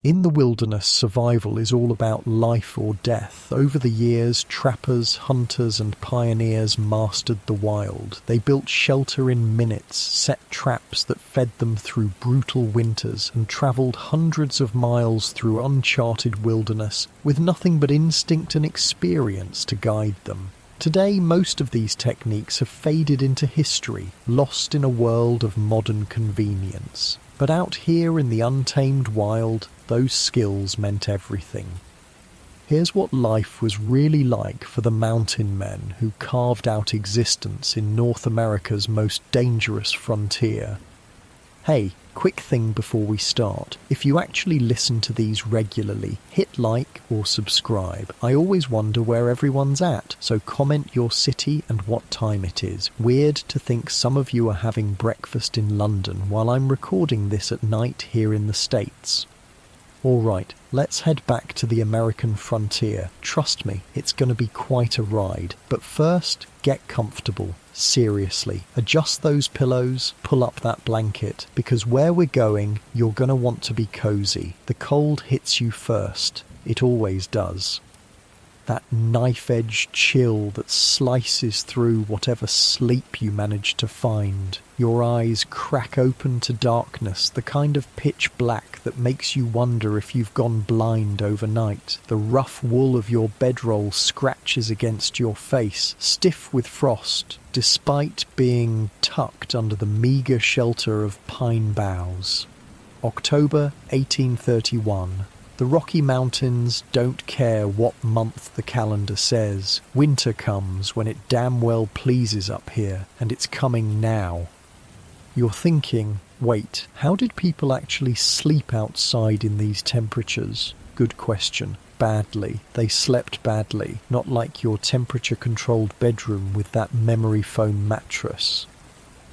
In the wilderness, survival is all about life or death. Over the years, trappers, hunters, and pioneers mastered the wild. They built shelter in minutes, set traps that fed them through brutal winters, and travelled hundreds of miles through uncharted wilderness with nothing but instinct and experience to guide them. Today, most of these techniques have faded into history, lost in a world of modern convenience. But out here in the untamed wild, those skills meant everything. Here's what life was really like for the mountain men who carved out existence in North America's most dangerous frontier. Hey, quick thing before we start. If you actually listen to these regularly, hit like or subscribe. I always wonder where everyone's at, so comment your city and what time it is. Weird to think some of you are having breakfast in London while I'm recording this at night here in the States. Alright, let's head back to the American frontier. Trust me, it's going to be quite a ride. But first, get comfortable. Seriously, adjust those pillows, pull up that blanket, because where we're going, you're going to want to be cozy. The cold hits you first. It always does. That knife-edge chill that slices through whatever sleep you manage to find. Your eyes crack open to darkness, the kind of pitch black that makes you wonder if you've gone blind overnight. The rough wool of your bedroll scratches against your face, stiff with frost, despite being tucked under the meagre shelter of pine boughs. October 1831. The Rocky Mountains don't care what month the calendar says. Winter comes when it damn well pleases up here, and it's coming now. You're thinking, wait, how did people actually sleep outside in these temperatures? Good question. Badly. They slept badly, not like your temperature-controlled bedroom with that memory foam mattress.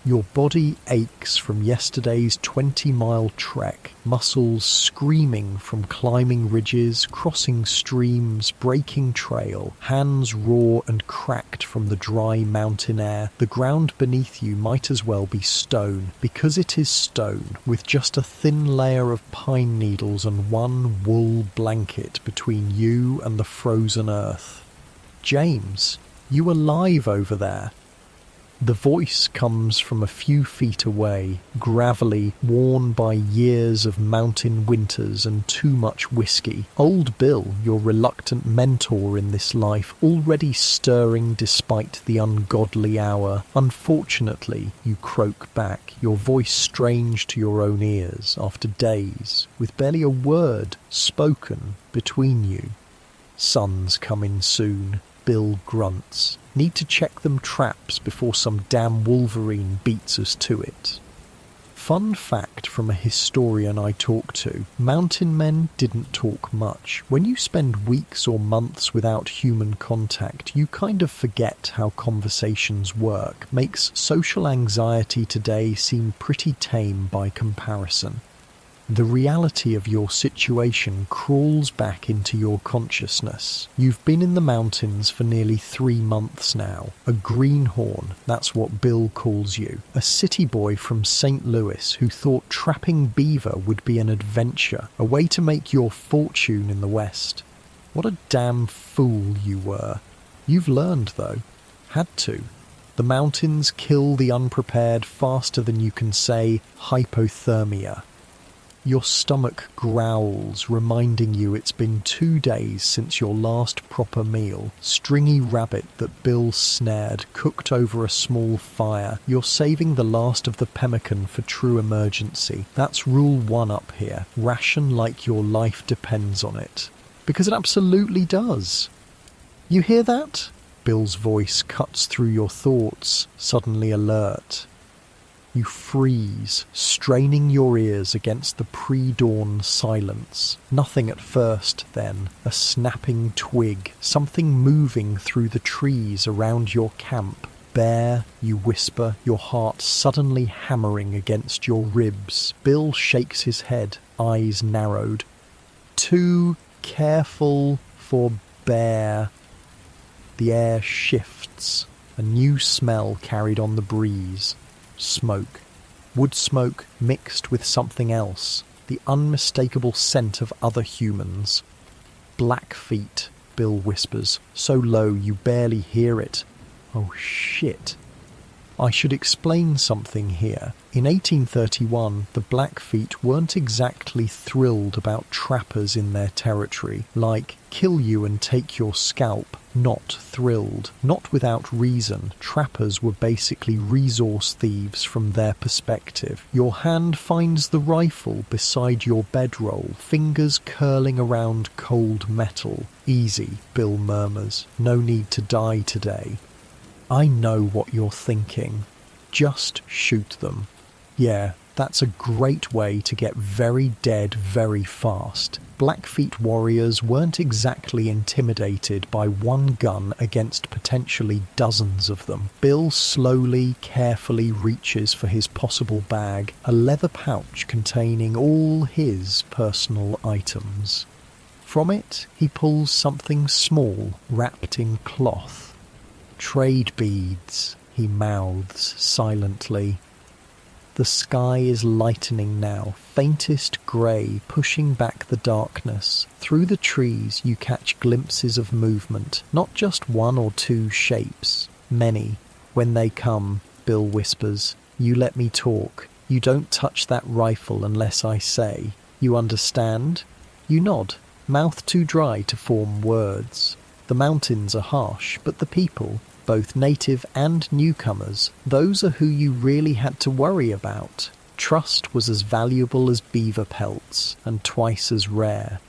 Your body aches from yesterday's 20-mile trek, muscles screaming from climbing ridges, crossing streams, breaking trail, hands raw and cracked from the dry mountain air. The ground beneath you might as well be stone, because it is stone, with just a thin layer of pine needles and one wool blanket between you and the frozen earth. James, you alive over there? The voice comes from a few feet away, gravelly, worn by years of mountain winters and too much whiskey. Old Bill, your reluctant mentor in this life, already stirring despite the ungodly hour. Unfortunately, you croak back, your voice strange to your own ears, after days, with barely a word spoken between you. Sun's coming soon. Bill grunts. Need to check them traps before some damn Wolverine beats us to it. Fun fact from a historian I talked to, mountain men didn't talk much. When you spend weeks or months without human contact, you kind of forget how conversations work. Makes social anxiety today seem pretty tame by comparison. The reality of your situation crawls back into your consciousness. You've been in the mountains for nearly 3 months now. A greenhorn, that's what Bill calls you. A city boy from St. Louis who thought trapping beaver would be an adventure, a way to make your fortune in the West. What a damn fool you were. You've learned, though. Had to. The mountains kill the unprepared faster than you can say hypothermia. Your stomach growls, reminding you it's been 2 days since your last proper meal. Stringy rabbit that Bill snared, cooked over a small fire. You're saving the last of the pemmican for true emergency. That's rule 1 up here. Ration like your life depends on it. Because it absolutely does. You hear that? Bill's voice cuts through your thoughts, suddenly alert. You freeze, straining your ears against the pre-dawn silence. Nothing at first, then. A snapping twig, something moving through the trees around your camp. Bear, you whisper, your heart suddenly hammering against your ribs. Bill shakes his head, eyes narrowed. Too careful for bear. The air shifts, a new smell carried on the breeze. Smoke. Wood smoke mixed with something else. the unmistakable scent of other humans. Blackfeet, Bill whispers, so low you barely hear it. Oh shit. I should explain something here. In 1831, the Blackfeet weren't exactly thrilled about trappers in their territory, like kill you and take your scalp. Not thrilled. Not without reason. Trappers were basically resource thieves from their perspective. Your hand finds the rifle beside your bedroll, fingers curling around cold metal. Easy, Bill murmurs. No need to die today. I know what you're thinking. Just shoot them. Yeah, that's a great way to get very dead very fast. Blackfeet warriors weren't exactly intimidated by one gun against potentially dozens of them. Bill slowly, carefully reaches for his possible bag, a leather pouch containing all his personal items. From it, he pulls something small, wrapped in cloth. Trade beads, he mouths silently. The sky is lightening now, faintest grey pushing back the darkness. Through the trees you catch glimpses of movement, not just one or two shapes, many. When they come, Bill whispers, you let me talk. You don't touch that rifle unless I say. You understand? You nod, mouth too dry to form words. The mountains are harsh, but the people, both native and newcomers, those are who you really had to worry about. Trust was as valuable as beaver pelts, and twice as rare.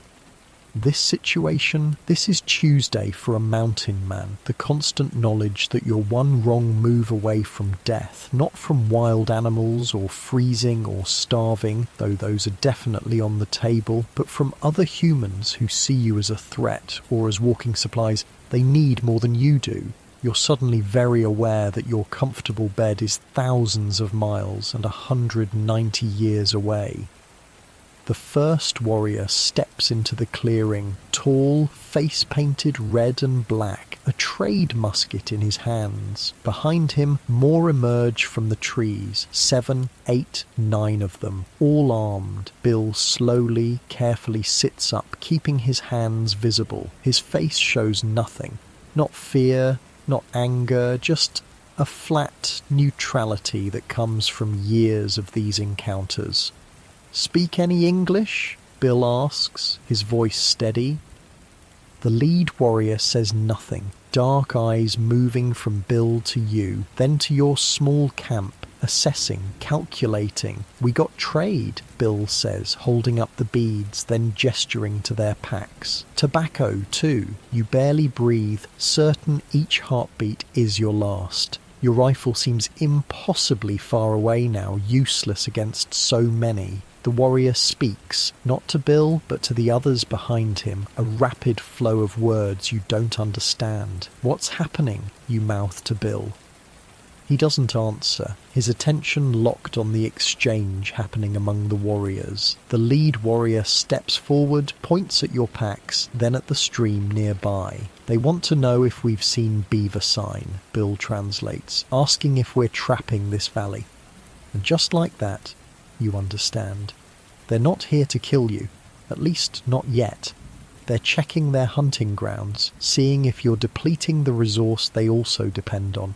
This situation, this is Tuesday for a mountain man. The constant knowledge that you're one wrong move away from death, not from wild animals or freezing or starving, though those are definitely on the table, but from other humans who see you as a threat or as walking supplies they need more than you do. You're suddenly very aware that your comfortable bed is thousands of miles and 190 years away. The first warrior steps into the clearing, tall, face-painted red and black, a trade musket in his hands. Behind him, more emerge from the trees, 7, 8, 9 of them, all armed. Bill slowly, carefully sits up, keeping his hands visible. His face shows nothing, not fear, not anger, just a flat neutrality that comes from years of these encounters. Speak any English? Bill asks, his voice steady. The lead warrior says nothing, dark eyes moving from Bill to you, then to your small camp, assessing, calculating. We got trade, Bill says, holding up the beads, then gesturing to their packs. Tobacco, too. You barely breathe, certain each heartbeat is your last. Your rifle seems impossibly far away now, useless against so many. The warrior speaks, not to Bill, but to the others behind him, a rapid flow of words you don't understand. What's happening? You mouth to Bill. He doesn't answer, his attention locked on the exchange happening among the warriors. The lead warrior steps forward, points at your packs, then at the stream nearby. They want to know if we've seen beaver sign, Bill translates, asking if we're trapping this valley. And just like that, you understand. They're not here to kill you, at least not yet. They're checking their hunting grounds, seeing if you're depleting the resource they also depend on.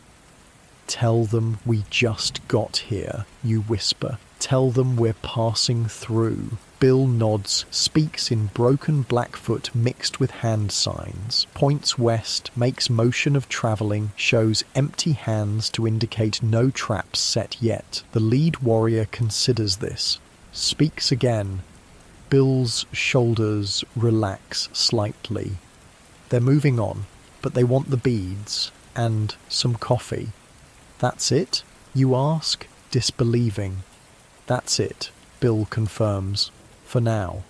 Tell them we just got here, you whisper. Tell them we're passing through. Bill nods, speaks in broken Blackfoot mixed with hand signs, points west, makes motion of travelling, shows empty hands to indicate no traps set yet. The lead warrior considers this, speaks again. Bill's shoulders relax slightly. They're moving on, but they want the beads and some coffee. That's it? You ask, disbelieving. That's it, Bill confirms. For now.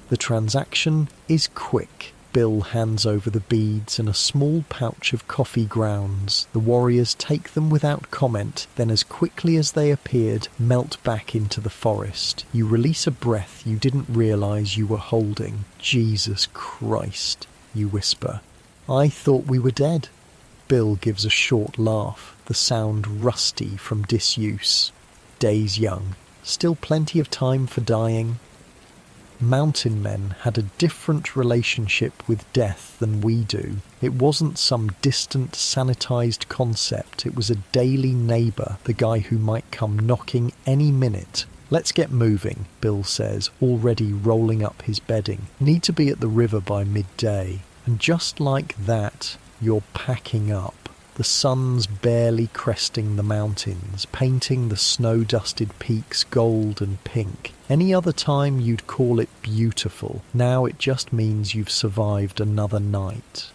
The transaction is quick. Bill hands over the beads and a small pouch of coffee grounds. The warriors take them without comment, then as quickly as they appeared, melt back into the forest. You release a breath you didn't realise you were holding. Jesus Christ, you whisper. I thought we were dead. Bill gives a short laugh, the sound rusty from disuse. Days young. Still plenty of time for dying. Mountain men had a different relationship with death than we do. It wasn't some distant, sanitized concept. It was a daily neighbor, the guy who might come knocking any minute. "Let's get moving," Bill says, already rolling up his bedding. "Need to be at the river by midday." And just like that, you're packing up. The sun's barely cresting the mountains, painting the snow-dusted peaks gold and pink. Any other time you'd call it beautiful. Now it just means you've survived another night.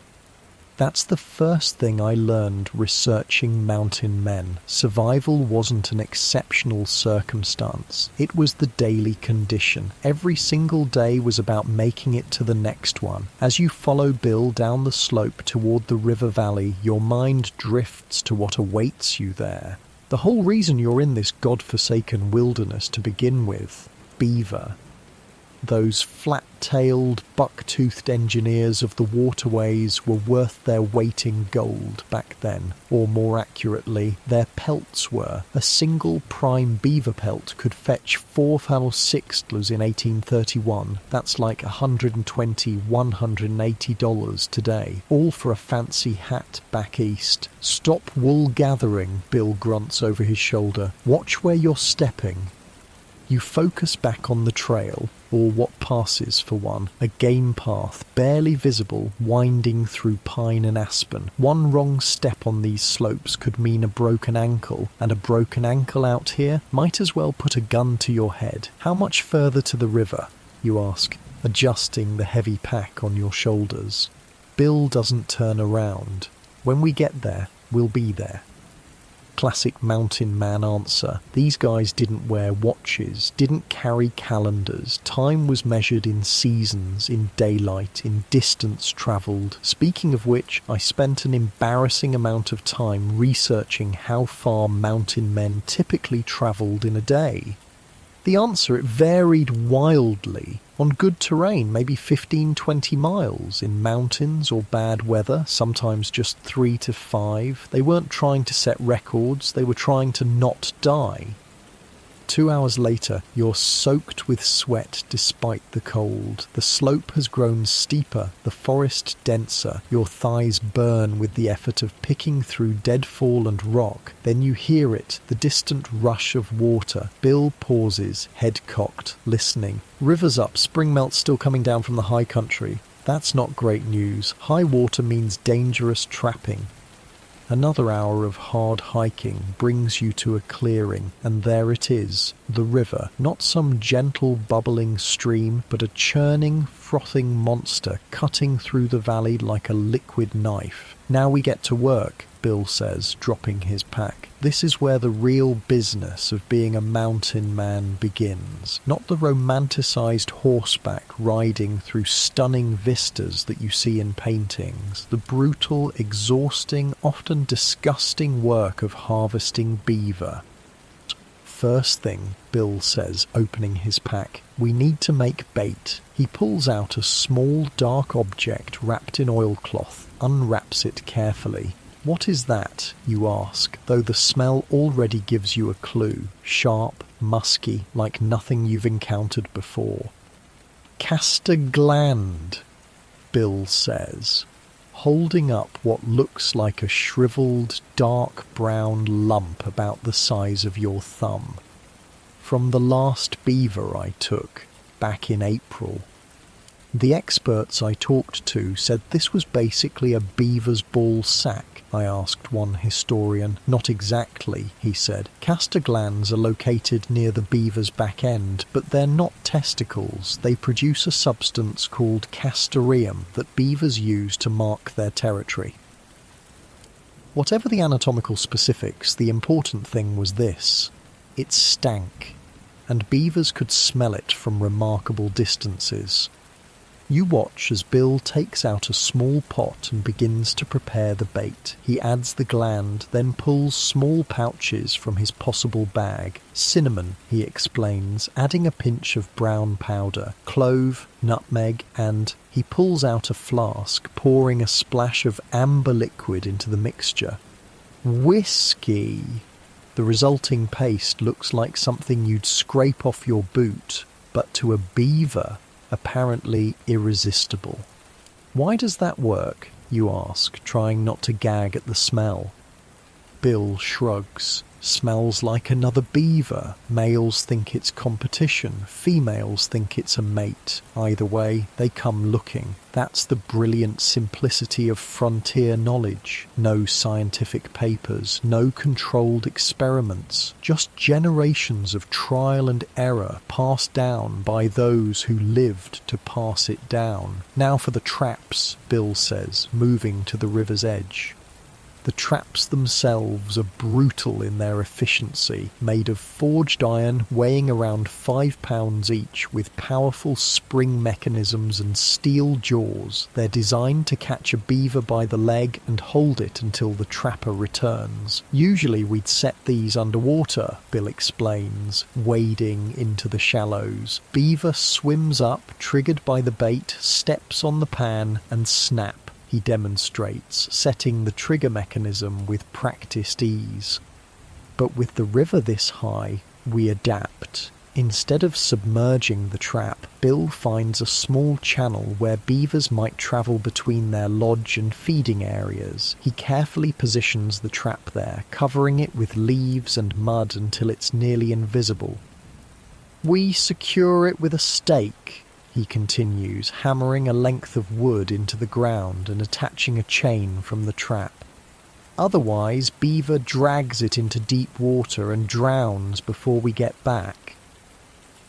That's the first thing I learned researching mountain men. Survival wasn't an exceptional circumstance. It was the daily condition. Every single day was about making it to the next one. As you follow Bill down the slope toward the river valley, your mind drifts to what awaits you there. The whole reason you're in this godforsaken wilderness to begin with, beaver. Those flat-tailed, buck-toothed engineers of the waterways were worth their weight in gold back then, or more accurately, their pelts were. A single prime beaver pelt could fetch 4 sixtels in 1831. That's like $120, $180 today, all for a fancy hat back east. "Stop wool gathering," Bill grunts over his shoulder. "Watch where you're stepping." You focus back on the trail, or what passes for one, a game path, barely visible, winding through pine and aspen. One wrong step on these slopes could mean a broken ankle, and a broken ankle out here might as well put a gun to your head. "How much further to the river?" you ask, adjusting the heavy pack on your shoulders. Bill doesn't turn around. "When we get there, we'll be there." Classic mountain man answer. These guys didn't wear watches, didn't carry calendars. Time was measured in seasons, in daylight, in distance travelled. Speaking of which, I spent an embarrassing amount of time researching how far mountain men typically travelled in a day. The answer, it varied wildly. On good terrain, maybe 15-20 miles. In mountains or bad weather, sometimes just 3 to 5. They weren't trying to set records, they were trying to not die. 2 hours later, you're soaked with sweat despite the cold. The slope has grown steeper, the forest denser. Your thighs burn with the effort of picking through deadfall and rock. Then you hear it, the distant rush of water. Bill pauses, head cocked, listening. River's up, spring melt's still coming down from the high country. That's not great news. High water means dangerous trapping. Another hour of hard hiking brings you to a clearing, and there it is, the river. Not some gentle bubbling stream, but a churning, frothing monster cutting through the valley like a liquid knife. "Now we get to work," Bill says, dropping his pack. "This is where the real business of being a mountain man begins. Not the romanticized horseback riding through stunning vistas that you see in paintings. The brutal, exhausting, often disgusting work of harvesting beaver." "First thing," Bill says, opening his pack, "we need to make bait." He pulls out a small, dark object wrapped in oilcloth, unwraps it carefully. "What is that?" you ask, though the smell already gives you a clue. Sharp, musky, like nothing you've encountered before. "Castor gland," Bill says, holding up what looks like a shriveled, dark brown lump about the size of your thumb. "From the last beaver I took, back in April." The experts I talked to said this was basically a beaver's ball sack, I asked one historian. "Not exactly," he said. "Castor glands are located near the beaver's back end, but they're not testicles. They produce a substance called castoreum that beavers use to mark their territory." Whatever the anatomical specifics, the important thing was this. It stank, and beavers could smell it from remarkable distances. You watch as Bill takes out a small pot and begins to prepare the bait. He adds the gland, then pulls small pouches from his possible bag. Cinnamon, he explains, adding a pinch of brown powder, clove, nutmeg, and he pulls out a flask, pouring a splash of amber liquid into the mixture. Whiskey! The resulting paste looks like something you'd scrape off your boot, but to a beaver, apparently irresistible. Why does that work, you ask, trying not to gag at the smell. Bill shrugs. Smells like another beaver. Males think it's competition. Females think it's a mate. Either way, they come looking. That's the brilliant simplicity of frontier knowledge. No scientific papers, no controlled experiments, just generations of trial and error passed down by those who lived to pass it down. Now for the traps, Bill says, moving to the river's edge. The traps themselves are brutal in their efficiency, made of forged iron weighing around 5 pounds each with powerful spring mechanisms and steel jaws. They're designed to catch a beaver by the leg and hold it until the trapper returns. Usually we'd set these underwater, Bill explains, wading into the shallows. Beaver swims up, triggered by the bait, steps on the pan and snap. He demonstrates, setting the trigger mechanism with practiced ease. But with the river this high, we adapt. Instead of submerging the trap, Bill finds a small channel where beavers might travel between their lodge and feeding areas. He carefully positions the trap there, covering it with leaves and mud until it's nearly invisible. We secure it with a stake, he continues, hammering a length of wood into the ground and attaching a chain from the trap. Otherwise, beaver drags it into deep water and drowns before we get back.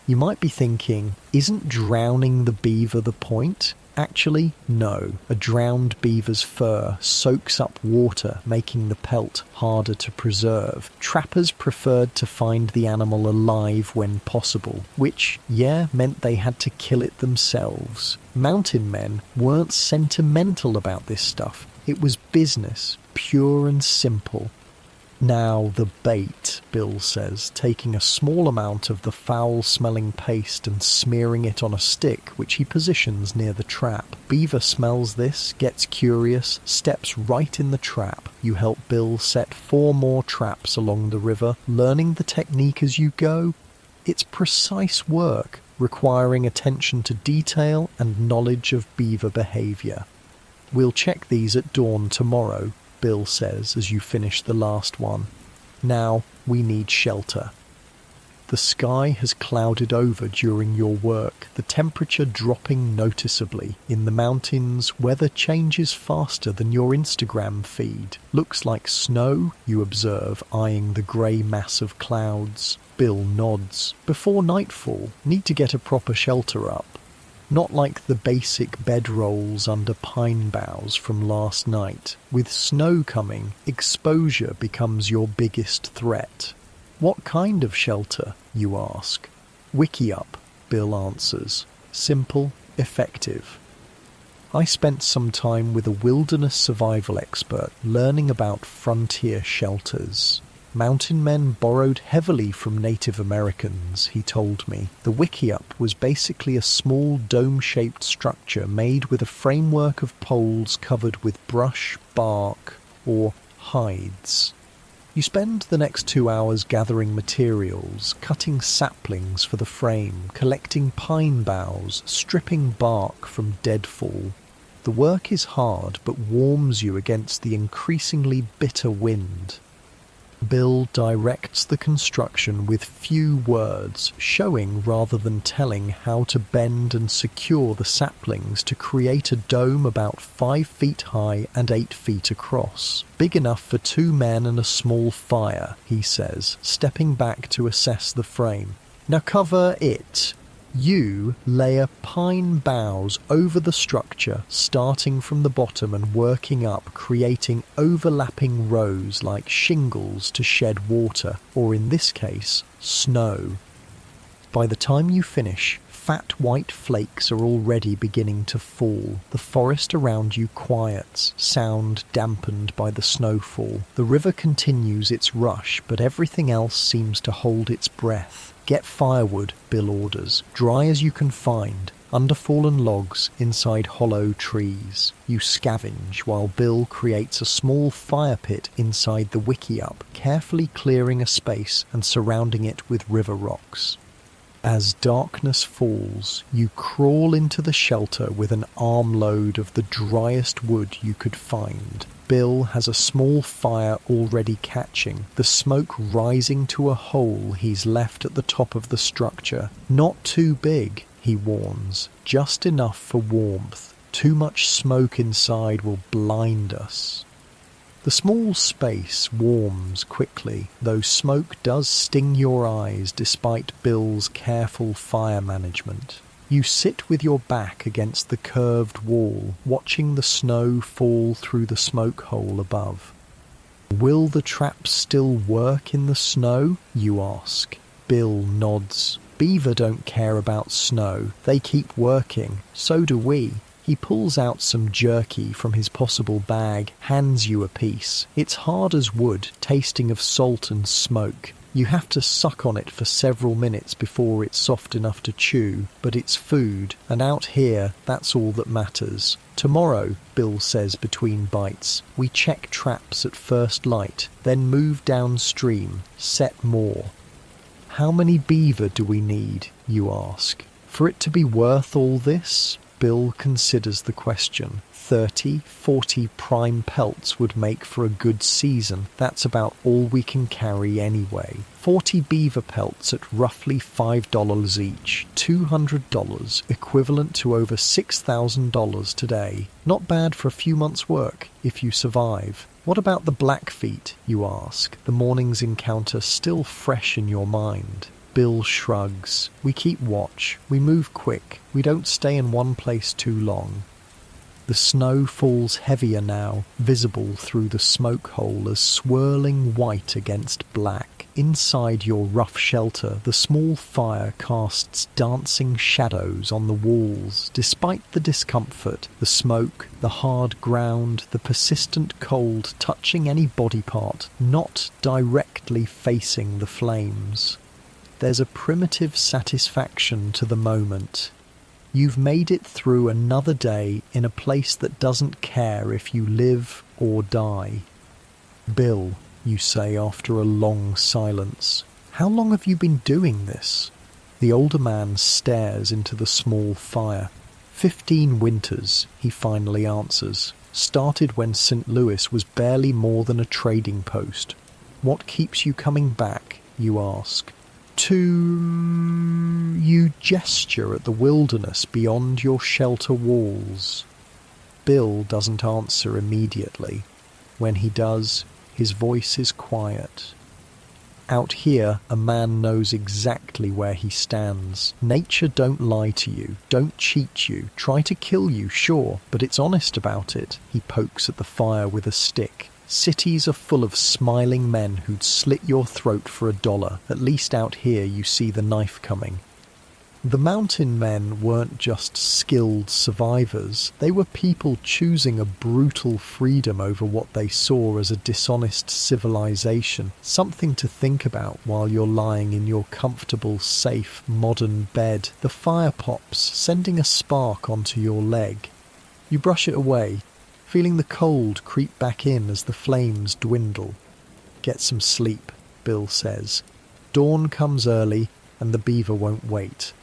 You might be thinking, isn't drowning the beaver the point? Actually, no. A drowned beaver's fur soaks up water, making the pelt harder to preserve. Trappers preferred to find the animal alive when possible, which, meant they had to kill it themselves. Mountain men weren't sentimental about this stuff. It was business, pure and simple. Now the bait, Bill says, taking a small amount of the foul-smelling paste and smearing it on a stick, which he positions near the trap. Beaver smells this, gets curious, steps right in the trap. You help Bill set 4 more traps along the river, learning the technique as you go. It's precise work, requiring attention to detail and knowledge of beaver behaviour. We'll check these at dawn tomorrow, Bill says as you finish the last one. Now we need shelter. The sky has clouded over during your work, the temperature dropping noticeably. In the mountains, weather changes faster than your Instagram feed. Looks like snow, you observe, eyeing the grey mass of clouds. Bill nods. Before nightfall, need to get a proper shelter up. Not like the basic bedrolls under pine boughs from last night. With snow coming, exposure becomes your biggest threat. What kind of shelter, you ask? Wiki-up, Bill answers. Simple, effective. I spent some time with a wilderness survival expert learning about frontier shelters. Mountain men borrowed heavily from Native Americans, he told me. The wiki-up was basically a small dome-shaped structure made with a framework of poles covered with brush, bark, or hides. You spend the next 2 hours gathering materials, cutting saplings for the frame, collecting pine boughs, stripping bark from deadfall. The work is hard but warms you against the increasingly bitter wind. Bill directs the construction with few words, showing rather than telling how to bend and secure the saplings to create a dome about 5 feet high and 8 feet across. Big enough for 2 men and a small fire, he says, stepping back to assess the frame. Now cover it. You layer pine boughs over the structure, starting from the bottom and working up, creating overlapping rows like shingles to shed water, or in this case, snow. By the time you finish, fat white flakes are already beginning to fall. The forest around you quiets, sound dampened by the snowfall. The river continues its rush, but everything else seems to hold its breath. Get firewood, Bill orders, dry as you can find, under fallen logs, inside hollow trees. You scavenge while Bill creates a small fire pit inside the wiki-up, carefully clearing a space and surrounding it with river rocks. As darkness falls, you crawl into the shelter with an armload of the driest wood you could find. Bill has a small fire already catching, the smoke rising to a hole he's left at the top of the structure. Not too big, he warns, just enough for warmth. Too much smoke inside will blind us. The small space warms quickly, though smoke does sting your eyes despite Bill's careful fire management. You sit with your back against the curved wall, watching the snow fall through the smoke hole above. Will the traps still work in the snow? You ask. Bill nods. Beaver don't care about snow. They keep working. So do we. He pulls out some jerky from his possible bag, hands you a piece. It's hard as wood, tasting of salt and smoke. You have to suck on it for several minutes before it's soft enough to chew, but it's food, and out here, that's all that matters. Tomorrow, Bill says between bites, we check traps at first light, then move downstream, set more. How many beaver do we need, you ask? For it to be worth all this? Bill considers the question. 30, 40 prime pelts would make for a good season. That's about all we can carry anyway. 40 beaver pelts at roughly $5 each, $200, equivalent to over $6,000 today. Not bad for a few months' work, if you survive. What about the Blackfeet, you ask, the morning's encounter still fresh in your mind? Bill shrugs. We keep watch. We move quick. We don't stay in one place too long. The snow falls heavier now, visible through the smoke hole as swirling white against black. Inside your rough shelter, the small fire casts dancing shadows on the walls. Despite the discomfort, the smoke, the hard ground, the persistent cold touching any body part, not directly facing the flames. There's a primitive satisfaction to the moment. You've made it through another day in a place that doesn't care if you live or die. Bill, you say after a long silence, how long have you been doing this? The older man stares into the small fire. 15 winters, he finally answers. Started when St. Louis was barely more than a trading post. What keeps you coming back, you ask? You gesture at the wilderness beyond your shelter walls. Bill doesn't answer immediately. When he does, his voice is quiet. Out here, a man knows exactly where he stands. Nature don't lie to you, don't cheat you, try to kill you, sure, but it's honest about it. He pokes at the fire with a stick. Cities are full of smiling men who'd slit your throat for $1. At least out here you see the knife coming. The mountain men weren't just skilled survivors. They were people choosing a brutal freedom over what they saw as a dishonest civilization. Something to think about while you're lying in your comfortable, safe, modern bed. The fire pops, sending a spark onto your leg. You brush it away, feeling the cold creep back in as the flames dwindle. Get some sleep, Bill says. Dawn comes early and the beaver won't wait.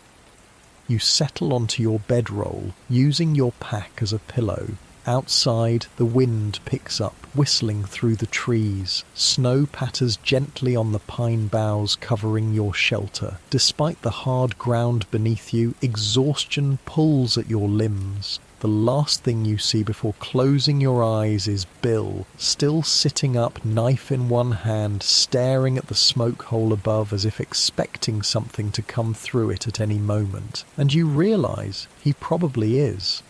You settle onto your bedroll, using your pack as a pillow. Outside, the wind picks up, whistling through the trees. Snow patters gently on the pine boughs covering your shelter. Despite the hard ground beneath you, exhaustion pulls at your limbs. The last thing you see before closing your eyes is Bill, still sitting up, knife in one hand, staring at the smoke hole above as if expecting something to come through it at any moment. And you realise he probably is.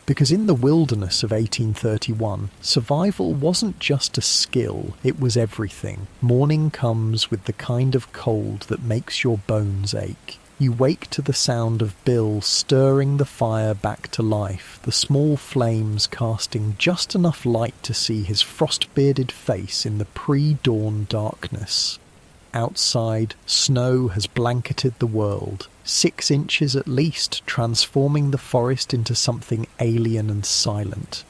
Because in the wilderness of 1831, survival wasn't just a skill, it was everything. Morning comes with the kind of cold that makes your bones ache. You wake to the sound of Bill stirring the fire back to life, the small flames casting just enough light to see his frost-bearded face in the pre-dawn darkness. Outside, snow has blanketed the world, 6 inches at least, transforming the forest into something alien and silent.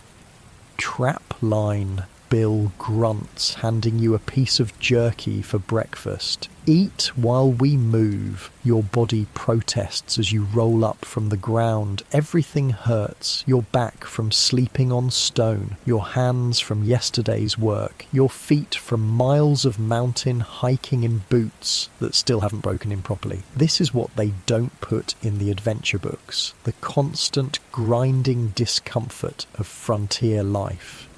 Trap line, Bill grunts, handing you a piece of jerky for breakfast. Eat while we move. Your body protests as you roll up from the ground. Everything hurts. Your back from sleeping on stone. Your hands from yesterday's work. Your feet from miles of mountain hiking in boots that still haven't broken in properly. This is what they don't put in the adventure books. The constant grinding discomfort of frontier life.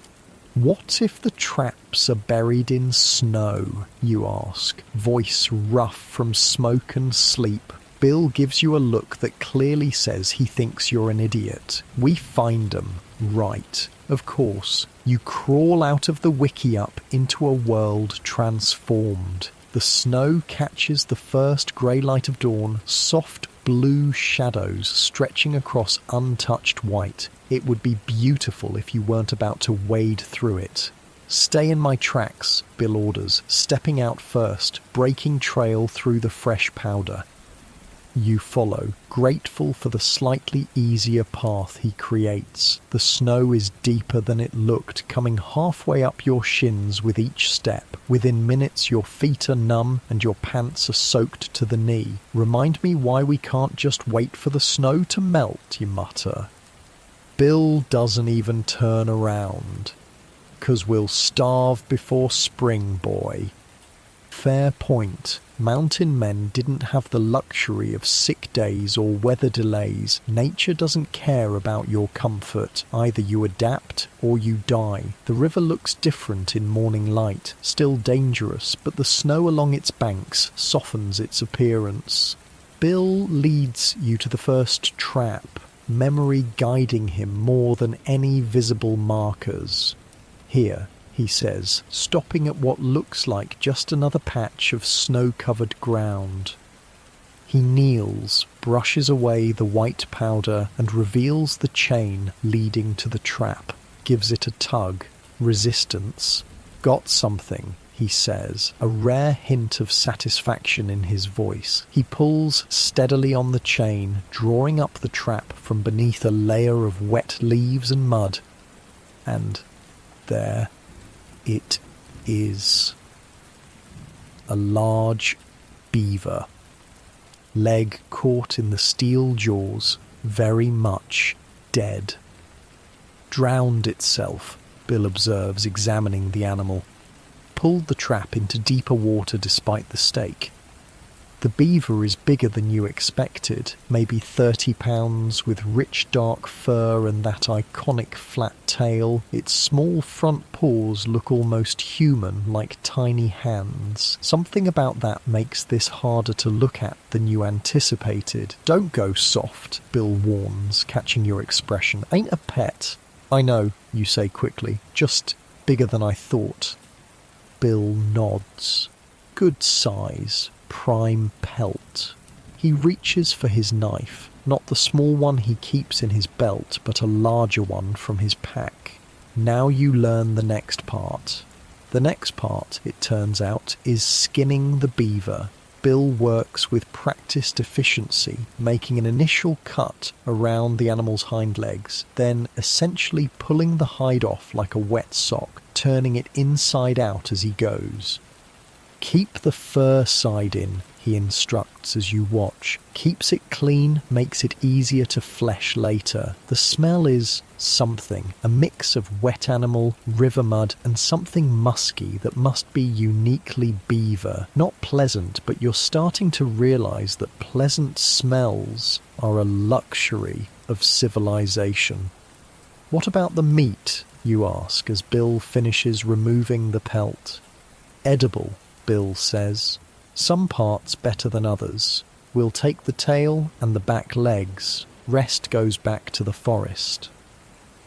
What if the traps are buried in snow, you ask, voice rough from smoke and sleep. Bill gives you a look that clearly says he thinks you're an idiot. We find 'em, right. Of course, you crawl out of the wiki-up into a world transformed. The snow catches the first grey light of dawn, soft blue shadows stretching across untouched white. It would be beautiful if you weren't about to wade through it. Stay in my tracks, Bill orders, stepping out first, breaking trail through the fresh powder. You follow, grateful for the slightly easier path he creates. The snow is deeper than it looked, coming halfway up your shins with each step. Within minutes your feet are numb and your pants are soaked to the knee. Remind me why we can't just wait for the snow to melt, you mutter. Bill doesn't even turn around. 'Cause we'll starve before spring, boy. Fair point. Mountain men didn't have the luxury of sick days or weather delays. Nature doesn't care about your comfort. Either you adapt or you die. The river looks different in morning light, still dangerous, but the snow along its banks softens its appearance. Bill leads you to the first trap, memory guiding him more than any visible markers. Here, he says, stopping at what looks like just another patch of snow-covered ground. He kneels, brushes away the white powder, and reveals the chain leading to the trap, gives it a tug. Resistance. Got something, he says, a rare hint of satisfaction in his voice. He pulls steadily on the chain, drawing up the trap from beneath a layer of wet leaves and mud. And there it is. A large beaver. Leg caught in the steel jaws, very much dead. Drowned itself, Bill observes, examining the animal. Pulled the trap into deeper water despite the stake. The beaver is bigger than you expected, maybe 30 pounds, with rich dark fur and that iconic flat tail. Its small front paws look almost human, like tiny hands. Something about that makes this harder to look at than you anticipated. Don't go soft, Bill warns, catching your expression. Ain't a pet. I know, you say quickly, just bigger than I thought. Bill nods. Good size. Prime pelt. He reaches for his knife, not the small one he keeps in his belt, but a larger one from his pack. Now you learn the next part. The next part, it turns out, is skinning the beaver. Bill works with practiced efficiency, making an initial cut around the animal's hind legs, then essentially pulling the hide off like a wet sock, turning it inside out as he goes. Keep the fur side in, he instructs as you watch. Keeps it clean, makes it easier to flesh later. The smell is something, a mix of wet animal, river mud, and something musky that must be uniquely beaver. Not pleasant, but you're starting to realise that pleasant smells are a luxury of civilization. What about the meat, you ask as Bill finishes removing the pelt. Edible, Bill says. Some parts better than others. We'll take the tail and the back legs. Rest goes back to the forest.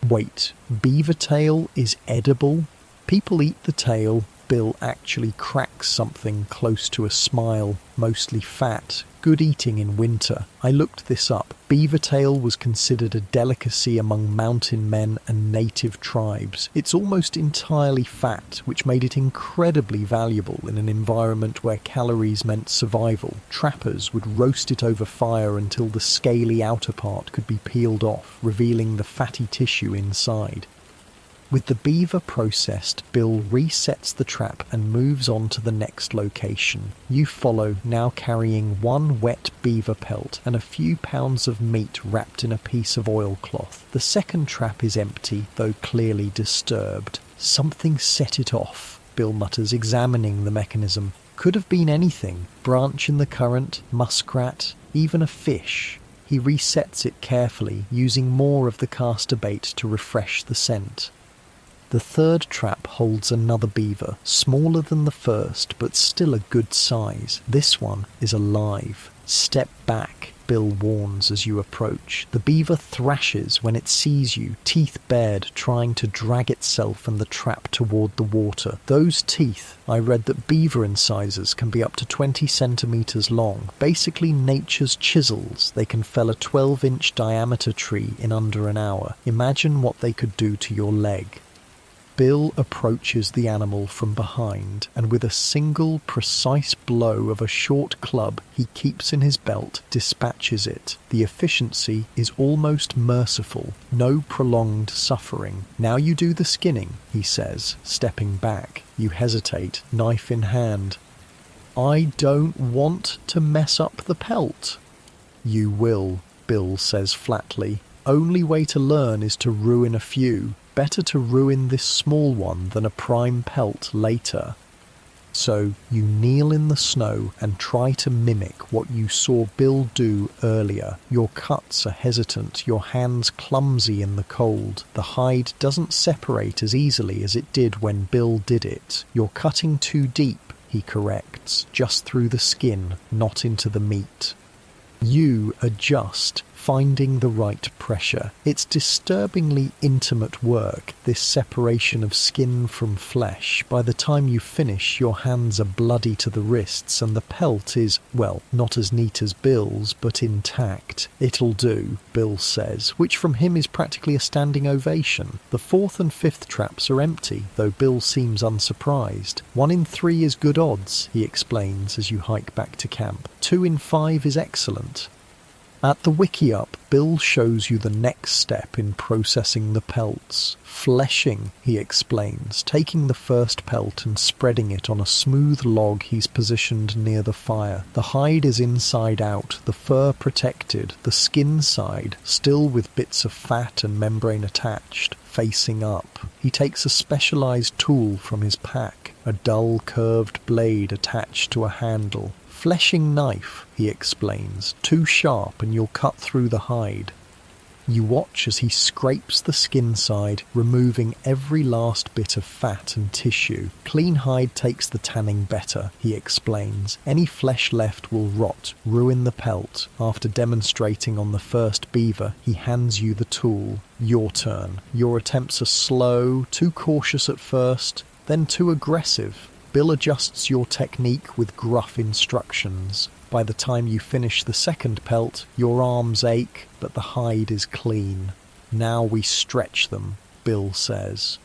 Wait, beaver tail is edible? People eat the tail. Bill actually cracks something close to a smile, mostly fat. Good eating in winter. I looked this up. Beaver tail was considered a delicacy among mountain men and native tribes. It's almost entirely fat, which made it incredibly valuable in an environment where calories meant survival. Trappers would roast it over fire until the scaly outer part could be peeled off, revealing the fatty tissue inside. With the beaver processed, Bill resets the trap and moves on to the next location. You follow, now carrying one wet beaver pelt and a few pounds of meat wrapped in a piece of oilcloth. The second trap is empty, though clearly disturbed. Something set it off, Bill mutters, examining the mechanism. Could have been anything. Branch in the current, muskrat, even a fish. He resets it carefully, using more of the caster bait to refresh the scent. The third trap holds another beaver, smaller than the first, but still a good size. This one is alive. Step back, Bill warns as you approach. The beaver thrashes when it sees you, teeth bared, trying to drag itself and the trap toward the water. Those teeth, I read that beaver incisors can be up to 20 centimeters long. Basically nature's chisels. They can fell a 12-inch diameter tree in under an hour. Imagine what they could do to your leg. Bill approaches the animal from behind, and with a single precise blow of a short club he keeps in his belt, dispatches it. The efficiency is almost merciful, no prolonged suffering. Now you do the skinning, he says, stepping back. You hesitate, knife in hand. I don't want to mess up the pelt. You will, Bill says flatly. Only way to learn is to ruin a few. Better to ruin this small one than a prime pelt later. So you kneel in the snow and try to mimic what you saw Bill do earlier. Your cuts are hesitant, your hands clumsy in the cold. The hide doesn't separate as easily as it did when Bill did it. You're cutting too deep, he corrects, just through the skin, not into the meat. You adjust, finding the right pressure. It's disturbingly intimate work, this separation of skin from flesh. By the time you finish, your hands are bloody to the wrists and the pelt is, well, not as neat as Bill's, but intact. It'll do, Bill says, which from him is practically a standing ovation. The fourth and fifth traps are empty, though Bill seems unsurprised. 1 in 3 is good odds, he explains as you hike back to camp. 2 in 5 is excellent. At the wiki-up, Bill shows you the next step in processing the pelts. Fleshing, he explains, taking the first pelt and spreading it on a smooth log he's positioned near the fire. The hide is inside out, the fur protected, the skin side, still with bits of fat and membrane attached, facing up. He takes a specialized tool from his pack, a dull curved blade attached to a handle. Fleshing knife, he explains, too sharp and you'll cut through the hide. You watch as he scrapes the skin side, removing every last bit of fat and tissue. Clean hide takes the tanning better, he explains. Any flesh left will rot, ruin the pelt. After demonstrating on the first beaver, he hands you the tool. Your turn. Your attempts are slow, too cautious at first, then too aggressive. Bill adjusts your technique with gruff instructions. By the time you finish the second pelt, your arms ache, but the hide is clean. Now we stretch them, Bill says.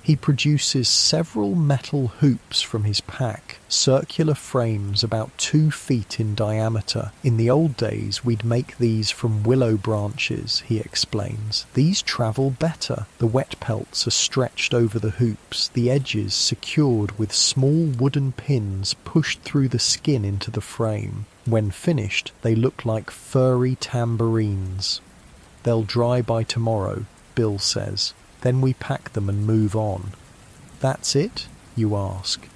He produces several metal hoops from his pack, circular frames about 2 feet in diameter. In the old days, we'd make these from willow branches, he explains. These travel better. The wet pelts are stretched over the hoops, the edges secured with small wooden pins pushed through the skin into the frame. When finished, they look like furry tambourines. They'll dry by tomorrow, Bill says. Then we pack them and move on. That's it? You ask.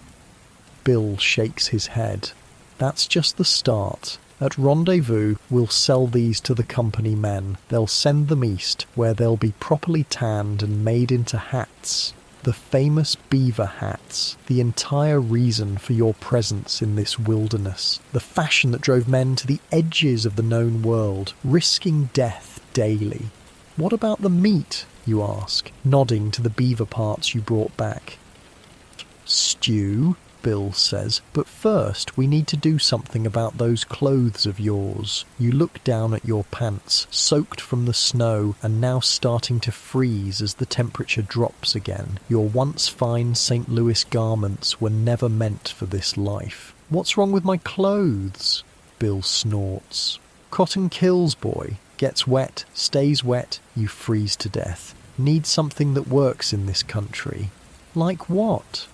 Bill shakes his head. That's just the start. At Rendezvous, we'll sell these to the company men. They'll send them east, where they'll be properly tanned and made into hats. The famous beaver hats, the entire reason for your presence in this wilderness. The fashion that drove men to the edges of the known world, risking death daily. What about the meat? You ask, nodding to the beaver parts you brought back. Stew, Bill says, but first we need to do something about those clothes of yours. You look down at your pants, soaked from the snow and now starting to freeze as the temperature drops again. Your once fine St. Louis garments were never meant for this life. What's wrong with my clothes? Bill snorts. Cotton kills, boy. Gets wet, stays wet, you freeze to death. Need something that works in this country. Like what?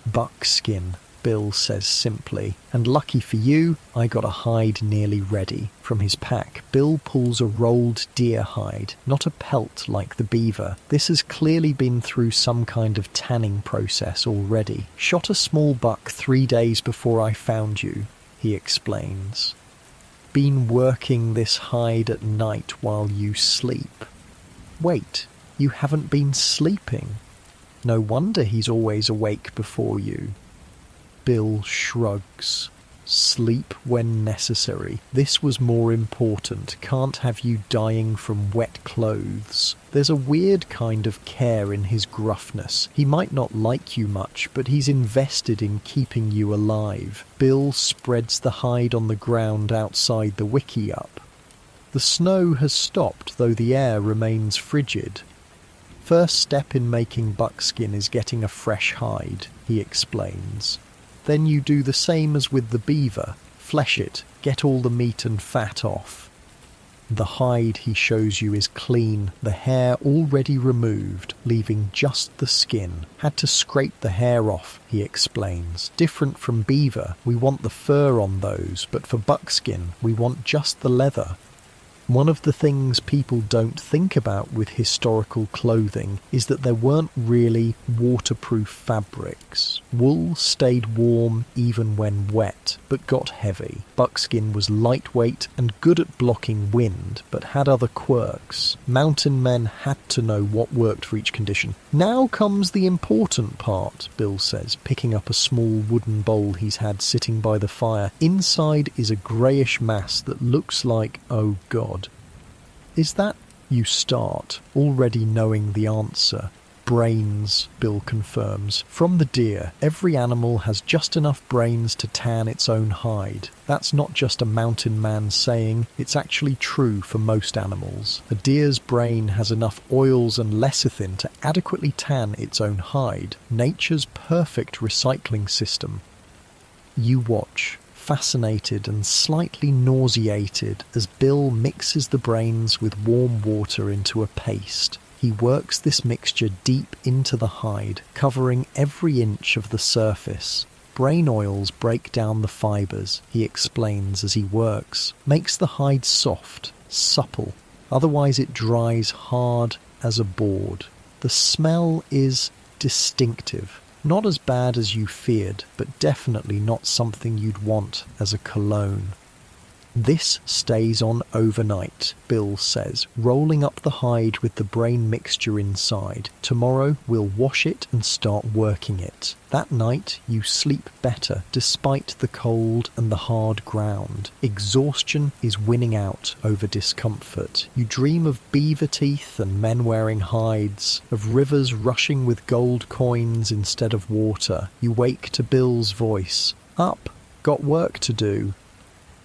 Buckskin, Bill says simply, and lucky for you, I got a hide nearly ready. From his pack, Bill pulls a rolled deer hide, not a pelt like the beaver. This has clearly been through some kind of tanning process already. Shot a small buck 3 days before I found you, he explains. Been working this hide at night while you sleep. Wait, you haven't been sleeping? No wonder he's always awake before you. Bill shrugs. Sleep when necessary. This was more important. Can't have you dying from wet clothes. There's a weird kind of care in his gruffness. He might not like you much, but he's invested in keeping you alive. Bill spreads the hide on the ground outside the wiki up. The snow has stopped, though the air remains frigid. First step in making buckskin is getting a fresh hide, he explains. Then you do the same as with the beaver. Flesh it, get all the meat and fat off. The hide, he shows you, is clean, the hair already removed, leaving just the skin. Had to scrape the hair off, he explains. Different from beaver, we want the fur on those, but for buckskin, we want just the leather. One of the things people don't think about with historical clothing is that there weren't really waterproof fabrics. Wool stayed warm even when wet, but got heavy. Buckskin was lightweight and good at blocking wind, but had other quirks. Mountain men had to know what worked for each condition. Now comes the important part, Bill says, picking up a small wooden bowl he's had sitting by the fire. Inside is a greyish mass that looks like, oh God. Is that, you start, already knowing the answer? Brains, Bill confirms. From the deer, every animal has just enough brains to tan its own hide. That's not just a mountain man saying, it's actually true for most animals. A deer's brain has enough oils and lecithin to adequately tan its own hide. Nature's perfect recycling system. You watch, fascinated and slightly nauseated, as Bill mixes the brains with warm water into a paste. He works this mixture deep into the hide, covering every inch of the surface. Brain oils break down the fibres, he explains as he works. Makes the hide soft, supple. Otherwise it dries hard as a board. The smell is distinctive. Not as bad as you feared, but definitely not something you'd want as a cologne. This stays on overnight, Bill says, rolling up the hide with the brain mixture inside. Tomorrow we'll wash it and start working it. That night you sleep better, despite the cold and the hard ground. Exhaustion is winning out over discomfort. You dream of beaver teeth and men wearing hides, of rivers rushing with gold coins instead of water. You wake to Bill's voice. Up, got work to do.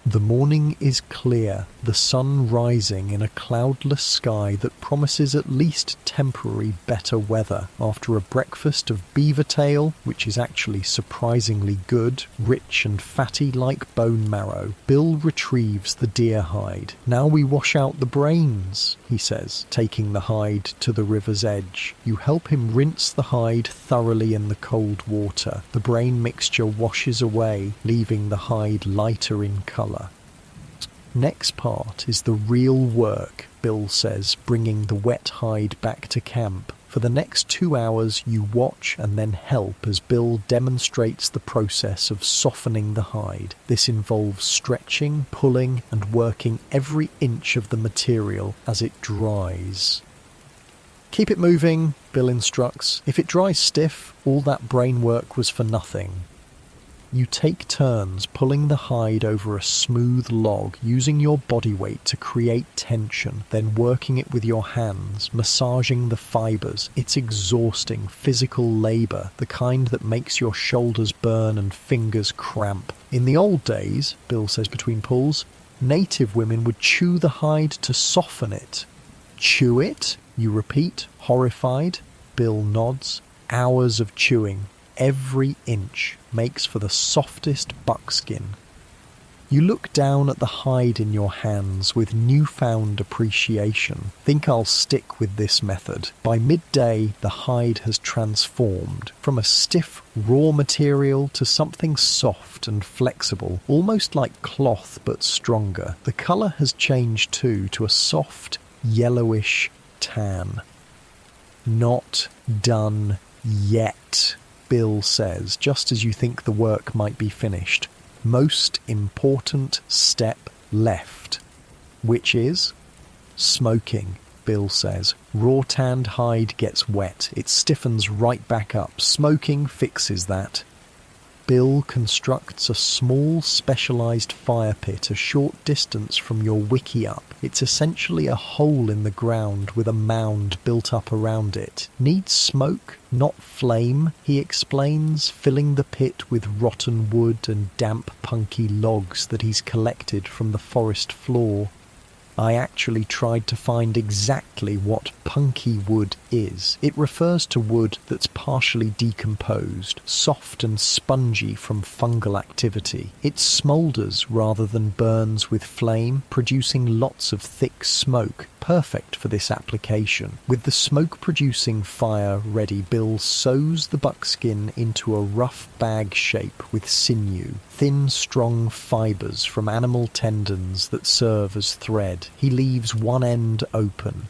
The morning is clear, the sun rising in a cloudless sky that promises at least temporary better weather. After a breakfast of beaver tail, which is actually surprisingly good, rich and fatty like bone marrow, Bill retrieves the deer hide. Now we wash out the brains, he says, taking the hide to the river's edge. You help him rinse the hide thoroughly in the cold water. The brain mixture washes away, leaving the hide lighter in colour. Next part is the real work, Bill says, bringing the wet hide back to camp. For the next 2 hours you watch and then help as Bill demonstrates the process of softening the hide. This involves stretching, pulling and working every inch of the material as it dries. Keep it moving, Bill instructs. If it dries stiff, all that brain work was for nothing. You take turns pulling the hide over a smooth log, using your body weight to create tension, then working it with your hands, massaging the fibres. It's exhausting physical labour, the kind that makes your shoulders burn and fingers cramp. In the old days, Bill says between pulls, native women would chew the hide to soften it. Chew it? You repeat, horrified. Bill nods. Hours of chewing. Every inch makes for the softest buckskin. You look down at the hide in your hands with newfound appreciation. Think I'll stick with this method. By midday, the hide has transformed from a stiff, raw material to something soft and flexible, almost like cloth but stronger. The colour has changed too to a soft, yellowish tan. Not done yet, Bill says, just as you think the work might be finished. Most important step left, which is smoking, Bill says. Raw tanned hide gets wet. It stiffens right back up. Smoking fixes that. Bill constructs a small specialised fire pit a short distance from your wickiup. It's essentially a hole in the ground with a mound built up around it. Needs smoke, not flame, he explains, filling the pit with rotten wood and damp, punky logs that he's collected from the forest floor. I actually tried to find exactly what punky wood is. It refers to wood that's partially decomposed, soft and spongy from fungal activity. It smoulders rather than burns with flame, producing lots of thick smoke, perfect for this application. With the smoke-producing fire ready, Bill sews the buckskin into a rough bag shape with sinew, thin, strong fibres from animal tendons that serve as thread. He leaves one end open.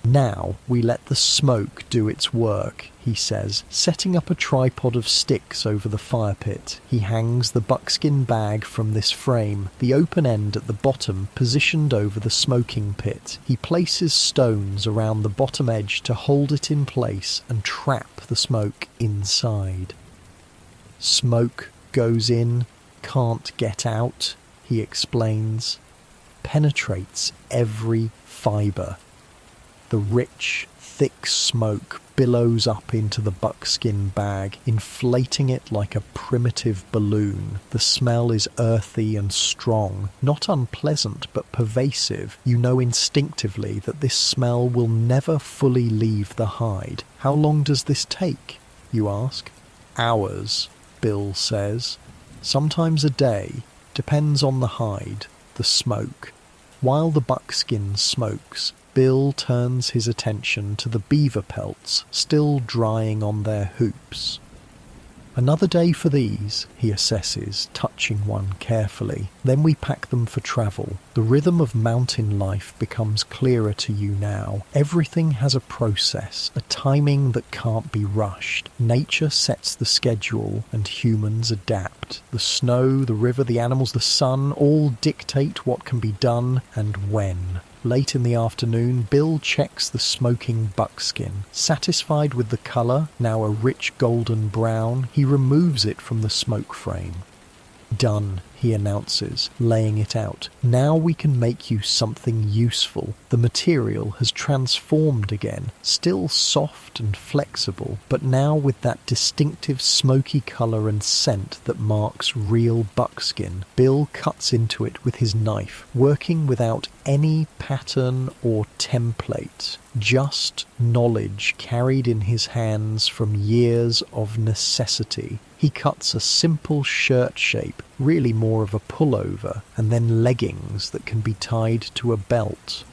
Now we let the smoke do its work, he says, setting up a tripod of sticks over the fire pit. He hangs the buckskin bag from this frame, the open end at the bottom positioned over the smoking pit. He places stones around the bottom edge to hold it in place and trap the smoke inside. Smoke goes in, can't get out, he explains. Penetrates every fibre. The rich, thick smoke billows up into the buckskin bag, inflating it like a primitive balloon. The smell is earthy and strong, not unpleasant but pervasive. You know instinctively that this smell will never fully leave the hide. How long does this take, you ask? Hours, Bill says. Sometimes a day, depends on the hide, the smoke. While the buckskin smokes, Bill turns his attention to the beaver pelts still drying on their hoops. Another day for these, he assesses, touching one carefully. Then we pack them for travel. The rhythm of mountain life becomes clearer to you now. Everything has a process, a timing that can't be rushed. Nature sets the schedule and humans adapt. The snow, the river, the animals, the sun all dictate what can be done and when. Late in the afternoon, Bill checks the smoking buckskin. Satisfied with the colour, now a rich golden brown, he removes it from the smoke frame. Done, he announces, laying it out. Now we can make you something useful. The material has transformed again, still soft and flexible, but now with that distinctive smoky colour and scent that marks real buckskin. Bill cuts into it with his knife, working without any pattern or template, just knowledge carried in his hands from years of necessity. He cuts a simple shirt shape, really more of a pullover, and then leggings that can be tied to a belt.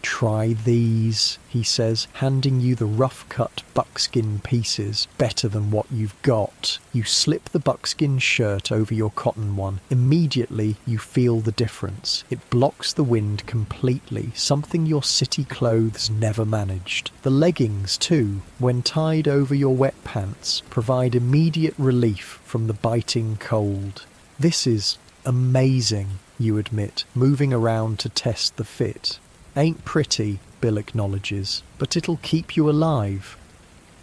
Try these, he says, handing you the rough-cut buckskin pieces, better than what you've got. You slip the buckskin shirt over your cotton one. Immediately you feel the difference. It blocks the wind completely, something your city clothes never managed. The leggings, too, when tied over your wet pants, provide immediate relief from the biting cold. This is amazing, you admit, moving around to test the fit. Ain't pretty, Bill acknowledges, but it'll keep you alive.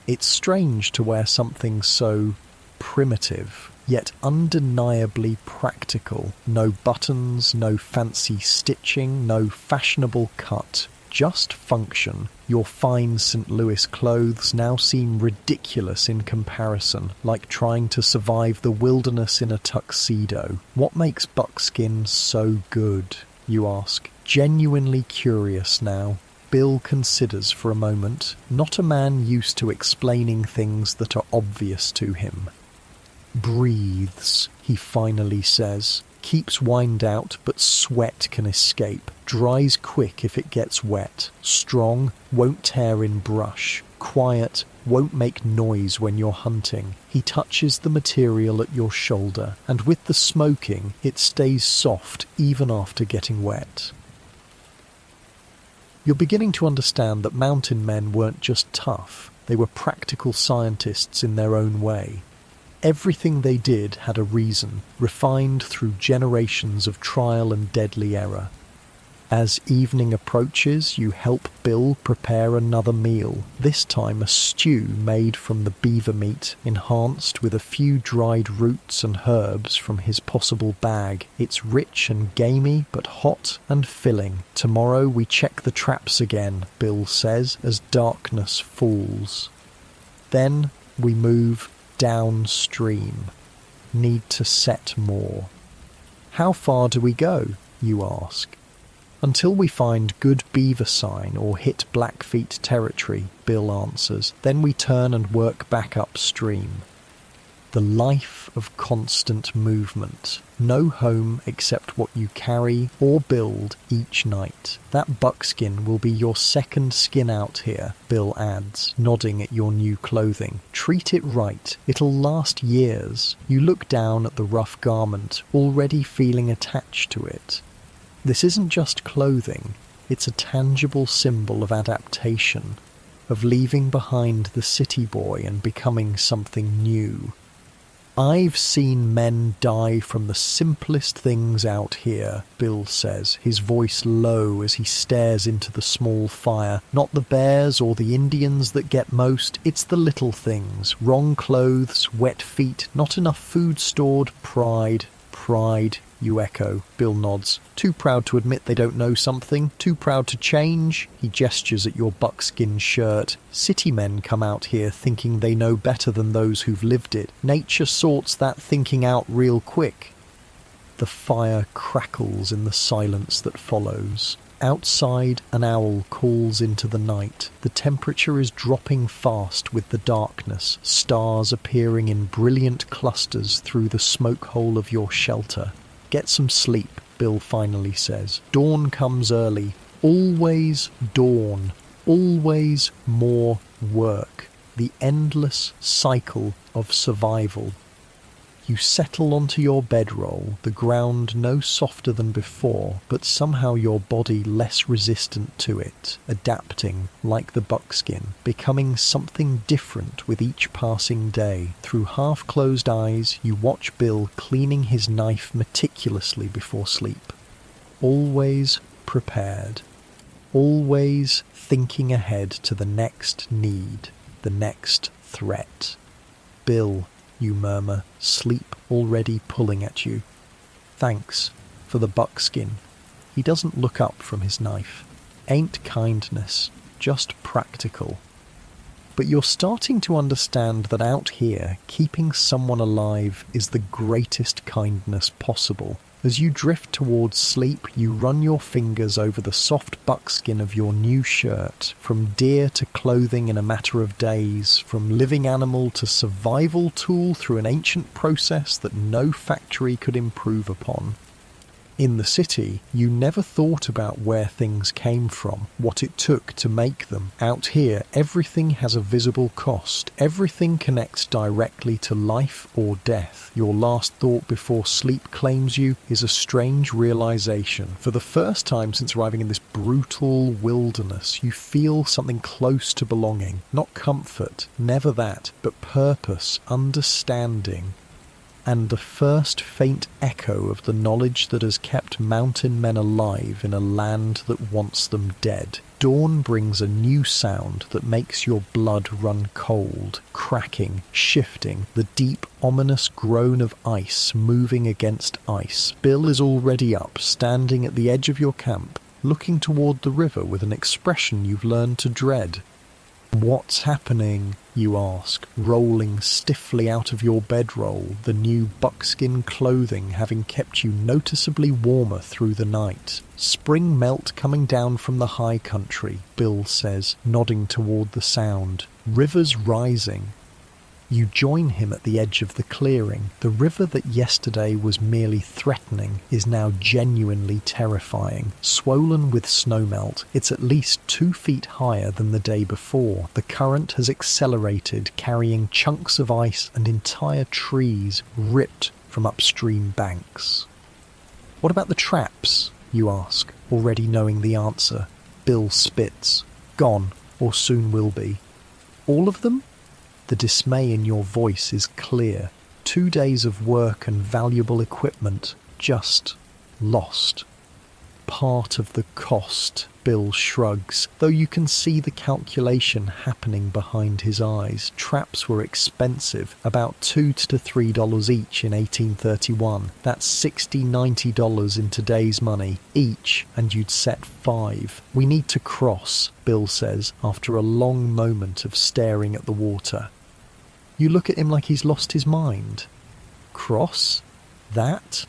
It's strange to wear something so primitive, yet undeniably practical. No buttons, no fancy stitching, no fashionable cut. Just function. Your fine St. Louis clothes now seem ridiculous in comparison, like trying to survive the wilderness in a tuxedo. What makes buckskin so good, you ask? Genuinely curious now. Bill considers for a moment, not a man used to explaining things that are obvious to him. Breathes, he finally says. Keeps wind out, but sweat can escape. Dries quick if it gets wet. Strong, won't tear in brush. Quiet, won't make noise when you're hunting. He touches the material at your shoulder, and with the smoking, it stays soft even after getting wet. You're beginning to understand that mountain men weren't just tough, they were practical scientists in their own way. Everything they did had a reason, refined through generations of trial and deadly error. As evening approaches, you help Bill prepare another meal, this time a stew made from the beaver meat, enhanced with a few dried roots and herbs from his possible bag. It's rich and gamey, but hot and filling. Tomorrow we check the traps again, Bill says, as darkness falls. Then we move downstream. Need to set more. How far do we go, you ask? Until we find good beaver sign or hit Blackfeet territory, Bill answers. Then we turn and work back upstream. The life of constant movement. No home except what you carry or build each night. That buckskin will be your second skin out here, Bill adds, nodding at your new clothing. Treat it right. It'll last years. You look down at the rough garment, already feeling attached to it. This isn't just clothing, it's a tangible symbol of adaptation, of leaving behind the city boy and becoming something new. I've seen men die from the simplest things out here, Bill says, his voice low as he stares into the small fire. Not the bears or the Indians that get most, it's the little things. Wrong clothes, wet feet, not enough food stored, pride, you echo. Bill nods. Too proud to admit they don't know something? Too proud to change? He gestures at your buckskin shirt. City men come out here thinking they know better than those who've lived it. Nature sorts that thinking out real quick. The fire crackles in the silence that follows. Outside, an owl calls into the night. The temperature is dropping fast with the darkness, stars appearing in brilliant clusters through the smoke hole of your shelter. Get some sleep, Bill finally says. Dawn comes early. Always dawn. Always more work. The endless cycle of survival. You settle onto your bedroll, the ground no softer than before, but somehow your body less resistant to it, adapting like the buckskin, becoming something different with each passing day. Through half-closed eyes, you watch Bill cleaning his knife meticulously before sleep. Always prepared. Always thinking ahead to the next need, the next threat. Bill, you murmur, sleep already pulling at you. Thanks for the buckskin. He doesn't look up from his knife. Ain't kindness, just practical. But you're starting to understand that out here, keeping someone alive is the greatest kindness possible. As you drift towards sleep, you run your fingers over the soft buckskin of your new shirt, from deer to clothing in a matter of days, from living animal to survival tool through an ancient process that no factory could improve upon. In the city, you never thought about where things came from, what it took to make them. Out here, everything has a visible cost. Everything connects directly to life or death. Your last thought before sleep claims you is a strange realization. For the first time since arriving in this brutal wilderness, you feel something close to belonging. Not comfort, never that, but purpose, understanding. And the first faint echo of the knowledge that has kept mountain men alive in a land that wants them dead. Dawn brings a new sound that makes your blood run cold, cracking, shifting, the deep, ominous groan of ice moving against ice. Bill is already up, standing at the edge of your camp, looking toward the river with an expression you've learned to dread. What's happening, you ask, rolling stiffly out of your bedroll, the new buckskin clothing having kept you noticeably warmer through the night. Spring melt coming down from the high country, Bill says, nodding toward the sound. Rivers rising. You join him at the edge of the clearing. The river that yesterday was merely threatening is now genuinely terrifying. Swollen with snowmelt, it's at least 2 feet higher than the day before. The current has accelerated, carrying chunks of ice and entire trees ripped from upstream banks. "What about the traps?" you ask, already knowing the answer. Bill spits. "Gone, or soon will be." "All of them?" The dismay in your voice is clear. 2 days of work and valuable equipment just lost. "Part of the cost," Bill shrugs, though you can see the calculation happening behind his eyes. Traps were expensive, about $2 to $3 each in 1831. That's $60–90 in today's money each, and you'd set 5. "We need to cross," Bill says, after a long moment of staring at the water. You look at him like he's lost his mind. "Cross? That?"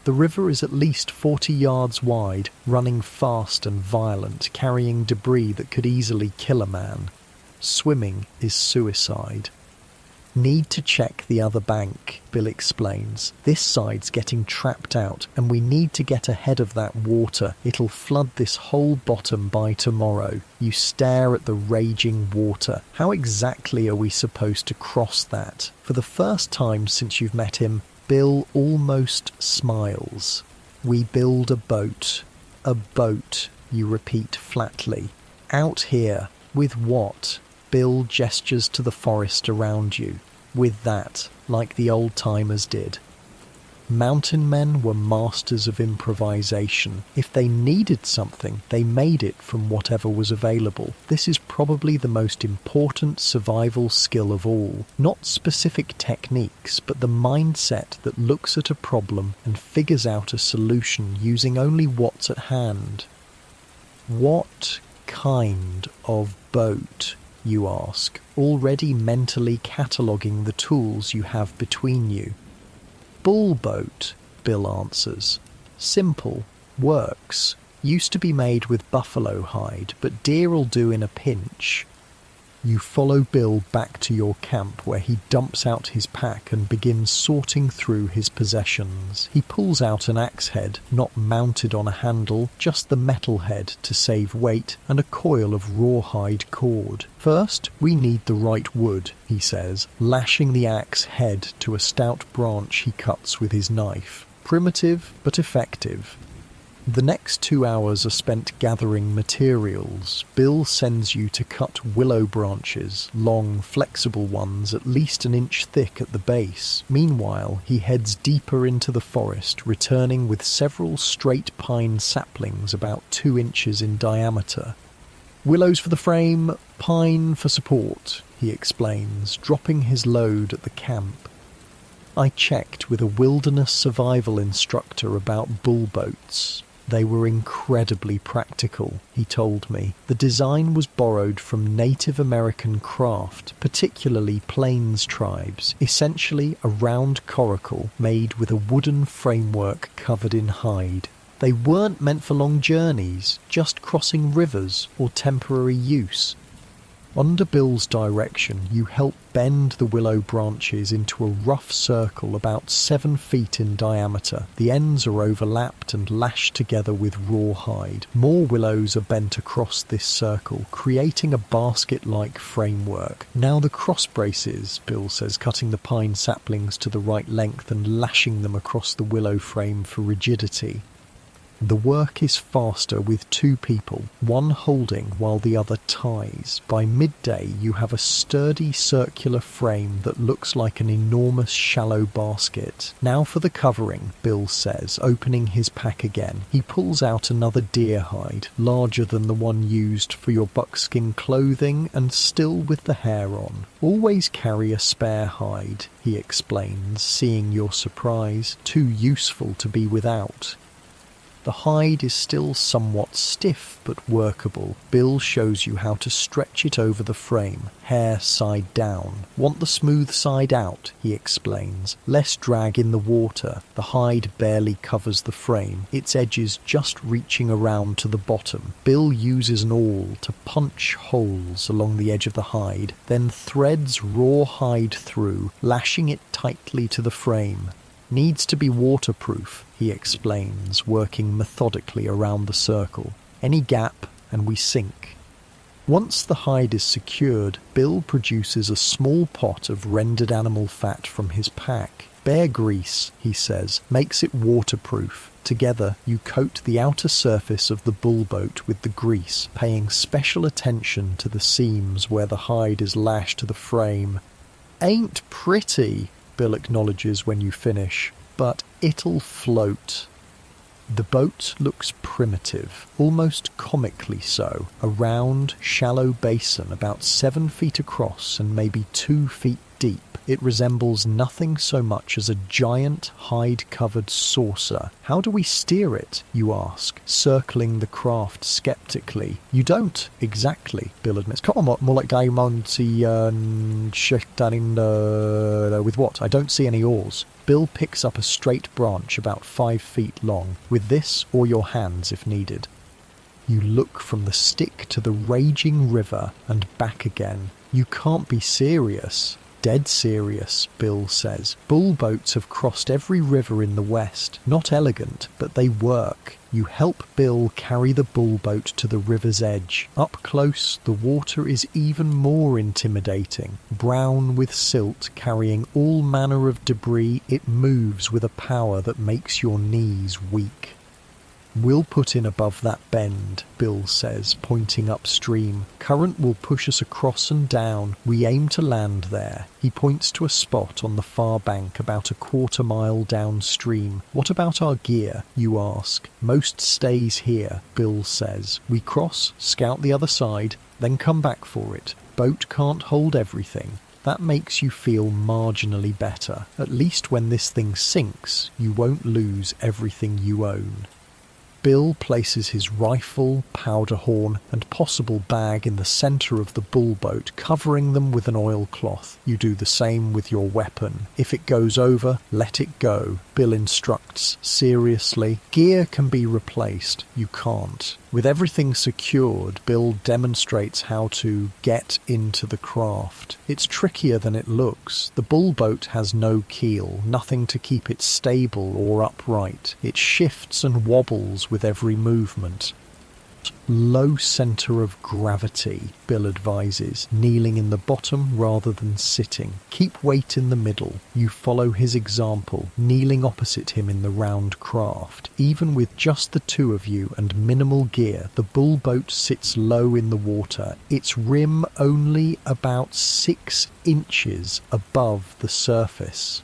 The river is at least 40 yards wide, running fast and violent, carrying debris that could easily kill a man. Swimming is suicide. "Need to check the other bank," Bill explains. "This side's getting trapped out, and we need to get ahead of that water. It'll flood this whole bottom by tomorrow." You stare at the raging water. How exactly are we supposed to cross that? For the first time since you've met him, Bill almost smiles. "We build a boat." "A boat," you repeat flatly. "Out here. With what?" Bill gestures to the forest around you. "With that, like the old-timers did." Mountain men were masters of improvisation. If they needed something, they made it from whatever was available. This is probably the most important survival skill of all. Not specific techniques, but the mindset that looks at a problem and figures out a solution using only what's at hand. "What kind of boat?" you ask, already mentally cataloguing the tools you have between you. "Bull boat," Bill answers. "Simple. Works. Used to be made with buffalo hide, but deer'll do in a pinch." You follow Bill back to your camp, where he dumps out his pack and begins sorting through his possessions. He pulls out an axe head, not mounted on a handle, just the metal head to save weight, and a coil of rawhide cord. "First, we need the right wood," he says, lashing the axe head to a stout branch he cuts with his knife. Primitive, but effective. The next 2 hours are spent gathering materials. Bill sends you to cut willow branches, long, flexible ones at least an inch thick at the base. Meanwhile, he heads deeper into the forest, returning with several straight pine saplings about 2 inches in diameter. "Willows for the frame, pine for support," he explains, dropping his load at the camp. "I checked with a wilderness survival instructor about bull boats. They were incredibly practical," he told me. "The design was borrowed from Native American craft, particularly Plains tribes, essentially a round coracle made with a wooden framework covered in hide. They weren't meant for long journeys, just crossing rivers or temporary use." Under Bill's direction, you help bend the willow branches into a rough circle about 7 feet in diameter. The ends are overlapped and lashed together with rawhide. More willows are bent across this circle, creating a basket-like framework. "Now the cross braces," Bill says, cutting the pine saplings to the right length and lashing them across the willow frame for rigidity. The work is faster with 2 people, one holding while the other ties. By midday, you have a sturdy circular frame that looks like an enormous shallow basket. "Now for the covering," Bill says, opening his pack again. He pulls out another deer hide, larger than the one used for your buckskin clothing and still with the hair on. "Always carry a spare hide," he explains, seeing your surprise. "Too useful to be without." The hide is still somewhat stiff but workable. Bill shows you how to stretch it over the frame, hair side down. Want the smooth side out, he explains. Less drag in the water. The hide barely covers the frame, its edges just reaching around to the bottom. Bill uses an awl to punch holes along the edge of the hide, then threads raw hide through, lashing it tightly to the frame. Needs to be waterproof, he explains, working methodically around the circle. Any gap and we sink. Once the hide is secured, Bill produces a small pot of rendered animal fat from his pack. Bear grease, he says, makes it waterproof. Together, you coat the outer surface of the bullboat with the grease, paying special attention to the seams where the hide is lashed to the frame. Ain't pretty, Bill acknowledges when you finish, but it'll float. The boat looks primitive, almost comically so, a round, shallow basin about 7 feet across and maybe 2 feet deep. It resembles nothing so much as a giant hide-covered saucer. How do we steer it, you ask, circling the craft skeptically. You don't, exactly, Bill admits. Come on, more like Gaimonti with what? I don't see any oars. Bill picks up a straight branch about 5 feet long, with this or your hands if needed. You look from the stick to the raging river and back again. You can't be serious. Dead serious, Bill says. Bullboats have crossed every river in the West. Not elegant, but they work. You help Bill carry the bullboat to the river's edge. Up close, the water is even more intimidating. Brown with silt, carrying all manner of debris, it moves with a power that makes your knees weak. We'll put in above that bend, Bill says, pointing upstream. Current will push us across and down. We aim to land there. He points to a spot on the far bank about a quarter-mile downstream. What about our gear, you ask? Most stays here, Bill says. We cross, scout the other side, then come back for it. Boat can't hold everything. That makes you feel marginally better. At least when this thing sinks, you won't lose everything you own. Bill places his rifle, powder horn, and possible bag in the centre of the bullboat, covering them with an oilcloth. You do the same with your weapon. If it goes over, let it go, Bill instructs, seriously. Gear can be replaced. You can't. With everything secured, Bill demonstrates how to get into the craft. It's trickier than it looks. The bullboat has no keel, nothing to keep it stable or upright. It shifts and wobbles with every movement. Low centre of gravity, Bill advises, kneeling in the bottom rather than sitting. Keep weight in the middle. You follow his example, kneeling opposite him in the round craft. Even with just the two of you and minimal gear, the bullboat sits low in the water, its rim only about 6 inches above the surface.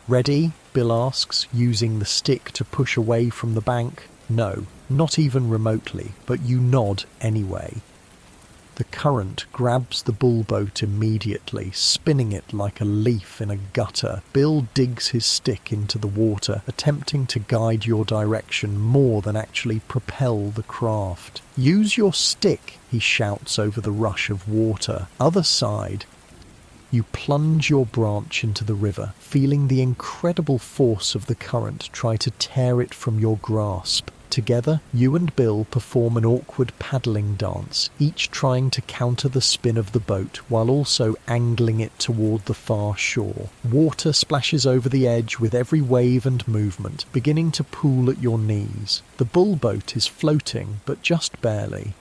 Ready? Bill asks, using the stick to push away from the bank. No, not even remotely, but you nod anyway. The current grabs the bullboat immediately, spinning it like a leaf in a gutter. Bill digs his stick into the water, attempting to guide your direction more than actually propel the craft. Use your stick, he shouts over the rush of water. Other side. You plunge your branch into the river, feeling the incredible force of the current try to tear it from your grasp. Together, you and Bill perform an awkward paddling dance, each trying to counter the spin of the boat while also angling it toward the far shore. Water splashes over the edge with every wave and movement, beginning to pool at your knees. The bullboat is floating, but just barely.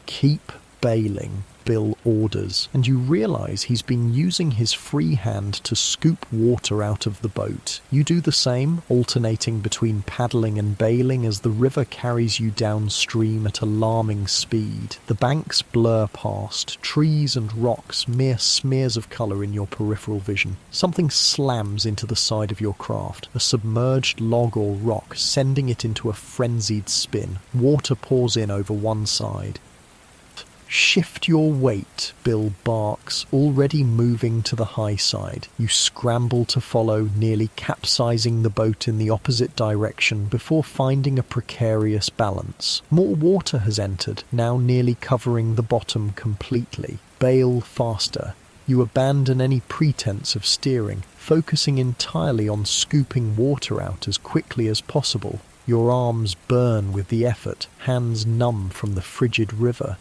Keep bailing, Bill orders, and you realise he's been using his free hand to scoop water out of the boat. You do the same, alternating between paddling and bailing as the river carries you downstream at alarming speed. The banks blur past, trees and rocks mere smears of colour in your peripheral vision. Something slams into the side of your craft, a submerged log or rock, sending it into a frenzied spin. Water pours in over one side. Shift your weight, Bill barks, already moving to the high side. You scramble to follow, nearly capsizing the boat in the opposite direction before finding a precarious balance. More water has entered, now nearly covering the bottom completely. Bail faster. You abandon any pretense of steering, focusing entirely on scooping water out as quickly as possible. Your arms burn with the effort, hands numb from the frigid river.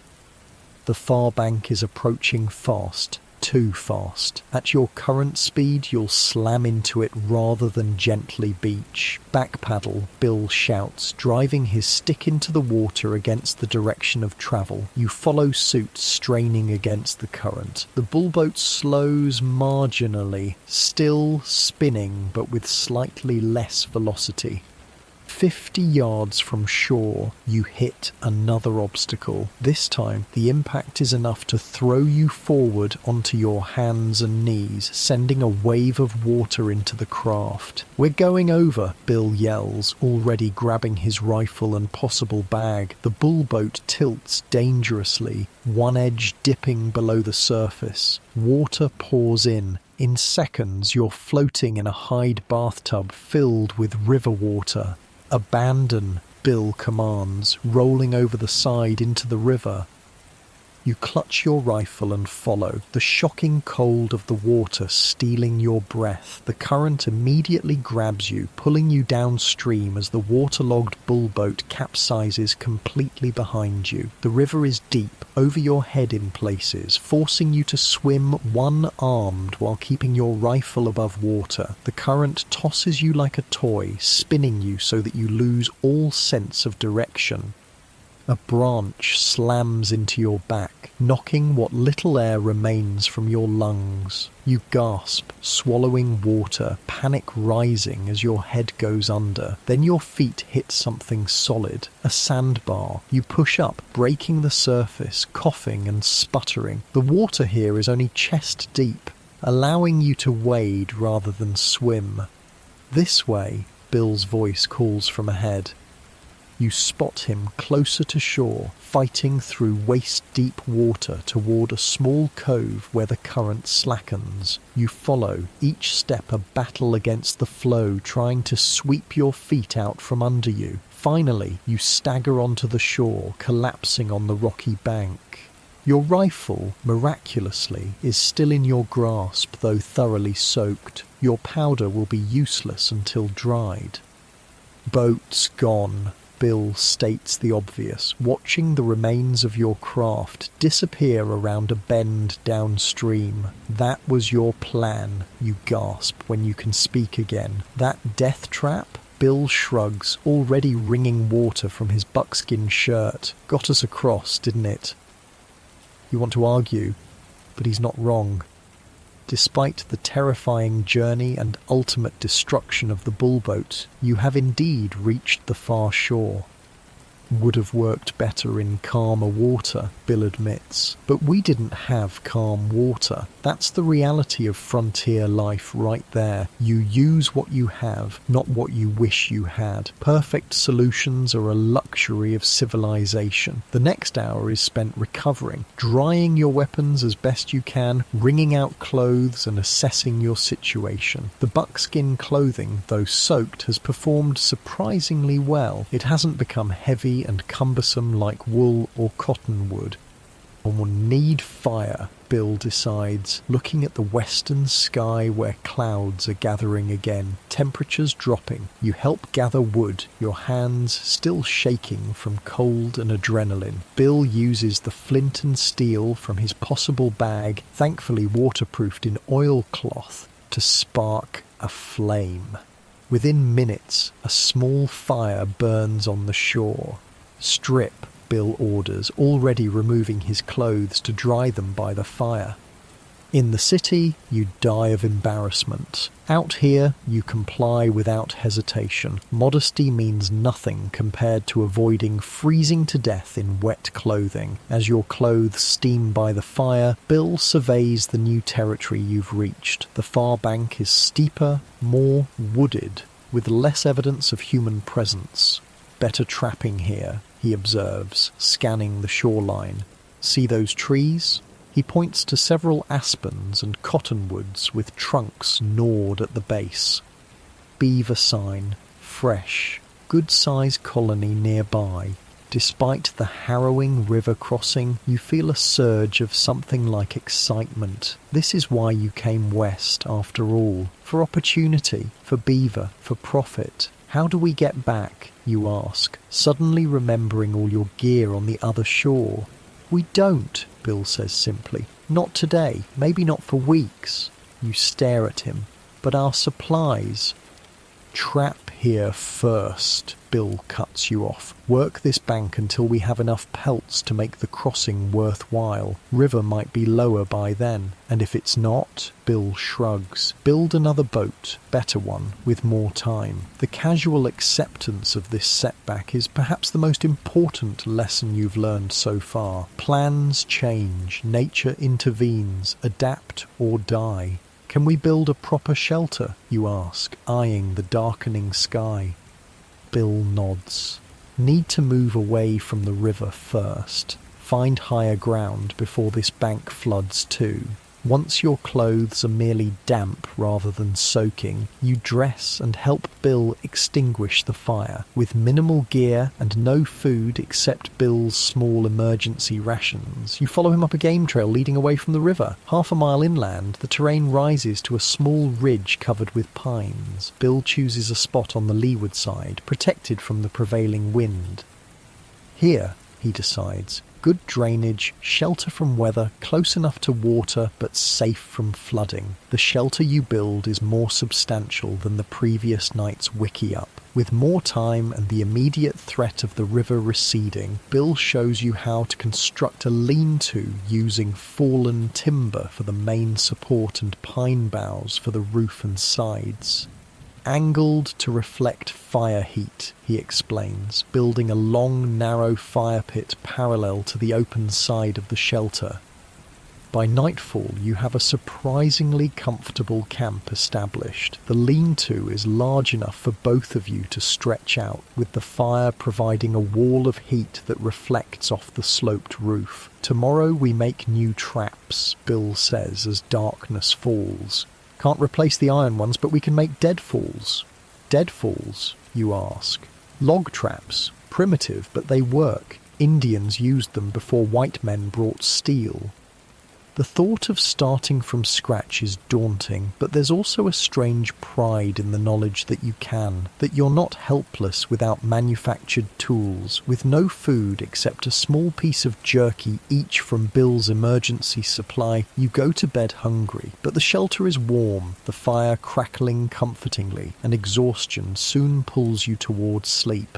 The far bank is approaching fast, too fast. At your current speed, you'll slam into it rather than gently beach. Back paddle, Bill shouts, driving his stick into the water against the direction of travel. You follow suit, straining against the current. The bullboat slows marginally, still spinning but with slightly less velocity. 50 yards from shore, you hit another obstacle. This time, the impact is enough to throw you forward onto your hands and knees, sending a wave of water into the craft. "We're going over," Bill yells, already grabbing his rifle and possible bag. The bullboat tilts dangerously, one edge dipping below the surface. Water pours in. In seconds, you're floating in a hide bathtub filled with river water. "Abandon," Bill commands, rolling over the side into the river. You clutch your rifle and follow, the shocking cold of the water stealing your breath. The current immediately grabs you, pulling you downstream as the waterlogged bullboat capsizes completely behind you. The river is deep, over your head in places, forcing you to swim one-armed while keeping your rifle above water. The current tosses you like a toy, spinning you so that you lose all sense of direction. A branch slams into your back, knocking what little air remains from your lungs. You gasp, swallowing water, panic rising as your head goes under. Then your feet hit something solid, a sandbar. You push up, breaking the surface, coughing and sputtering. The water here is only chest deep, allowing you to wade rather than swim. "This way," Bill's voice calls from ahead. You spot him closer to shore, fighting through waist-deep water toward a small cove where the current slackens. You follow, each step a battle against the flow, trying to sweep your feet out from under you. Finally, you stagger onto the shore, collapsing on the rocky bank. Your rifle, miraculously, is still in your grasp, though thoroughly soaked. Your powder will be useless until dried. "Boat's gone," Bill states the obvious, watching the remains of your craft disappear around a bend downstream. "That was your plan," you gasp when you can speak again. "That death trap?" Bill shrugs, already wringing water from his buckskin shirt. "Got us across, didn't it?" You want to argue, but he's not wrong. Despite the terrifying journey and ultimate destruction of the bullboat, you have indeed reached the far shore. "Would have worked better in calmer water," Bill admits. "But we didn't have calm water. That's the reality of frontier life right there. You use what you have, not what you wish you had. Perfect solutions are a luxury of civilization. The next hour is spent recovering, drying your weapons as best you can, wringing out clothes and assessing your situation. The buckskin clothing, though soaked, has performed surprisingly well. It hasn't become heavy and cumbersome like wool or cottonwood. "We'll need fire," Bill decides, looking at the western sky where clouds are gathering again, temperatures dropping. You help gather wood, your hands still shaking from cold and adrenaline. Bill uses the flint and steel from his possible bag, thankfully waterproofed in oilcloth, to spark a flame. Within minutes, a small fire burns on the shore. "Strip," Bill orders, already removing his clothes to dry them by the fire. In the city, you die of embarrassment. Out here, you comply without hesitation. Modesty means nothing compared to avoiding freezing to death in wet clothing. As your clothes steam by the fire, Bill surveys the new territory you've reached. The far bank is steeper, more wooded, with less evidence of human presence. "Better trapping here," he observes, scanning the shoreline. See those trees? He points to several aspens and cottonwoods with trunks gnawed at the base. Beaver sign, fresh, good-sized colony nearby. Despite the harrowing river crossing, you feel a surge of something like excitement. This is why you came west, after all. For opportunity, for beaver, for profit. How do we get back, you ask, suddenly remembering all your gear on the other shore. We don't, Bill says simply. Not today, maybe not for weeks. You stare at him. But our supplies... Trap here first, Bill cuts you off. Work this bank until we have enough pelts to make the crossing worthwhile. River might be lower by then. And if it's not, Bill shrugs. Build another boat, better one, with more time. The casual acceptance of this setback is perhaps the most important lesson you've learned so far. Plans change, nature intervenes, adapt or die. Can we build a proper shelter, you ask, eyeing the darkening sky. Bill nods. Need to move away from the river first. Find higher ground before this bank floods too. Once your clothes are merely damp rather than soaking, you dress and help Bill extinguish the fire. With minimal gear and no food except Bill's small emergency rations, you follow him up a game trail leading away from the river. Half a mile inland, the terrain rises to a small ridge covered with pines. Bill chooses a spot on the leeward side, protected from the prevailing wind. Here, he decides, good drainage, shelter from weather, close enough to water but safe from flooding. The shelter you build is more substantial than the previous night's wickie-up. With more time and the immediate threat of the river receding, Bill shows you how to construct a lean-to using fallen timber for the main support and pine boughs for the roof and sides. Angled to reflect fire heat, he explains, building a long, narrow fire pit parallel to the open side of the shelter. By nightfall, you have a surprisingly comfortable camp established. The lean-to is large enough for both of you to stretch out, with the fire providing a wall of heat that reflects off the sloped roof. Tomorrow we make new traps, Bill says as darkness falls. Can't replace the iron ones, but we can make deadfalls. Deadfalls, you ask. Log traps. Primitive, but they work. Indians used them before white men brought steel. The thought of starting from scratch is daunting, but there's also a strange pride in the knowledge that you can, that you're not helpless without manufactured tools, with no food except a small piece of jerky each from Bill's emergency supply. You go to bed hungry, but the shelter is warm, the fire crackling comfortingly, and exhaustion soon pulls you towards sleep.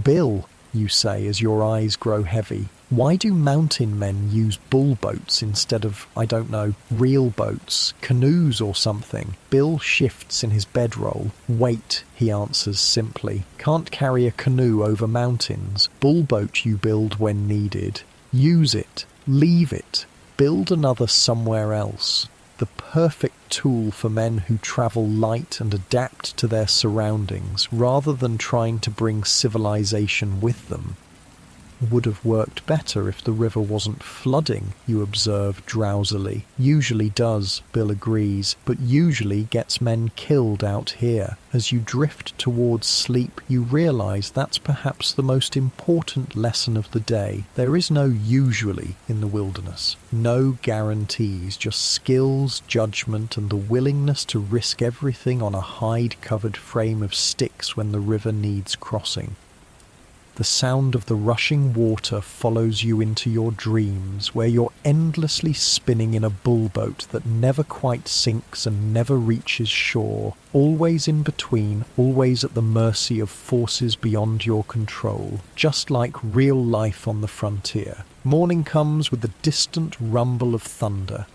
Bill, you say as your eyes grow heavy. Why do mountain men use bull boats instead of, I don't know, real boats, canoes or something? Bill shifts in his bedroll. Wait, he answers simply. Can't carry a canoe over mountains. Bull boat you build when needed. Use it. Leave it. Build another somewhere else. The perfect tool for men who travel light and adapt to their surroundings rather than trying to bring civilization with them. Would have worked better if the river wasn't flooding, you observe drowsily. Usually does, Bill agrees, but usually gets men killed out here. As you drift towards sleep, you realize that's perhaps the most important lesson of the day. There is no usually in the wilderness. No guarantees, just skills, judgment, and the willingness to risk everything on a hide-covered frame of sticks when the river needs crossing. The sound of the rushing water follows you into your dreams, where you're endlessly spinning in a bullboat that never quite sinks and never reaches shore, always in between, always at the mercy of forces beyond your control, just like real life on the frontier. Morning comes with the distant rumble of thunder.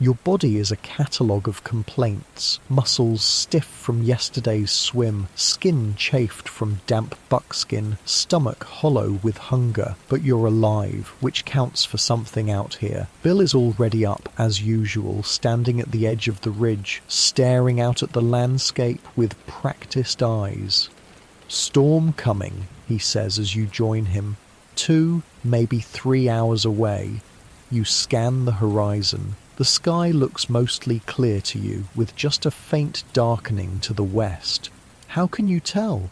Your body is a catalogue of complaints, muscles stiff from yesterday's swim, skin chafed from damp buckskin, stomach hollow with hunger, but you're alive, which counts for something out here. Bill is already up, as usual, standing at the edge of the ridge, staring out at the landscape with practiced eyes. Storm coming, he says as you join him. 2, maybe 3 hours away. You scan the horizon. The sky looks mostly clear to you, with just a faint darkening to the west. How can you tell?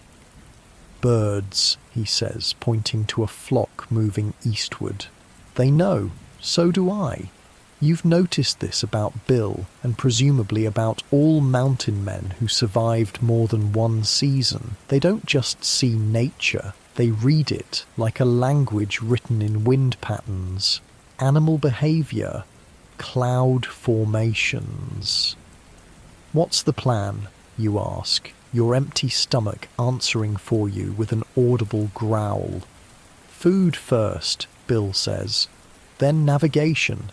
Birds, he says, pointing to a flock moving eastward. They know. So do I. You've noticed this about Bill, and presumably about all mountain men who survived more than one season. They don't just see nature, they read it like a language written in wind patterns, animal behaviour, cloud formations. What's the plan, you ask, your empty stomach answering for you with an audible growl. Food first, Bill says, then navigation.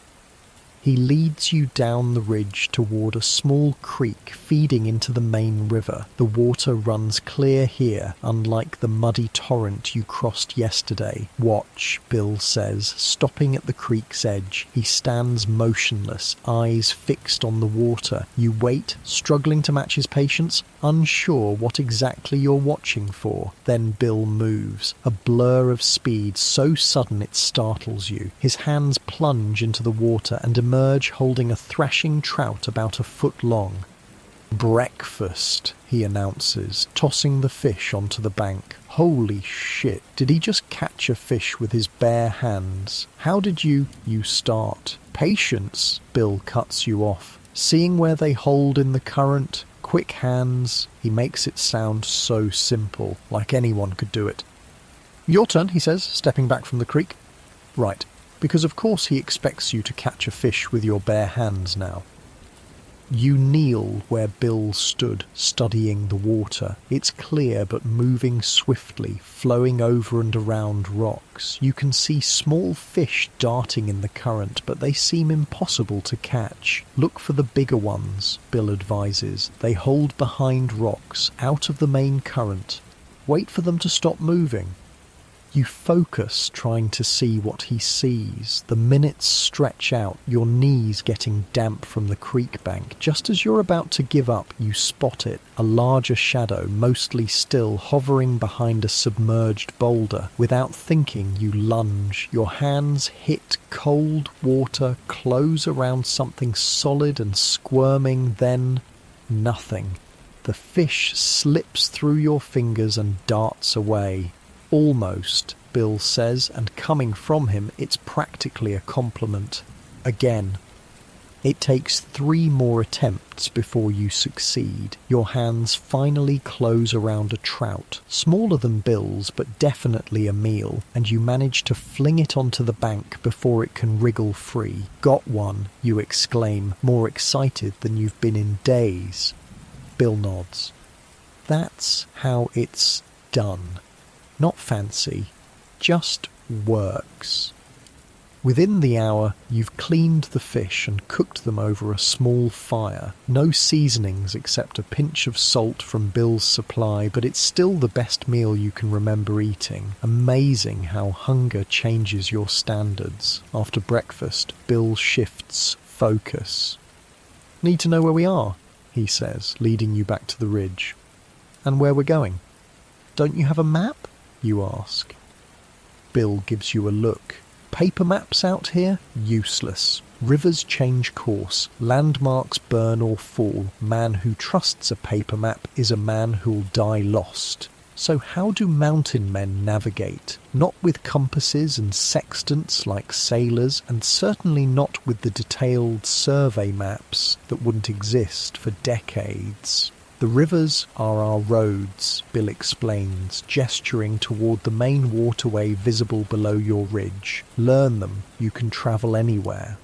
He leads you down the ridge toward a small creek feeding into the main river. The water runs clear here, unlike the muddy torrent you crossed yesterday. Watch, Bill says, stopping at the creek's edge. He stands motionless, eyes fixed on the water. You wait, struggling to match his patience, unsure what exactly you're watching for. Then Bill moves, a blur of speed so sudden it startles you. His hands plunge into the water and emerge holding a thrashing trout about a foot long. Breakfast, he announces, tossing the fish onto the bank. Holy shit, did he just catch a fish with his bare hands? How did you start? Patience, Bill cuts you off. Seeing where they hold in the current, quick hands, he makes it sound so simple, like anyone could do it. Your turn, he says, stepping back from the creek. Right. Because of course he expects you to catch a fish with your bare hands now. You kneel where Bill stood, studying the water. It's clear but moving swiftly, flowing over and around rocks. You can see small fish darting in the current, but they seem impossible to catch. Look for the bigger ones, Bill advises. They hold behind rocks, out of the main current. Wait for them to stop moving. You focus, trying to see what he sees. The minutes stretch out, your knees getting damp from the creek bank. Just as you're about to give up, you spot it, a larger shadow, mostly still, hovering behind a submerged boulder. Without thinking, you lunge. Your hands hit cold water, close around something solid and squirming, then nothing. The fish slips through your fingers and darts away. Almost, Bill says, and coming from him, it's practically a compliment. Again. It takes 3 more attempts before you succeed. Your hands finally close around a trout, smaller than Bill's, but definitely a meal, and you manage to fling it onto the bank before it can wriggle free. Got one, you exclaim, more excited than you've been in days. Bill nods. That's how it's done. Not fancy, just works. Within the hour, you've cleaned the fish and cooked them over a small fire. No seasonings except a pinch of salt from Bill's supply, but it's still the best meal you can remember eating. Amazing how hunger changes your standards. After breakfast, Bill shifts focus. Need to know where we are, he says, leading you back to the ridge. And where we're going. Don't you have a map? You ask. Bill gives you a look. Paper maps out here? Useless. Rivers change course. Landmarks burn or fall. Man who trusts a paper map is a man who'll die lost. So how do mountain men navigate? Not with compasses and sextants like sailors, and certainly not with the detailed survey maps that wouldn't exist for decades. The rivers are our roads, Bill explains, gesturing toward the main waterway visible below your ridge. Learn them, you can travel anywhere.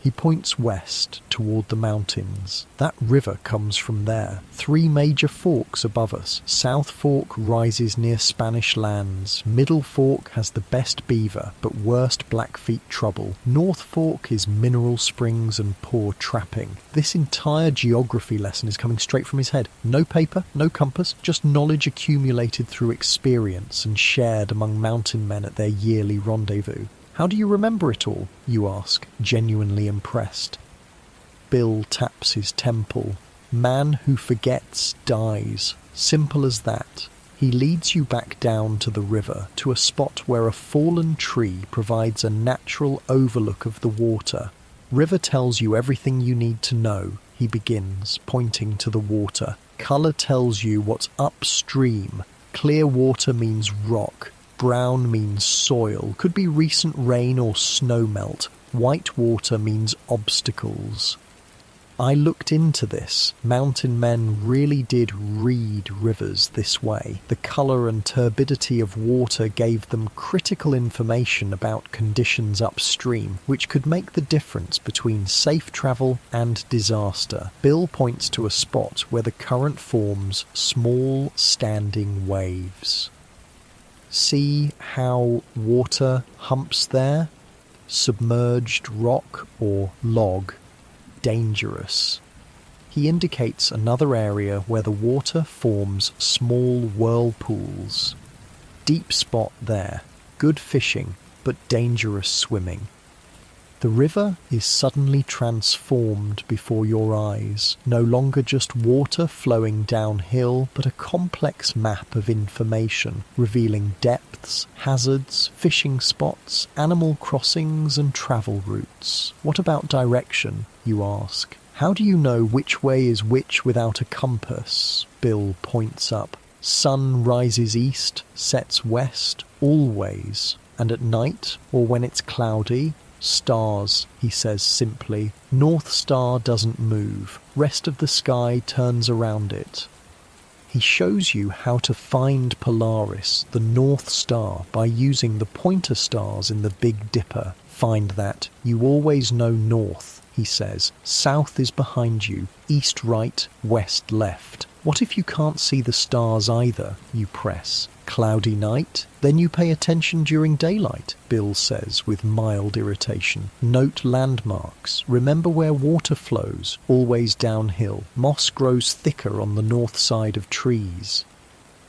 He points west toward the mountains. That river comes from there. 3 major forks above us. South Fork rises near Spanish lands. Middle Fork has the best beaver, but worst Blackfeet trouble. North Fork is mineral springs and poor trapping. This entire geography lesson is coming straight from his head. No paper, no compass, just knowledge accumulated through experience and shared among mountain men at their yearly rendezvous. How do you remember it all? You ask, genuinely impressed. Bill taps his temple. Man who forgets dies. Simple as that. He leads you back down to the river, to a spot where a fallen tree provides a natural overlook of the water. River tells you everything you need to know, he begins, pointing to the water. Colour tells you what's upstream. Clear water means rock. Brown means soil, could be recent rain or snowmelt. White water means obstacles. I looked into this. Mountain men really did read rivers this way. The colour and turbidity of water gave them critical information about conditions upstream, which could make the difference between safe travel and disaster. Bill points to a spot where the current forms small standing waves. See how water humps there? Submerged rock or log. Dangerous. He indicates another area where the water forms small whirlpools. Deep spot there. Good fishing, but dangerous swimming. The river is suddenly transformed before your eyes, no longer just water flowing downhill, but a complex map of information, revealing depths, hazards, fishing spots, animal crossings and travel routes. What about direction, you ask? How do you know which way is which without a compass? Bill points up. Sun rises east, sets west, always. And at night, or when it's cloudy, stars, he says simply. North Star doesn't move. Rest of the sky turns around it. He shows you how to find Polaris, the North Star, by using the pointer stars in the Big Dipper. Find that. You always know north, he says. South is behind you. East right, west left. What if you can't see the stars either? You press. Cloudy night? Then you pay attention during daylight, Bill says with mild irritation. Note landmarks. Remember where water flows, always downhill. Moss grows thicker on the north side of trees.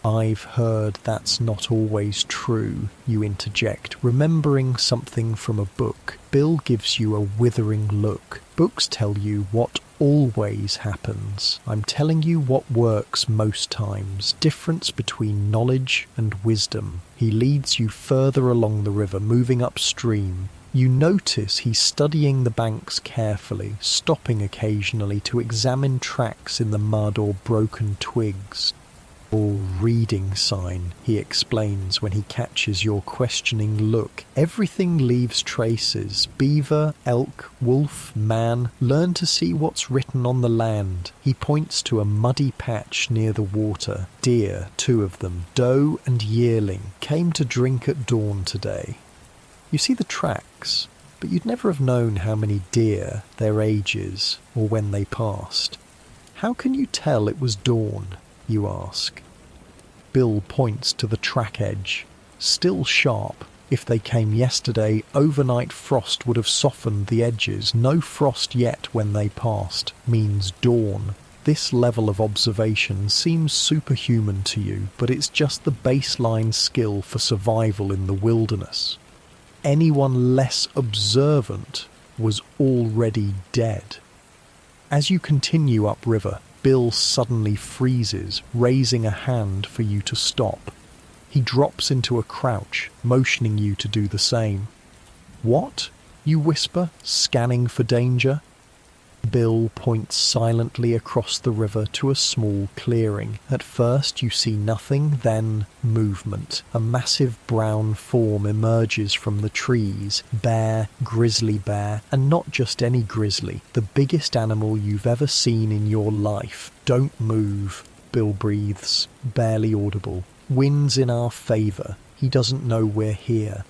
I've heard that's not always true, you interject, remembering something from a book. Bill gives you a withering look. Books tell you what always happens. I'm telling you what works most times. Difference between knowledge and wisdom. He leads you further along the river, moving upstream. You notice he's studying the banks carefully, stopping occasionally to examine tracks in the mud or broken twigs. Or reading sign, he explains when he catches your questioning look. Everything leaves traces. Beaver, elk, wolf, man. Learn to see what's written on the land. He points to a muddy patch near the water. Deer, 2 of them, doe and yearling, came to drink at dawn today. You see the tracks, but you'd never have known how many deer, their ages, or when they passed. How can you tell it was dawn? You ask. Bill points to the track edge. Still sharp. If they came yesterday, overnight frost would have softened the edges. No frost yet when they passed. Means dawn. This level of observation seems superhuman to you, but it's just the baseline skill for survival in the wilderness. Anyone less observant was already dead. As you continue upriver, Bill suddenly freezes, raising a hand for you to stop. He drops into a crouch, motioning you to do the same. What? You whisper, scanning for danger. Bill points silently across the river to a small clearing. At first you see nothing, then movement. A massive brown form emerges from the trees. Bear, grizzly bear, and not just any grizzly. The biggest animal you've ever seen in your life. Don't move, Bill breathes, barely audible. Wind's in our favour. He doesn't know we're here.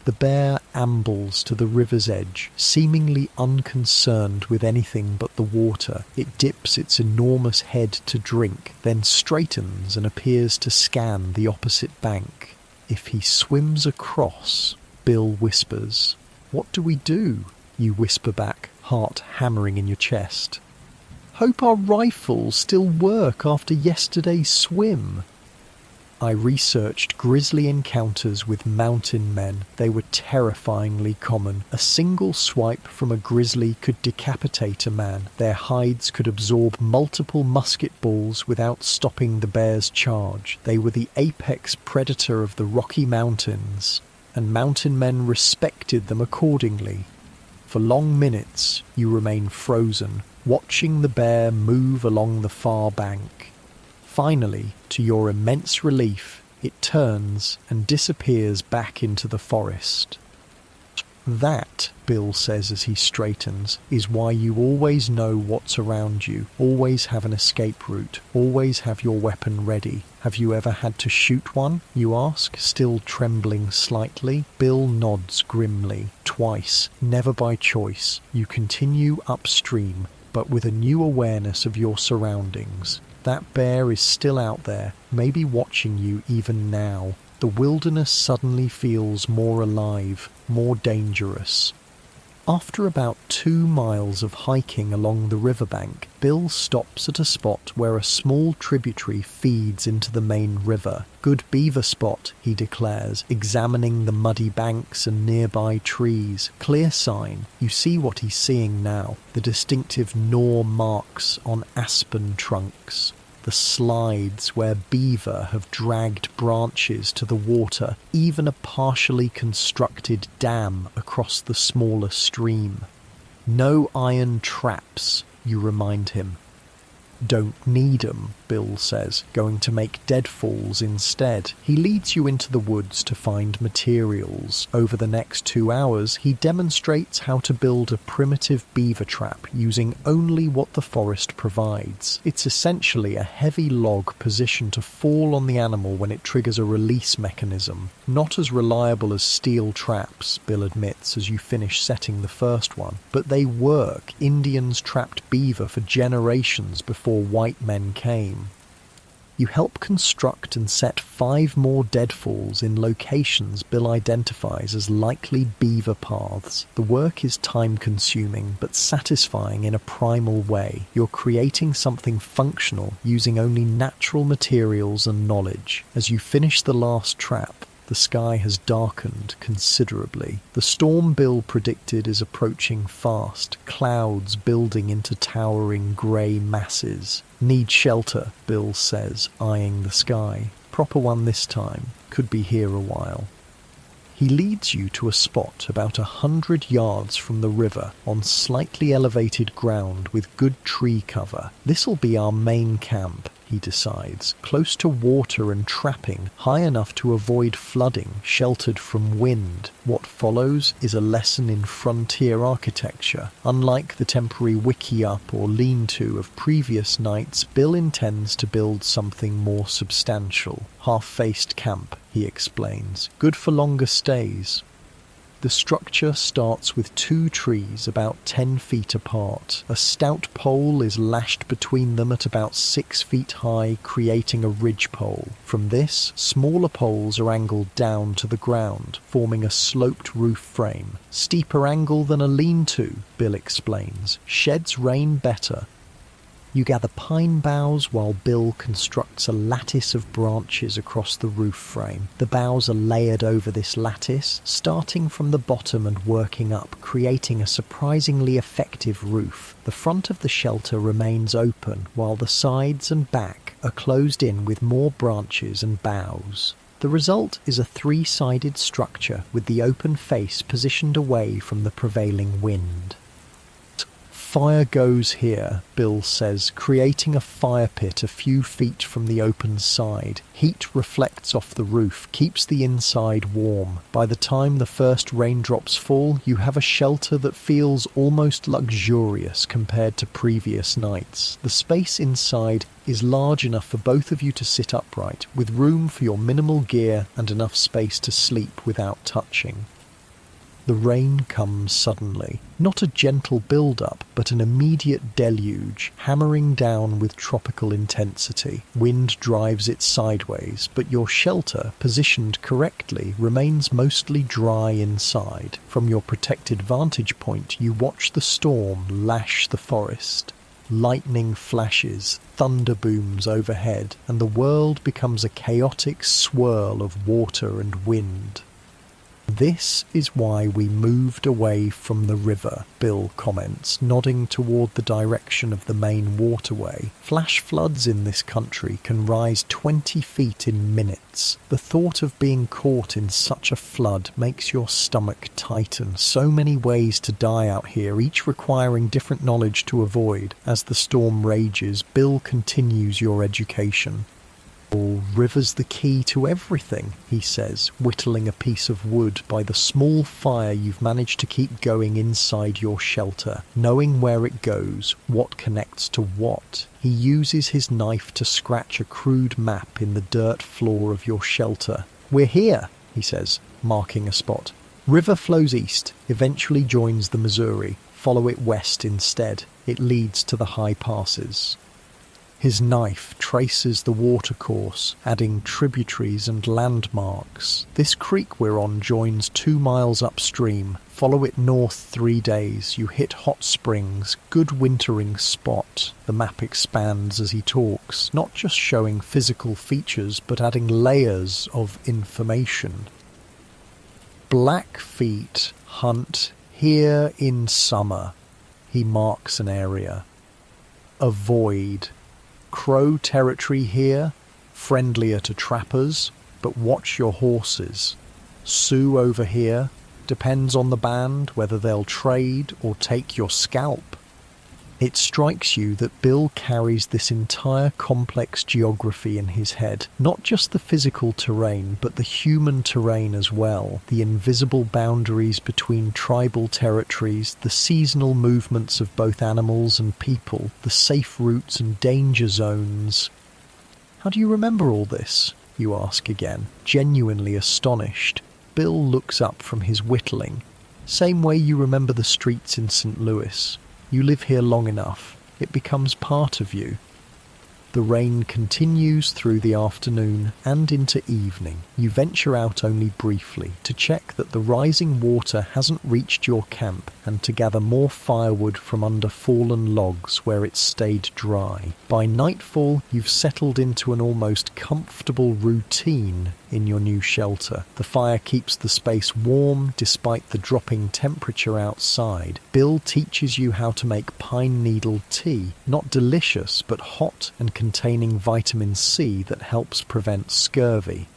The bear ambles to the river's edge, seemingly unconcerned with anything but the water. It dips its enormous head to drink, then straightens and appears to scan the opposite bank. If he swims across, Bill whispers. What do we do? You whisper back, heart hammering in your chest. Hope our rifles still work after yesterday's swim. I researched grisly encounters with mountain men. They were terrifyingly common. A single swipe from a grizzly could decapitate a man. Their hides could absorb multiple musket balls without stopping the bear's charge. They were the apex predator of the Rocky Mountains, and mountain men respected them accordingly. For long minutes, you remain frozen, watching the bear move along the far bank. Finally, to your immense relief, it turns and disappears back into the forest. That, Bill says as he straightens, is why you always know what's around you, always have an escape route, always have your weapon ready. Have you ever had to shoot one? You ask, still trembling slightly. Bill nods grimly. Twice, never by choice. You continue upstream, but with a new awareness of your surroundings. That bear is still out there, maybe watching you even now. The wilderness suddenly feels more alive, more dangerous. After about 2 miles of hiking along the riverbank, Bill stops at a spot where a small tributary feeds into the main river. Good beaver spot, he declares, examining the muddy banks and nearby trees. Clear sign. You see what he's seeing now, the distinctive gnaw marks on aspen trunks. The slides where beaver have dragged branches to the water, even a partially constructed dam across the smaller stream. No iron traps, you remind him. Don't need 'em, Bill says, going to make deadfalls instead. He leads you into the woods to find materials. Over the next 2 hours, he demonstrates how to build a primitive beaver trap using only what the forest provides. It's essentially a heavy log positioned to fall on the animal when it triggers a release mechanism. Not as reliable as steel traps, Bill admits as you finish setting the first one, but they work. Indians trapped beaver for generations before white men came. You help construct and set 5 more deadfalls in locations Bill identifies as likely beaver paths. The work is time-consuming but satisfying in a primal way. You're creating something functional using only natural materials and knowledge. As you finish the last trap, the sky has darkened considerably. The storm Bill predicted is approaching fast, clouds building into towering grey masses. Need shelter, Bill says, eyeing the sky. Proper one this time. Could be here a while. He leads you to a spot about 100 yards from the river on slightly elevated ground with good tree cover. This'll be our main camp, he decides, close to water and trapping, high enough to avoid flooding, sheltered from wind. What follows is a lesson in frontier architecture. Unlike the temporary wiki-up or lean-to of previous nights, Bill intends to build something more substantial. Half-faced camp, he explains. Good for longer stays. The structure starts with 2 trees about 10 feet apart. A stout pole is lashed between them at about 6 feet high, creating a ridgepole. From this, smaller poles are angled down to the ground, forming a sloped roof frame. Steeper angle than a lean-to, Bill explains. Sheds rain better. You gather pine boughs while Bill constructs a lattice of branches across the roof frame. The boughs are layered over this lattice, starting from the bottom and working up, creating a surprisingly effective roof. The front of the shelter remains open, while the sides and back are closed in with more branches and boughs. The result is a 3-sided structure with the open face positioned away from the prevailing wind. Fire goes here, Bill says, creating a fire pit a few feet from the open side. Heat reflects off the roof, keeps the inside warm. By the time the first raindrops fall, you have a shelter that feels almost luxurious compared to previous nights. The space inside is large enough for both of you to sit upright, with room for your minimal gear and enough space to sleep without touching. The rain comes suddenly, not a gentle build-up, but an immediate deluge, hammering down with tropical intensity. Wind drives it sideways, but your shelter, positioned correctly, remains mostly dry inside. From your protected vantage point, you watch the storm lash the forest. Lightning flashes, thunder booms overhead, and the world becomes a chaotic swirl of water and wind. "This is why we moved away from the river," Bill comments, nodding toward the direction of the main waterway. "Flash floods in this country can rise 20 feet in minutes. The thought of being caught in such a flood makes your stomach tighten. So many ways to die out here, each requiring different knowledge to avoid. As the storm rages, Bill continues your education. River's the key to everything," he says, whittling a piece of wood by the small fire you've managed to keep going inside your shelter. Knowing where it goes, what connects to what. He uses his knife to scratch a crude map in the dirt floor of your shelter. "We're here," he says, marking a spot. "River flows east, eventually joins the Missouri. Follow it west instead. It leads to the high passes." His knife traces the watercourse, adding tributaries and landmarks. "This creek we're on joins 2 miles upstream. Follow it north 3 days. You hit hot springs. Good wintering spot." The map expands as he talks, not just showing physical features, but adding layers of information. "Blackfeet hunt here in summer." He marks an area. "Avoid. Crow territory here, friendlier to trappers, but watch your horses. Sioux over here, depends on the band whether they'll trade or take your scalp." It strikes you that Bill carries this entire complex geography in his head, not just the physical terrain, but the human terrain as well, the invisible boundaries between tribal territories, the seasonal movements of both animals and people, the safe routes and danger zones. "How do you remember all this?" you ask again, genuinely astonished. Bill looks up from his whittling. "Same way you remember the streets in St. Louis. You live here long enough, it becomes part of you." The rain continues through the afternoon and into evening. You venture out only briefly to check that the rising water hasn't reached your camp and to gather more firewood from under fallen logs where it's stayed dry. By nightfall, you've settled into an almost comfortable routine in your new shelter. The fire keeps the space warm despite the dropping temperature outside. Bill teaches you how to make pine needle tea, not delicious but hot and containing vitamin C that helps prevent scurvy.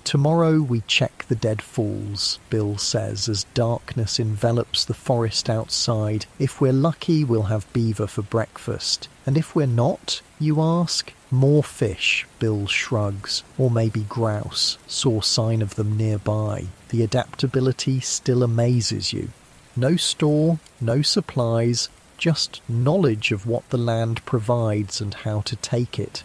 "Tomorrow we check the dead falls," Bill says as darkness envelops the forest outside. "If we're lucky, we'll have beaver for breakfast. And if we're not, you ask?" "More fish," Bill shrugs. "Or maybe grouse. Saw sign of them nearby." The adaptability still amazes you. No store, no supplies, just knowledge of what the land provides and how to take it.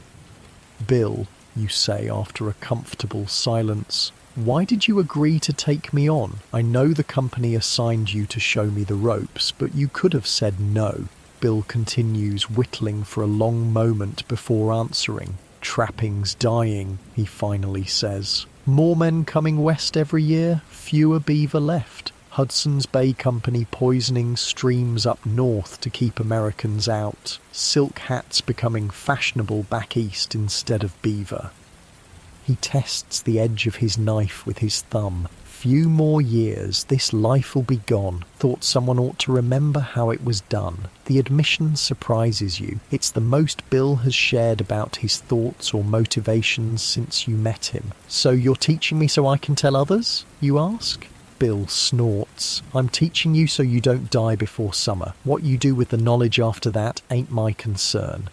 "Bill," you say after a comfortable silence, "why did you agree to take me on? I know the company assigned you to show me the ropes, but you could have said no." Bill continues whittling for a long moment before answering. "Trapping's dying," he finally says. "More men coming west every year, fewer beaver left. Hudson's Bay Company poisoning streams up north to keep Americans out. Silk hats becoming fashionable back east instead of beaver." He tests the edge of his knife with his thumb. "Few more years, this life will be gone. Thought someone ought to remember how it was done." The admission surprises you. It's the most Bill has shared about his thoughts or motivations since you met him. "So you're teaching me so I can tell others?" you ask. Bill snorts. "I'm teaching you so you don't die before summer. What you do with the knowledge after that ain't my concern."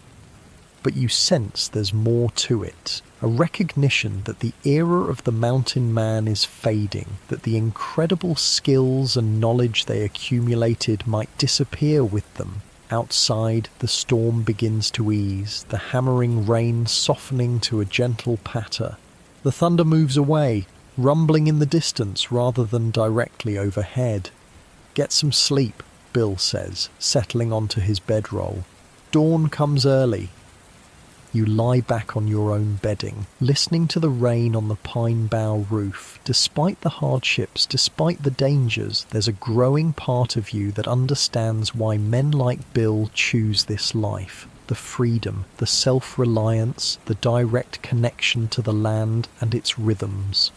But you sense there's more to it. A recognition that the era of the mountain man is fading, that the incredible skills and knowledge they accumulated might disappear with them. Outside, the storm begins to ease, the hammering rain softening to a gentle patter. The thunder moves away, rumbling in the distance rather than directly overhead. "Get some sleep," Bill says, settling onto his bedroll. "Dawn comes early." You lie back on your own bedding, listening to the rain on the pine bough roof. Despite the hardships, despite the dangers, there's a growing part of you that understands why men like Bill choose this life. The freedom, the self-reliance, the direct connection to the land and its rhythms.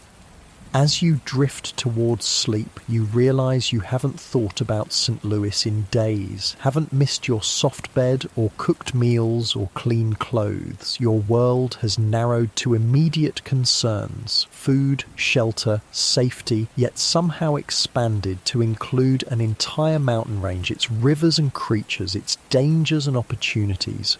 As you drift towards sleep, you realize you haven't thought about St. Louis in days, haven't missed your soft bed or cooked meals or clean clothes. Your world has narrowed to immediate concerns, food, shelter, safety, yet somehow expanded to include an entire mountain range, its rivers and creatures, its dangers and opportunities.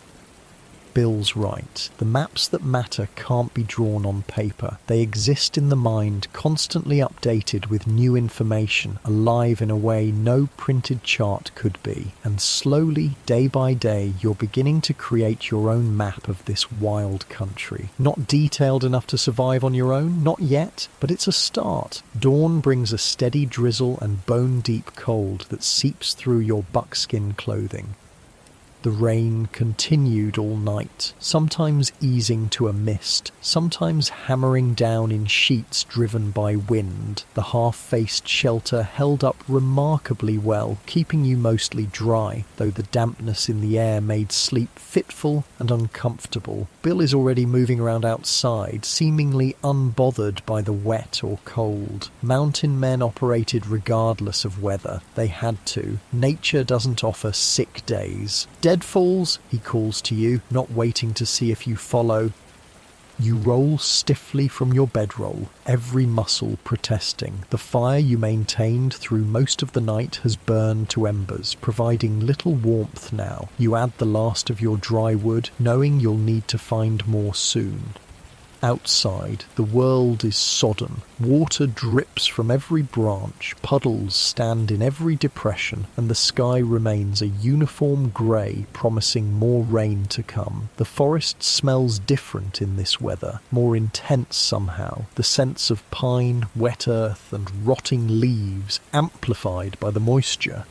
Bill's right. The maps that matter can't be drawn on paper. They exist in the mind, constantly updated with new information, alive in a way no printed chart could be. And slowly, day by day, you're beginning to create your own map of this wild country. Not detailed enough to survive on your own, not yet, but it's a start. Dawn brings a steady drizzle and bone-deep cold that seeps through your buckskin clothing. The rain continued all night, sometimes easing to a mist, sometimes hammering down in sheets driven by wind. The half-faced shelter held up remarkably well, keeping you mostly dry, though the dampness in the air made sleep fitful and uncomfortable. Bill is already moving around outside, seemingly unbothered by the wet or cold. Mountain men operated regardless of weather. They had to. Nature doesn't offer sick days. Deadfalls, he calls to you, not waiting to see if you follow. You roll stiffly from your bedroll, every muscle protesting. The fire you maintained through most of the night has burned to embers, providing little warmth now. You add the last of your dry wood, knowing you'll need to find more soon. Outside, the world is sodden. Water drips from every branch, puddles stand in every depression, and the sky remains a uniform grey, promising more rain to come. The forest smells different in this weather, more intense somehow, the sense of pine, wet earth, and rotting leaves, amplified by the moisture.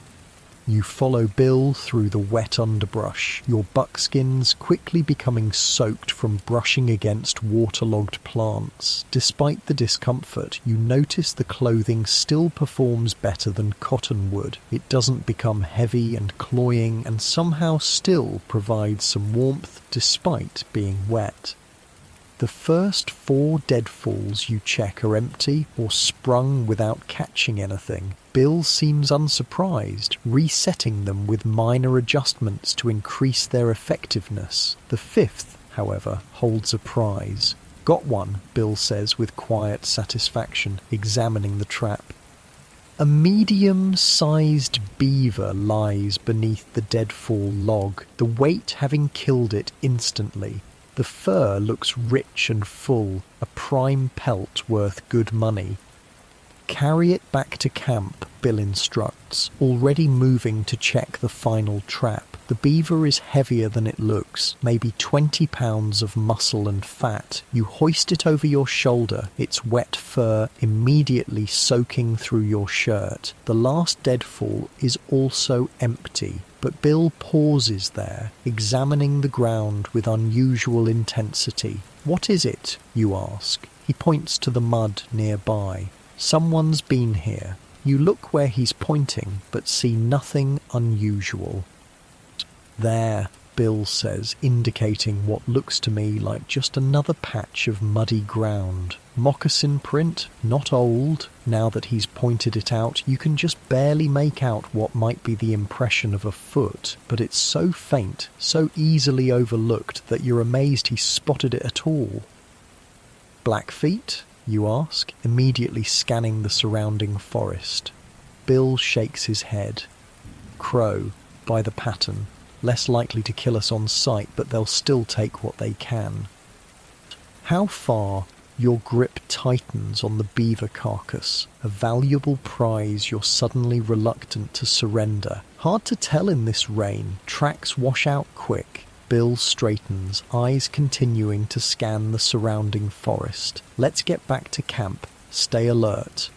You follow Bill through the wet underbrush, your buckskins quickly becoming soaked from brushing against waterlogged plants. Despite the discomfort, you notice the clothing still performs better than cotton would. It doesn't become heavy and cloying and somehow still provides some warmth despite being wet. The first 4 deadfalls you check are empty or sprung without catching anything. Bill seems unsurprised, resetting them with minor adjustments to increase their effectiveness. The 5th, however, holds a prize. Got one, Bill says with quiet satisfaction, examining the trap. A medium-sized beaver lies beneath the deadfall log, the weight having killed it instantly. The fur looks rich and full, a prime pelt worth good money. Carry it back to camp, Bill instructs, already moving to check the final trap. The beaver is heavier than it looks, maybe 20 pounds of muscle and fat. You hoist it over your shoulder, its wet fur immediately soaking through your shirt. The last deadfall is also empty, but Bill pauses there, examining the ground with unusual intensity. What is it, you ask? He points to the mud nearby. Someone's been here. You look where he's pointing, but see nothing unusual. There, Bill says, indicating what looks to me like just another patch of muddy ground. Moccasin print, not old. Now that he's pointed it out, you can just barely make out what might be the impression of a foot, but it's so faint, so easily overlooked that you're amazed he spotted it at all. Blackfeet? You ask, immediately scanning the surrounding forest. Bill shakes his head. Crow, by the pattern. Less likely to kill us on sight, but they'll still take what they can. How far? Your grip tightens on the beaver carcass, a valuable prize you're suddenly reluctant to surrender. Hard to tell in this rain. Tracks wash out quick. Bill straightens, eyes continuing to scan the surrounding forest. Let's get back to camp. Stay alert.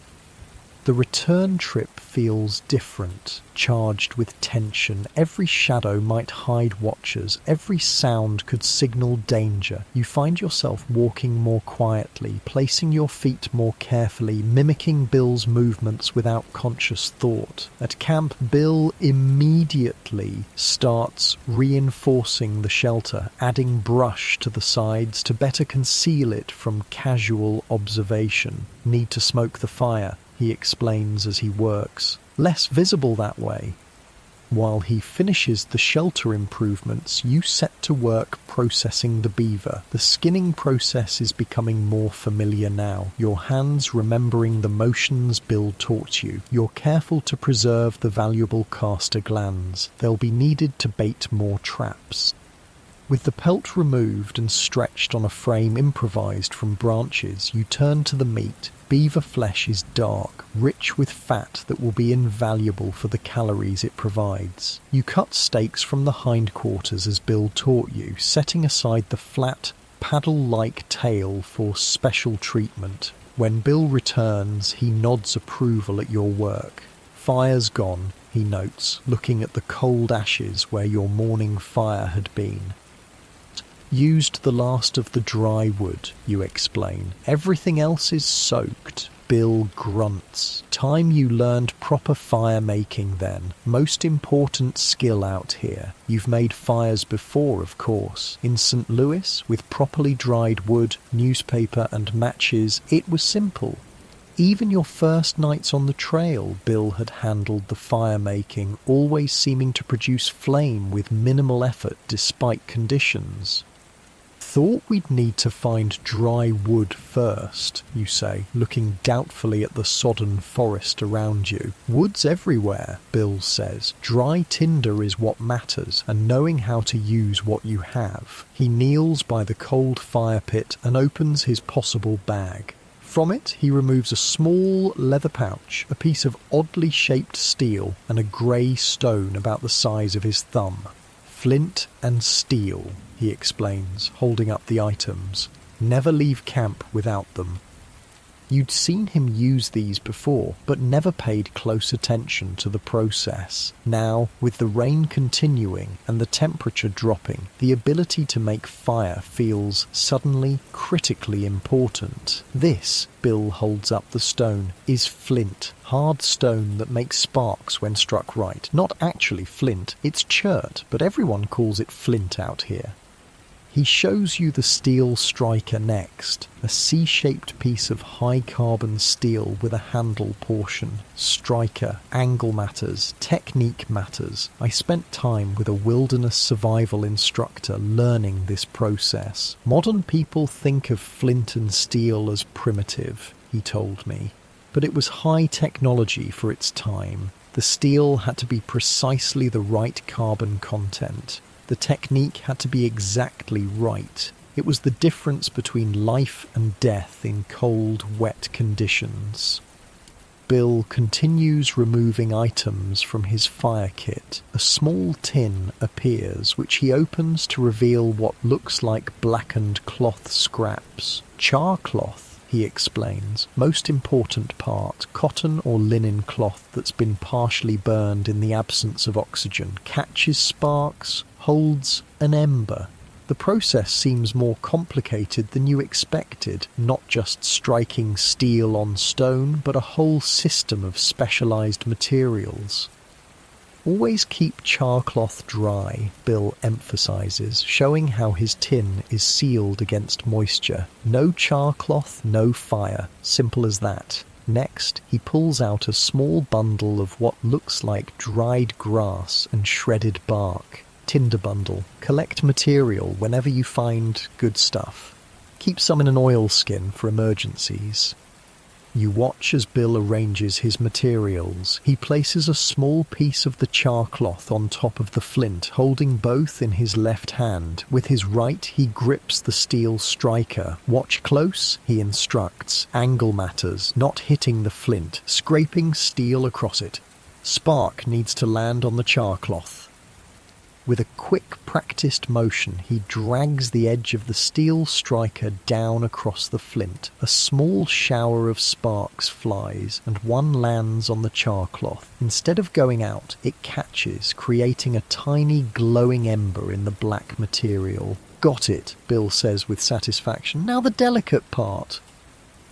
The return trip feels different, charged with tension. Every shadow might hide watchers. Every sound could signal danger. You find yourself walking more quietly, placing your feet more carefully, mimicking Bill's movements without conscious thought. At camp, Bill immediately starts reinforcing the shelter, adding brush to the sides to better conceal it from casual observation. Need to smoke the fire, he explains as he works. Less visible that way. While he finishes the shelter improvements, you set to work processing the beaver. The skinning process is becoming more familiar now, your hands remembering the motions Bill taught you. You're careful to preserve the valuable castor glands. They'll be needed to bait more traps. With the pelt removed and stretched on a frame improvised from branches, you turn to the meat. Beaver flesh is dark, rich with fat that will be invaluable for the calories it provides. You cut steaks from the hindquarters as Bill taught you, setting aside the flat, paddle-like tail for special treatment. When Bill returns, he nods approval at your work. Fire's gone, he notes, looking at the cold ashes where your morning fire had been. Used the last of the dry wood, you explain. Everything else is soaked. Bill grunts. Time you learned proper fire making then. Most important skill out here. You've made fires before, of course. In St. Louis, with properly dried wood, newspaper and matches, it was simple. Even your first nights on the trail, Bill had handled the fire making, always seeming to produce flame with minimal effort despite conditions. Thought we'd need to find dry wood first, you say, looking doubtfully at the sodden forest around you. Wood's everywhere, Bill says. Dry tinder is what matters, and knowing how to use what you have. He kneels by the cold fire pit and opens his possible bag. From it, he removes a small leather pouch, a piece of oddly shaped steel, and a grey stone about the size of his thumb. Flint and steel, he explains, holding up the items. Never leave camp without them. You'd seen him use these before, but never paid close attention to the process. Now, with the rain continuing and the temperature dropping, the ability to make fire feels suddenly critically important. This, Bill holds up the stone, is flint. Hard stone that makes sparks when struck right. Not actually flint, it's chert, but everyone calls it flint out here. He shows you the steel striker next, a C-shaped piece of high-carbon steel with a handle portion. Striker, angle matters, technique matters. I spent time with a wilderness survival instructor learning this process. Modern people think of flint and steel as primitive, he told me, but it was high technology for its time. The steel had to be precisely the right carbon content. The technique had to be exactly right. It was the difference between life and death in cold, wet conditions. Bill continues removing items from his fire kit. A small tin appears, which he opens to reveal what looks like blackened cloth scraps. Char cloth, he explains. Most important part, cotton or linen cloth that's been partially burned in the absence of oxygen. Catches sparks, holds an ember. The process seems more complicated than you expected, not just striking steel on stone, but a whole system of specialized materials. Always keep char cloth dry, Bill emphasizes, showing how his tin is sealed against moisture. No char cloth, no fire. Simple as that. Next, he pulls out a small bundle of what looks like dried grass and shredded bark. Tinder bundle. Collect material whenever you find good stuff. Keep some in an oilskin for emergencies. You watch as Bill arranges his materials. He places a small piece of the char cloth on top of the flint, holding both in his left hand. With his right, he grips the steel striker. Watch close, he instructs. Angle matters, not hitting the flint, scraping steel across it. Spark needs to land on the char cloth. With a quick, practiced motion, he drags the edge of the steel striker down across the flint. A small shower of sparks flies, and one lands on the char cloth. Instead of going out, it catches, creating a tiny glowing ember in the black material. "Got it," Bill says with satisfaction. "Now the delicate part."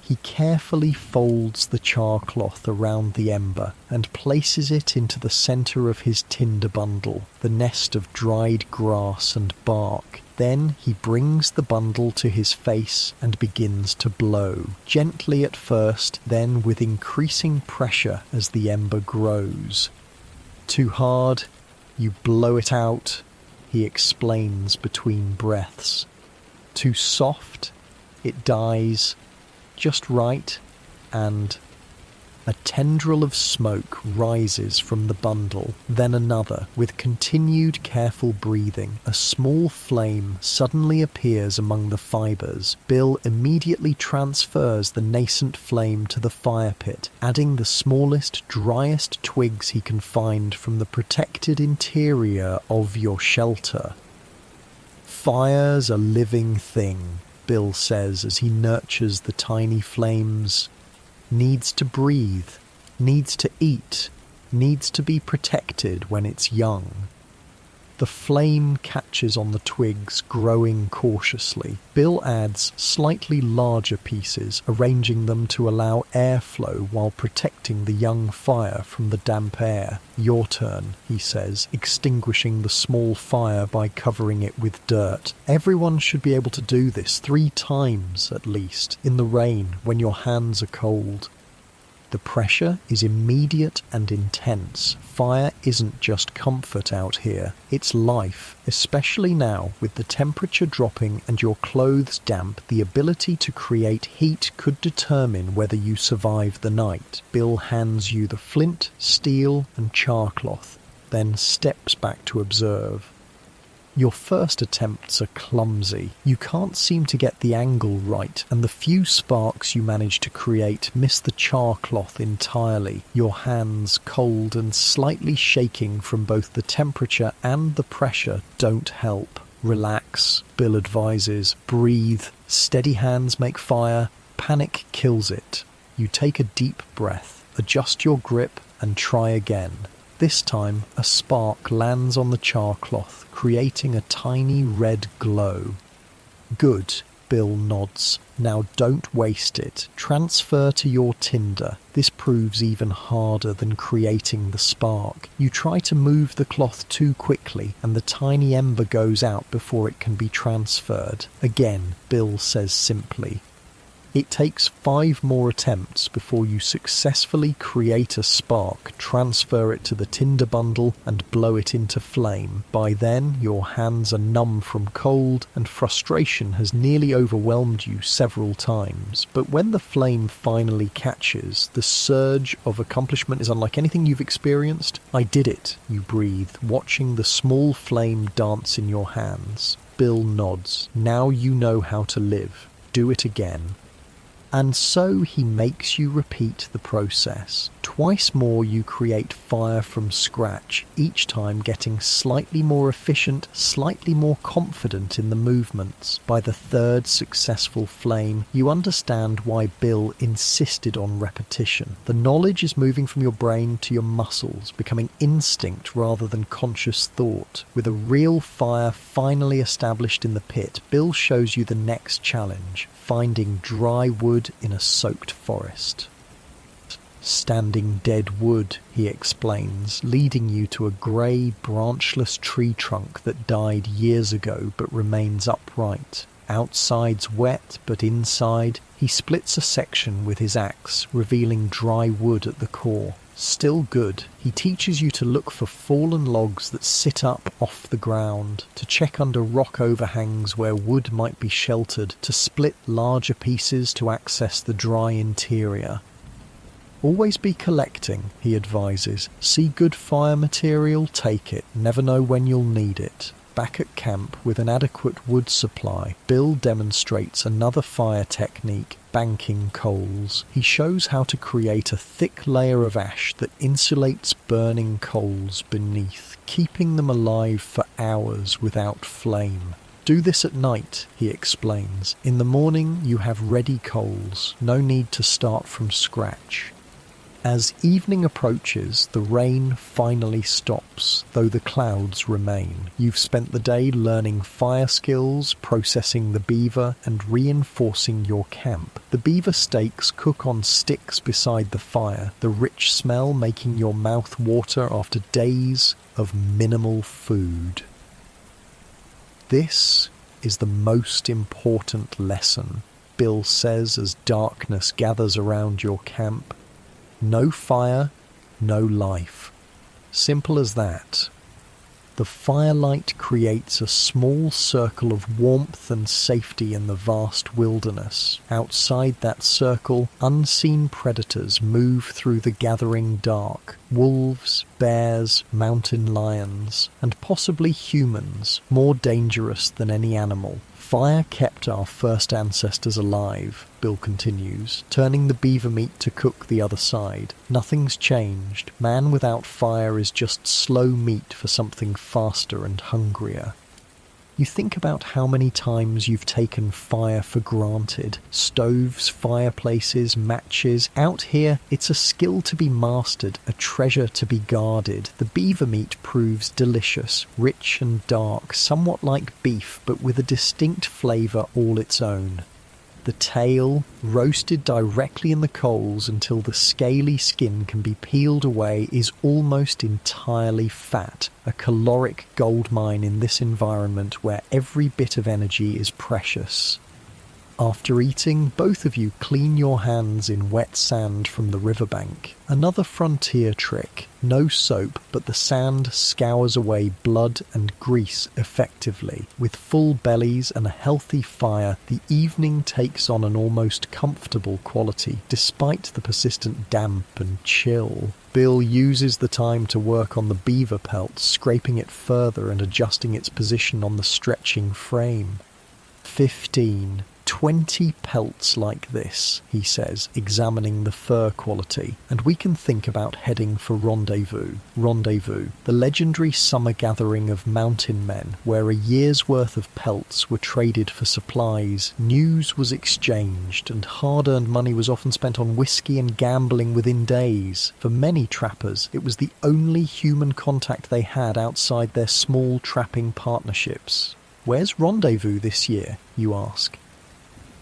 He carefully folds the char cloth around the ember and places it into the centre of his tinder bundle, the nest of dried grass and bark. Then he brings the bundle to his face and begins to blow, gently at first, then with increasing pressure as the ember grows. "Too hard, you blow it out," he explains between breaths. "Too soft, it dies. Just right," and a tendril of smoke rises from the bundle, then another. With continued careful breathing, a small flame suddenly appears among the fibres. Bill immediately transfers the nascent flame to the fire pit, adding the smallest, driest twigs he can find from the protected interior of your shelter. "Fire's a living thing," Bill says as he nurtures the tiny flames. "Needs to breathe, needs to eat, needs to be protected when it's young." The flame catches on the twigs, growing cautiously. Bill adds slightly larger pieces, arranging them to allow airflow while protecting the young fire from the damp air. "Your turn," he says, extinguishing the small fire by covering it with dirt. "Everyone should be able to do this 3 times, at least, in the rain when your hands are cold." The pressure is immediate and intense. Fire isn't just comfort out here, it's life. Especially now, with the temperature dropping and your clothes damp, the ability to create heat could determine whether you survive the night. Bill hands you the flint, steel, and char cloth, then steps back to observe. Your first attempts are clumsy. You can't seem to get the angle right, and the few sparks you manage to create miss the char cloth entirely. Your hands, cold and slightly shaking from both the temperature and the pressure, don't help. "Relax," Bill advises. "Breathe. Steady hands make fire. Panic kills it." You take a deep breath, adjust your grip, and try again. This time, a spark lands on the char cloth, creating a tiny red glow. "Good," Bill nods. "Now don't waste it. Transfer to your tinder." This proves even harder than creating the spark. You try to move the cloth too quickly, and the tiny ember goes out before it can be transferred. Again, Bill says simply. It takes 5 more attempts before you successfully create a spark, transfer it to the tinder bundle, and blow it into flame. By then, your hands are numb from cold, and frustration has nearly overwhelmed you several times. But when the flame finally catches, the surge of accomplishment is unlike anything you've experienced. "I did it," you breathe, watching the small flame dance in your hands. Bill nods. "Now you know how to live. Do it again." And so he makes you repeat the process. Twice more you create fire from scratch, each time getting slightly more efficient, slightly more confident in the movements. By the 3rd successful flame, you understand why Bill insisted on repetition. The knowledge is moving from your brain to your muscles, becoming instinct rather than conscious thought. With a real fire finally established in the pit, Bill shows you the next challenge: finding dry wood in a soaked forest. "Standing dead wood," he explains, leading you to a grey, branchless tree trunk that died years ago but remains upright. Outside's wet, but inside, he splits a section with his axe, revealing dry wood at the core. Still good, he teaches you to look for fallen logs that sit up off the ground, to check under rock overhangs where wood might be sheltered, to split larger pieces to access the dry interior. Always be collecting, he advises. See good fire material, take it. Never know when you'll need it. Back at camp with an adequate wood supply, Bill demonstrates another fire technique, banking coals. He shows how to create a thick layer of ash that insulates burning coals beneath, keeping them alive for hours without flame. Do this at night, he explains. In the morning you have ready coals, no need to start from scratch. As evening approaches, the rain finally stops, though the clouds remain. You've spent the day learning fire skills, processing the beaver, and reinforcing your camp. The beaver steaks cook on sticks beside the fire, the rich smell making your mouth water after days of minimal food. This is the most important lesson, Bill says as darkness gathers around your camp. No fire, no life. Simple as that. The firelight creates a small circle of warmth and safety in the vast wilderness. Outside that circle, unseen predators move through the gathering dark. Wolves, bears, mountain lions, and possibly humans, more dangerous than any animal. Fire kept our first ancestors alive, Bill continues, turning the beaver meat to cook the other side. Nothing's changed. Man without fire is just slow meat for something faster and hungrier. You think about how many times you've taken fire for granted. Stoves, fireplaces, matches. Out here, it's a skill to be mastered, a treasure to be guarded. The beaver meat proves delicious, rich and dark, somewhat like beef, but with a distinct flavour all its own. The tail, roasted directly in the coals until the scaly skin can be peeled away, is almost entirely fat, a caloric goldmine in this environment where every bit of energy is precious. After eating, both of you clean your hands in wet sand from the riverbank. Another frontier trick. No soap, but the sand scours away blood and grease effectively. With full bellies and a healthy fire, the evening takes on an almost comfortable quality, despite the persistent damp and chill. Bill uses the time to work on the beaver pelt, scraping it further and adjusting its position on the stretching frame. 20 pelts like this, he says, examining the fur quality, and we can think about heading for Rendezvous. Rendezvous, the legendary summer gathering of mountain men, where a year's worth of pelts were traded for supplies, news was exchanged, and hard-earned money was often spent on whiskey and gambling within days. For many trappers, it was the only human contact they had outside their small trapping partnerships. Where's Rendezvous this year, you ask?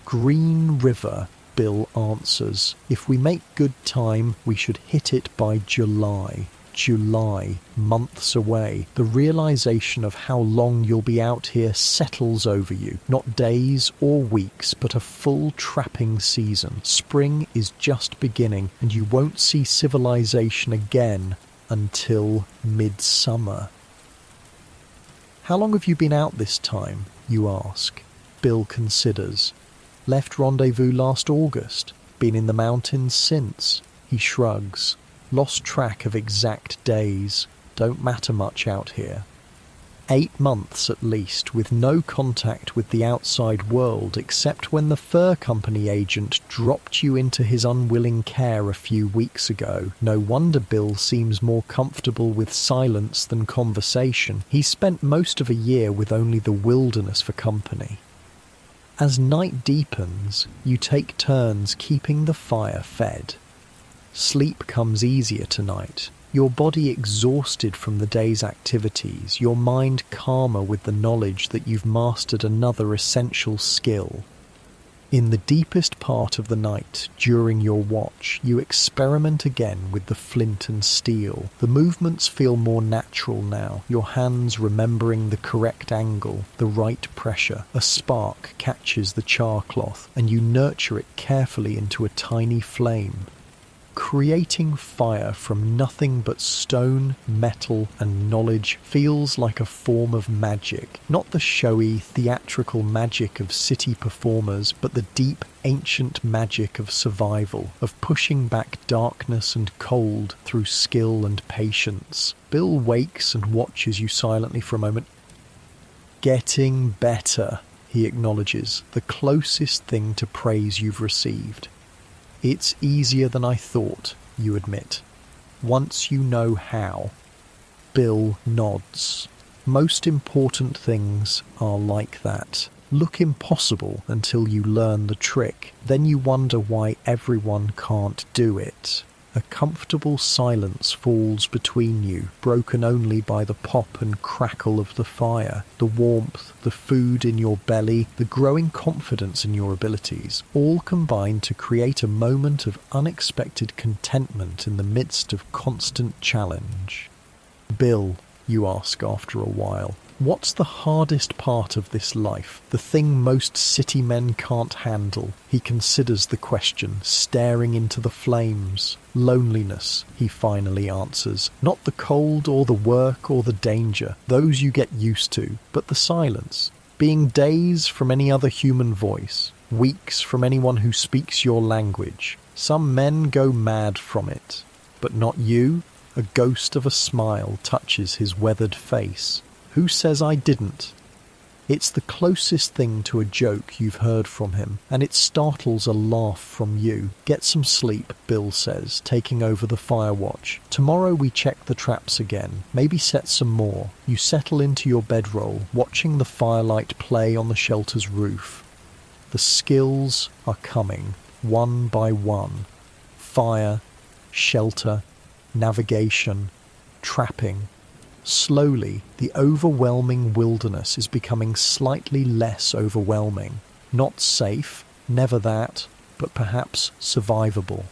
Green River, Bill answers. If we make good time, we should hit it by July. July, months away. The realization of how long you'll be out here settles over you. Not days or weeks, but a full trapping season. Spring is just beginning, and you won't see civilization again until midsummer. How long have you been out this time, you ask? Bill considers. Left Rendezvous last August. Been in the mountains since. He shrugs. Lost track of exact days. Don't matter much out here. 8 months at least, with no contact with the outside world except when the fur company agent dropped you into his unwilling care a few weeks ago. No wonder Bill seems more comfortable with silence than conversation. He spent most of a year with only the wilderness for company. As night deepens, you take turns keeping the fire fed. Sleep comes easier tonight, your body exhausted from the day's activities, your mind calmer with the knowledge that you've mastered another essential skill. In the deepest part of the night, during your watch, you experiment again with the flint and steel. The movements feel more natural now, your hands remembering the correct angle, the right pressure. A spark catches the char cloth, and you nurture it carefully into a tiny flame. Creating fire from nothing but stone, metal, and knowledge feels like a form of magic. Not the showy, theatrical magic of city performers, but the deep, ancient magic of survival, of pushing back darkness and cold through skill and patience. Bill wakes and watches you silently for a moment. Getting better, he acknowledges, the closest thing to praise you've received. It's easier than I thought, you admit. Once you know how. Bill nods. Most important things are like that. Look impossible until you learn the trick. Then you wonder why everyone can't do it. A comfortable silence falls between you, broken only by the pop and crackle of the fire, the warmth, the food in your belly, the growing confidence in your abilities, all combine to create a moment of unexpected contentment in the midst of constant challenge. Bill, you ask after a while, what's the hardest part of this life? The thing most city men can't handle? He considers the question, staring into the flames. Loneliness, he finally answers. Not the cold or the work or the danger. Those you get used to. But the silence. Being days from any other human voice. Weeks from anyone who speaks your language. Some men go mad from it. But not you? A ghost of a smile touches his weathered face. Who says I didn't? It's the closest thing to a joke you've heard from him, and it startles a laugh from you. Get some sleep, Bill says, taking over the fire watch. Tomorrow we check the traps again, maybe set some more. You settle into your bedroll, watching the firelight play on the shelter's roof. The skills are coming, one by one. Fire, shelter, navigation, trapping. Slowly, the overwhelming wilderness is becoming slightly less overwhelming. Not safe, never that, but perhaps survivable.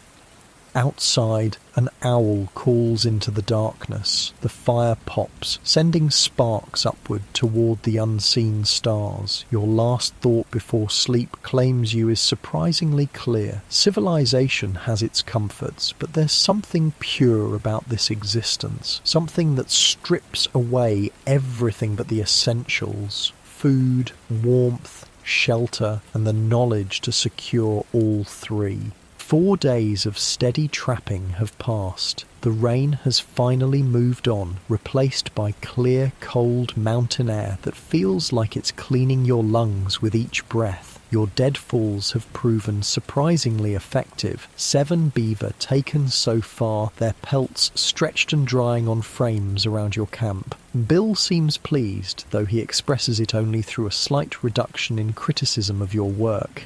Outside, an owl calls into the darkness. The fire pops, sending sparks upward toward the unseen stars. Your last thought before sleep claims you is surprisingly clear. Civilization has its comforts, but there's something pure about this existence. Something that strips away everything but the essentials. Food, warmth, shelter, and the knowledge to secure all three. 4 days of steady trapping have passed. The rain has finally moved on, replaced by clear, cold mountain air that feels like it's cleaning your lungs with each breath. Your deadfalls have proven surprisingly effective. 7 beaver taken so far, their pelts stretched and drying on frames around your camp. Bill seems pleased, though he expresses it only through a slight reduction in criticism of your work.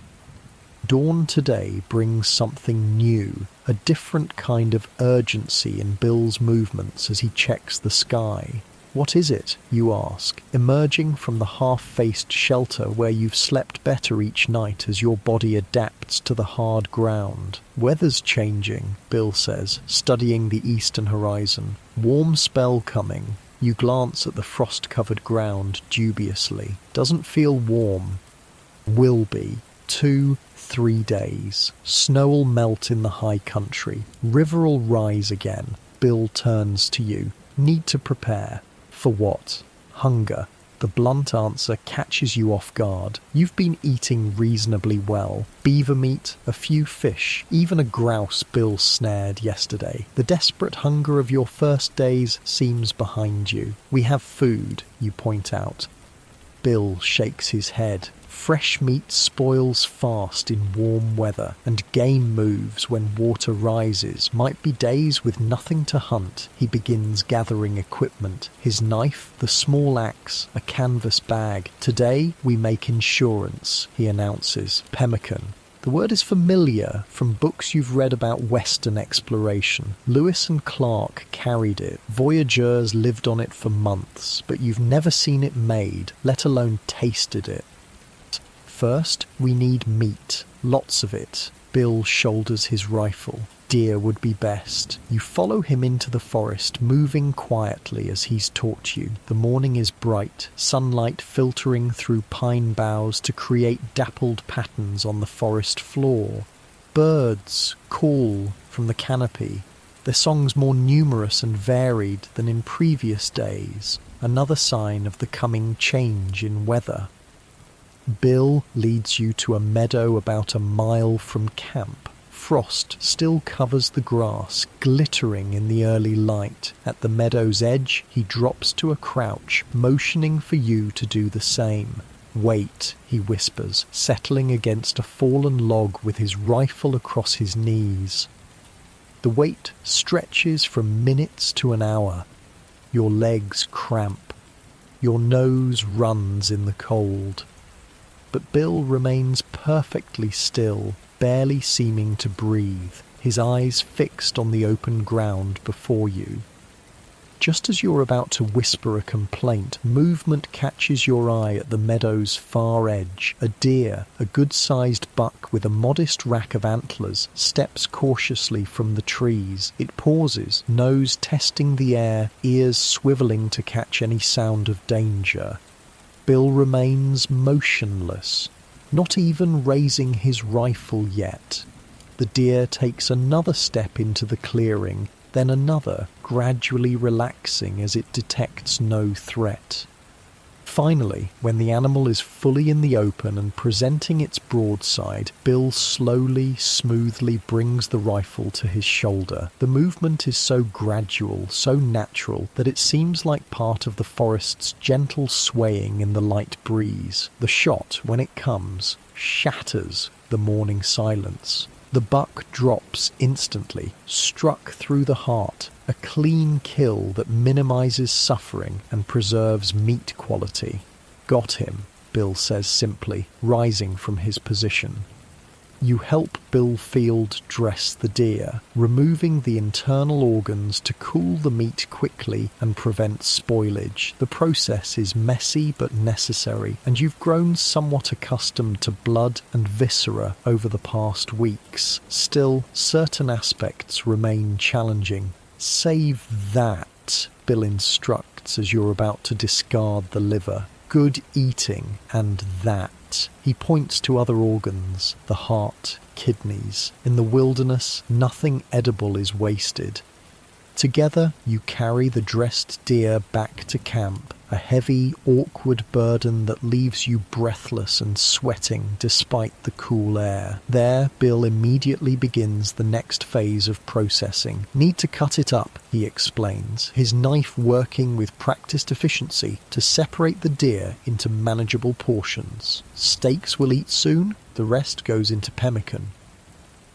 Dawn today brings something new, a different kind of urgency in Bill's movements as he checks the sky. What is it, you ask, emerging from the half-faced shelter where you've slept better each night as your body adapts to the hard ground? Weather's changing, Bill says, studying the eastern horizon. Warm spell coming. You glance at the frost-covered ground dubiously. Doesn't feel warm. Will be. 2-3 days. Snow'll melt in the high country. River'll rise again. Bill turns to you. Need to prepare. For what? Hunger. The blunt answer catches you off guard. You've been eating reasonably well. Beaver meat, a few fish, even a grouse Bill snared yesterday. The desperate hunger of your first days seems behind you. We have food, you point out. Bill shakes his head. Fresh meat spoils fast in warm weather, and game moves when water rises. Might be days with nothing to hunt. He begins gathering equipment. His knife, the small axe, a canvas bag. Today we make insurance, he announces. Pemmican. The word is familiar from books you've read about Western exploration. Lewis and Clark carried it. Voyageurs lived on it for months, but you've never seen it made, let alone tasted it. First, we need meat. Lots of it. Bill shoulders his rifle. Deer would be best. You follow him into the forest, moving quietly as he's taught you. The morning is bright, sunlight filtering through pine boughs to create dappled patterns on the forest floor. Birds call from the canopy, their songs more numerous and varied than in previous days, another sign of the coming change in weather. Bill leads you to a meadow about a mile from camp. Frost still covers the grass, glittering in the early light. At the meadow's edge, he drops to a crouch, motioning for you to do the same. "Wait," he whispers, settling against a fallen log with his rifle across his knees. The wait stretches from minutes to an hour. Your legs cramp. Your nose runs in the cold. But Bill remains perfectly still, barely seeming to breathe, his eyes fixed on the open ground before you. Just as you're about to whisper a complaint, movement catches your eye at the meadow's far edge. A deer, a good-sized buck with a modest rack of antlers, steps cautiously from the trees. It pauses, nose testing the air, ears swiveling to catch any sound of danger. Bill remains motionless, not even raising his rifle yet. The deer takes another step into the clearing, then another, gradually relaxing as it detects no threat. Finally, when the animal is fully in the open and presenting its broadside, Bill slowly, smoothly brings the rifle to his shoulder. The movement is so gradual, so natural, that it seems like part of the forest's gentle swaying in the light breeze. The shot, when it comes, shatters the morning silence. The buck drops instantly, struck through the heart, a clean kill that minimizes suffering and preserves meat quality. "Got him," Bill says simply, rising from his position. You help Bill Field dress the deer, removing the internal organs to cool the meat quickly and prevent spoilage. The process is messy but necessary, and you've grown somewhat accustomed to blood and viscera over the past weeks. Still, certain aspects remain challenging. "Save that," Bill instructs as you're about to discard the liver. "Good eating and that." He points to other organs, the heart, kidneys. In the wilderness, nothing edible is wasted. Together, you carry the dressed deer back to camp, a heavy, awkward burden that leaves you breathless and sweating despite the cool air. There, Bill immediately begins the next phase of processing. "Need to cut it up," he explains, his knife working with practiced efficiency to separate the deer into manageable portions. "Steaks will eat soon, the rest goes into pemmican."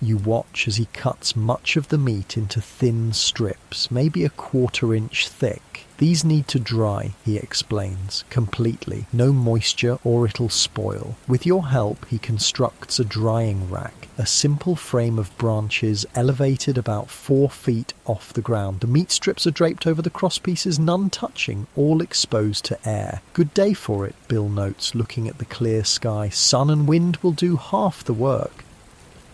You watch as he cuts much of the meat into thin strips, maybe a 1/4 inch thick. "These need to dry," he explains, "completely. No moisture or it'll spoil." With your help, he constructs a drying rack, a simple frame of branches elevated about 4 feet off the ground. The meat strips are draped over the crosspieces, none touching, all exposed to air. "Good day for it," Bill notes, looking at the clear sky. "Sun and wind will do half the work."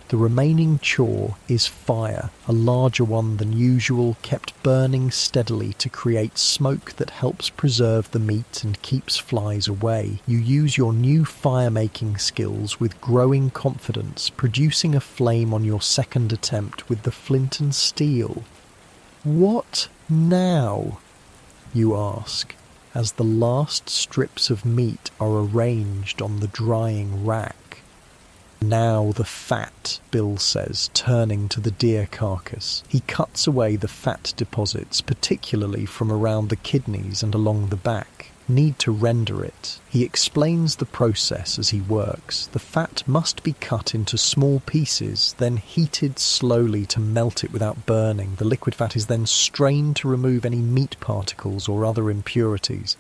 The remaining chore is fire, a larger one than usual, kept burning steadily to create smoke that helps preserve the meat and keeps flies away. You use your new fire-making skills with growing confidence, producing a flame on your second attempt with the flint and steel. "What now?" you ask, as the last strips of meat are arranged on the drying rack. "Now the fat," Bill says, turning to the deer carcass. He cuts away the fat deposits, particularly from around the kidneys and along the back. "Need to render it." He explains the process as he works. The fat must be cut into small pieces, then heated slowly to melt it without burning. The liquid fat is then strained to remove any meat particles or other impurities.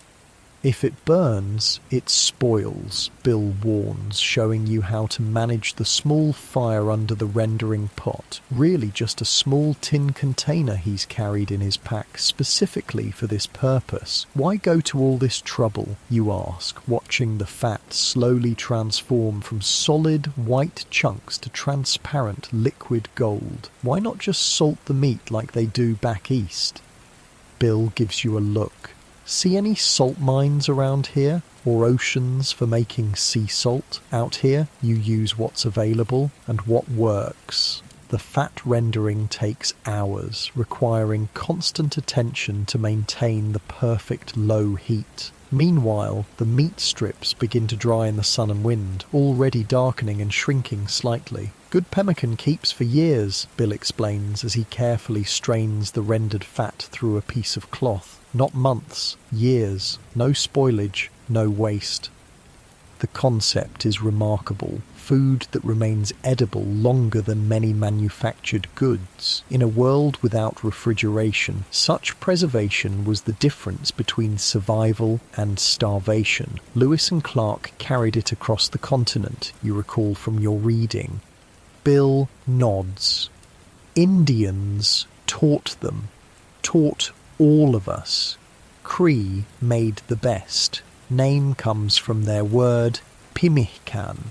"If it burns, it spoils," Bill warns, showing you how to manage the small fire under the rendering pot. Really just a small tin container he's carried in his pack specifically for this purpose. "Why go to all this trouble?" you ask, watching the fat slowly transform from solid white chunks to transparent liquid gold. "Why not just salt the meat like they do back east?" Bill gives you a look. "See any salt mines around here? Or oceans for making sea salt? Out here, you use what's available and what works." The fat rendering takes hours, requiring constant attention to maintain the perfect low heat. Meanwhile, the meat strips begin to dry in the sun and wind, already darkening and shrinking slightly. Good pemmican keeps for years, Bill explains as he carefully strains the rendered fat through a piece of cloth. Not months, years. No spoilage, no waste. The concept is remarkable. Food that remains edible longer than many manufactured goods. In a world without refrigeration, such preservation was the difference between survival and starvation. Lewis and Clark carried it across the continent, you recall from your reading. Bill nods. Indians taught them, taught all of us. Cree made the best. Name comes from their word, pimihkan.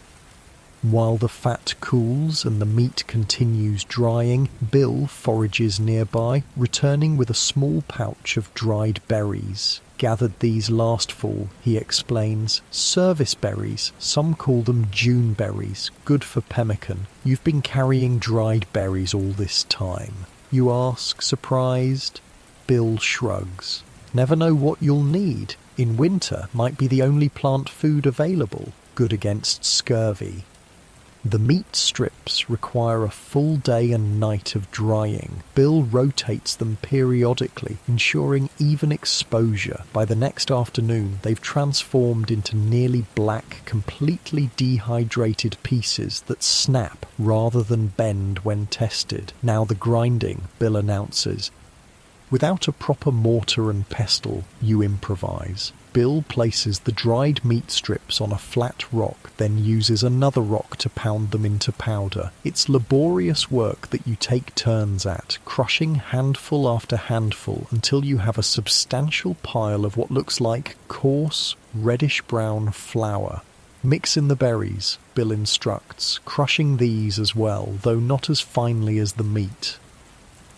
While the fat cools and the meat continues drying, Bill forages nearby, returning with a small pouch of dried berries. Gathered these last fall, he explains. Service berries, some call them June berries, good for pemmican. You've been carrying dried berries all this time. You ask, surprised? Bill shrugs. Never know what you'll need. In winter might be the only plant food available, good against scurvy. The meat strips require a full day and night of drying. Bill rotates them periodically, ensuring even exposure. By the next afternoon, they've transformed into nearly black, completely dehydrated pieces that snap rather than bend when tested. Now the grinding, Bill announces. Without a proper mortar and pestle, you improvise. Bill places the dried meat strips on a flat rock, then uses another rock to pound them into powder. It's laborious work that you take turns at, crushing handful after handful until you have a substantial pile of what looks like coarse, reddish-brown flour. Mix in the berries, Bill instructs, crushing these as well, though not as finely as the meat.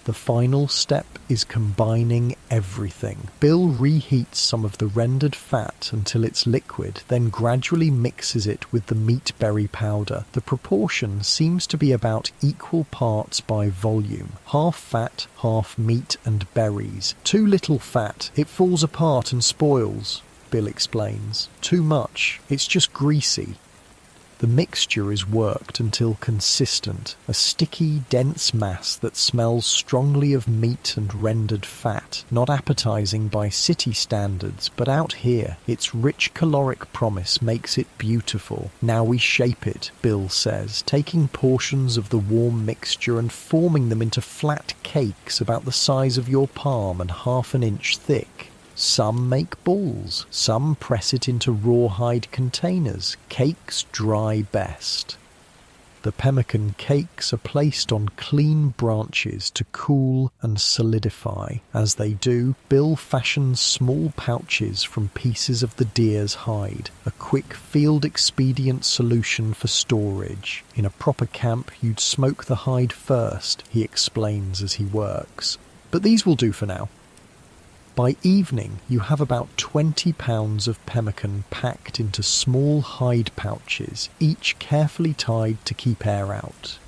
The final step is combining everything. Bill reheats some of the rendered fat until it's liquid, then gradually mixes it with the meat berry powder. The proportion seems to be about equal parts by volume. Half fat, half meat and berries. Too little fat, it falls apart and spoils, Bill explains. Too much, it's just greasy. The mixture is worked until consistent, a sticky, dense mass that smells strongly of meat and rendered fat, not appetizing by city standards, but out here, its rich caloric promise makes it beautiful. Now we shape it, Bill says, taking portions of the warm mixture and forming them into flat cakes about the size of your palm and half an inch thick. Some make balls, some press it into rawhide containers. Cakes dry best. The pemmican cakes are placed on clean branches to cool and solidify. As they do, Bill fashions small pouches from pieces of the deer's hide, a quick field expedient solution for storage. In a proper camp, you'd smoke the hide first, he explains as he works. But these will do for now. By evening, you have about 20 pounds of pemmican packed into small hide pouches, each carefully tied to keep air out.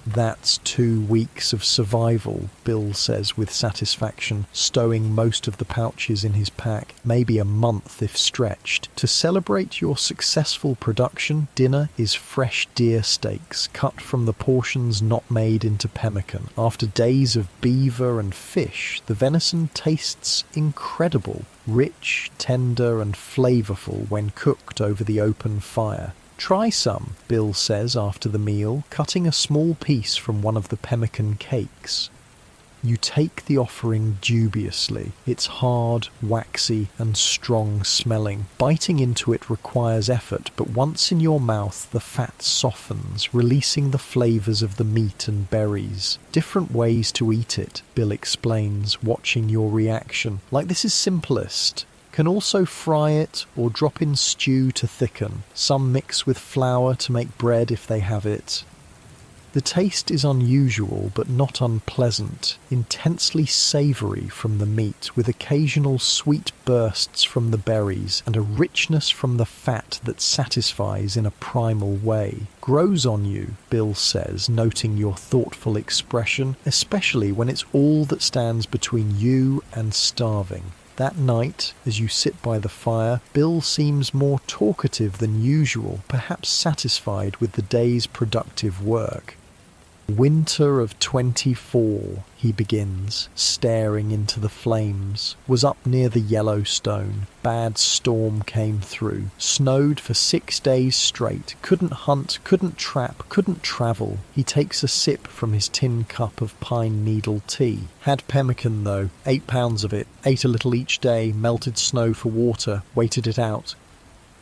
That's 2 weeks of survival, Bill says with satisfaction, stowing most of the pouches in his pack, maybe a month if stretched. To celebrate your successful production, dinner is fresh deer steaks cut from the portions not made into pemmican. After days of beaver and fish, the venison tastes incredible, rich, tender and flavorful when cooked over the open fire. Try some, Bill says after the meal, cutting a small piece from one of the pemmican cakes. You take the offering dubiously. It's hard, waxy, and strong-smelling. Biting into it requires effort, but once in your mouth, the fat softens, releasing the flavors of the meat and berries. Different ways to eat it, Bill explains, watching your reaction. Like this is simplest. Can also fry it or drop in stew to thicken. Some mix with flour to make bread if they have it. The taste is unusual but not unpleasant, intensely savoury from the meat, with occasional sweet bursts from the berries and a richness from the fat that satisfies in a primal way. Grows on you, Bill says, noting your thoughtful expression, especially when it's all that stands between you and starving. That night, as you sit by the fire, Bill seems more talkative than usual, perhaps satisfied with the day's productive work. "Winter of 24, he begins, staring into the flames. "Was up near the Yellowstone. Bad storm came through. Snowed for 6 days straight. Couldn't hunt, couldn't trap, couldn't travel." He takes a sip from his tin cup of pine needle tea. "Had pemmican though, 8 pounds of it. Ate a little each day, melted snow for water, waited it out."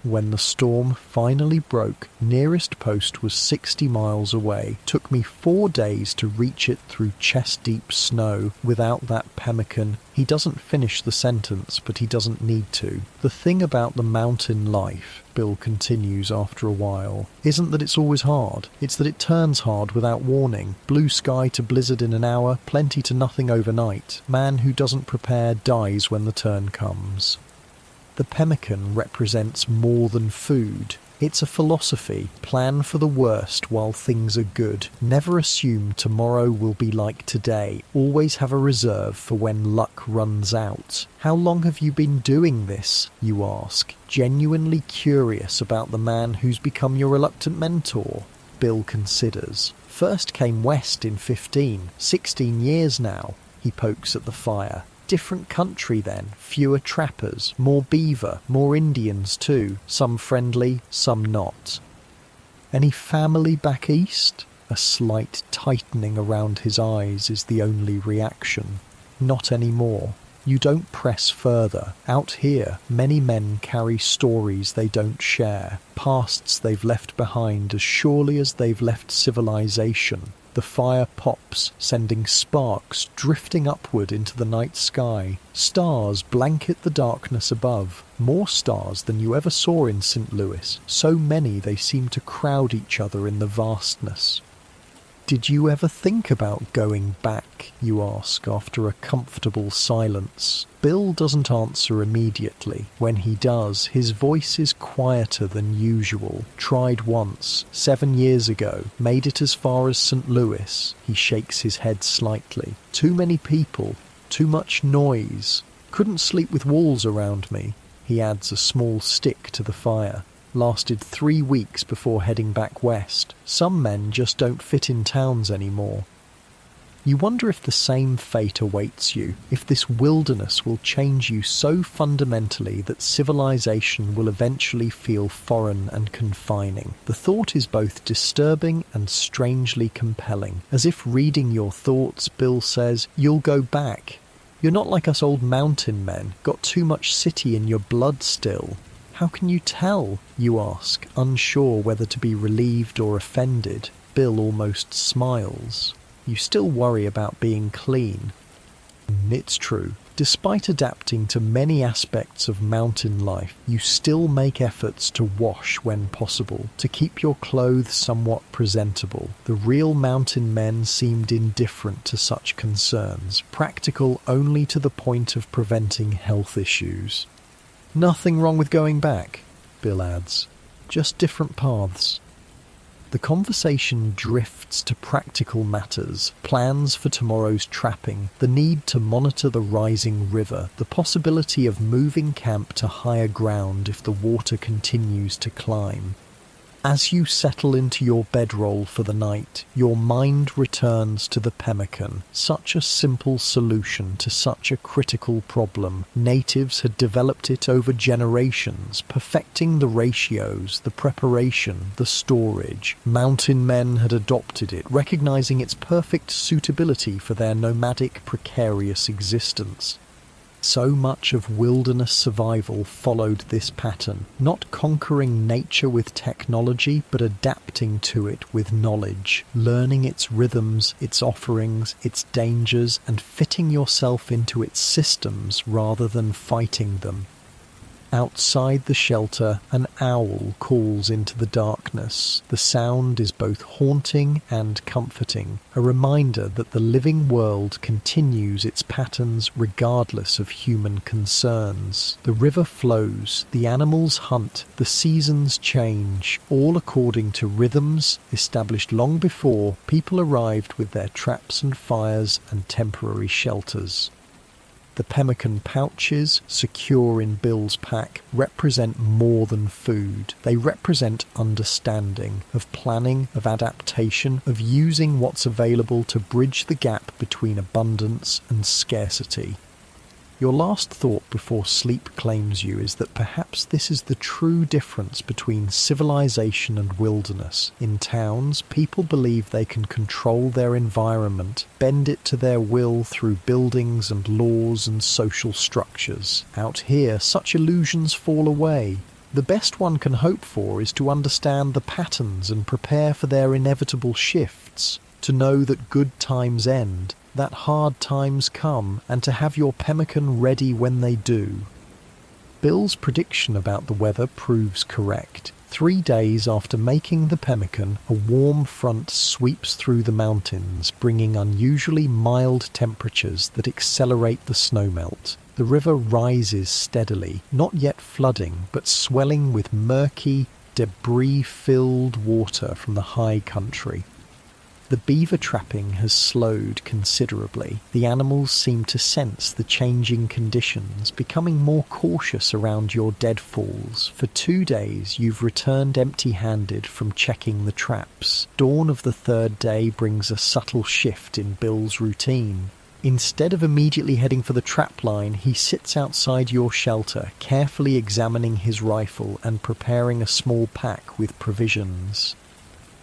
When the storm finally broke, nearest post was 60 miles away. Took me 4 days to reach it through chest-deep snow without that pemmican. He doesn't finish the sentence, but he doesn't need to. "The thing about the mountain life," Bill continues after a while, "isn't that it's always hard. It's that it turns hard without warning. Blue sky to blizzard in an hour, plenty to nothing overnight. Man who doesn't prepare dies when the turn comes." The pemmican represents more than food. It's a philosophy. Plan for the worst while things are good. Never assume tomorrow will be like today. Always have a reserve for when luck runs out. "How long have you been doing this?" you ask, genuinely curious about the man who's become your reluctant mentor. Bill considers. "First came west in 15, 16 years now." He pokes at the fire. "Different country then, fewer trappers, more beaver, more Indians too, some friendly, some not." "Any family back east?" A slight tightening around his eyes is the only reaction. "Not anymore." You don't press further. Out here, many men carry stories they don't share, pasts they've left behind as surely as they've left civilization. The fire pops, sending sparks drifting upward into the night sky. Stars blanket the darkness above, more stars than you ever saw in St. Louis. So many they seem to crowd each other in the vastness. "Did you ever think about going back?" you ask after a comfortable silence. Bill doesn't answer immediately. When he does, his voice is quieter than usual. "Tried once, 7 years ago, made it as far as St. Louis." He shakes his head slightly. "Too many people, too much noise. Couldn't sleep with walls around me." He adds a small stick to the fire. "Lasted 3 weeks before heading back west. Some men just don't fit in towns anymore." You wonder if the same fate awaits you, if this wilderness will change you so fundamentally that civilization will eventually feel foreign and confining. The thought is both disturbing and strangely compelling. As if reading your thoughts, Bill says, "You'll go back. You're not like us old mountain men, got too much city in your blood still." "How can you tell?" you ask, unsure whether to be relieved or offended. Bill almost smiles. "You still worry about being clean." It's true. Despite adapting to many aspects of mountain life, you still make efforts to wash when possible, to keep your clothes somewhat presentable. The real mountain men seemed indifferent to such concerns, practical only to the point of preventing health issues. "Nothing wrong with going back," Bill adds. "Just different paths." The conversation drifts to practical matters, plans for tomorrow's trapping, the need to monitor the rising river, the possibility of moving camp to higher ground if the water continues to climb. As you settle into your bedroll for the night, your mind returns to the pemmican, such a simple solution to such a critical problem. Natives had developed it over generations, perfecting the ratios, the preparation, the storage. Mountain men had adopted it, recognizing its perfect suitability for their nomadic, precarious existence. So much of wilderness survival followed this pattern, not conquering nature with technology, but adapting to it with knowledge, learning its rhythms, its offerings, its dangers, and fitting yourself into its systems rather than fighting them. Outside the shelter, an owl calls into the darkness. The sound is both haunting and comforting, a reminder that the living world continues its patterns regardless of human concerns. The river flows, the animals hunt, the seasons change, all according to rhythms established long before people arrived with their traps and fires and temporary shelters. The pemmican pouches, secure in Bill's pack, represent more than food. They represent understanding, of planning, of adaptation, of using what's available to bridge the gap between abundance and scarcity. Your last thought before sleep claims you is that perhaps this is the true difference between civilization and wilderness. In towns, people believe they can control their environment, bend it to their will through buildings and laws and social structures. Out here, such illusions fall away. The best one can hope for is to understand the patterns and prepare for their inevitable shifts, to know that good times end, that hard times come, and to have your pemmican ready when they do. Bill's prediction about the weather proves correct. 3 days after making the pemmican, a warm front sweeps through the mountains, bringing unusually mild temperatures that accelerate the snowmelt. The river rises steadily, not yet flooding, but swelling with murky, debris-filled water from the high country. The beaver trapping has slowed considerably. The animals seem to sense the changing conditions, becoming more cautious around your deadfalls. For 2 days you've returned empty-handed from checking the traps. Dawn of the 3rd day brings a subtle shift in Bill's routine. Instead of immediately heading for the trap line, he sits outside your shelter, carefully examining his rifle and preparing a small pack with provisions.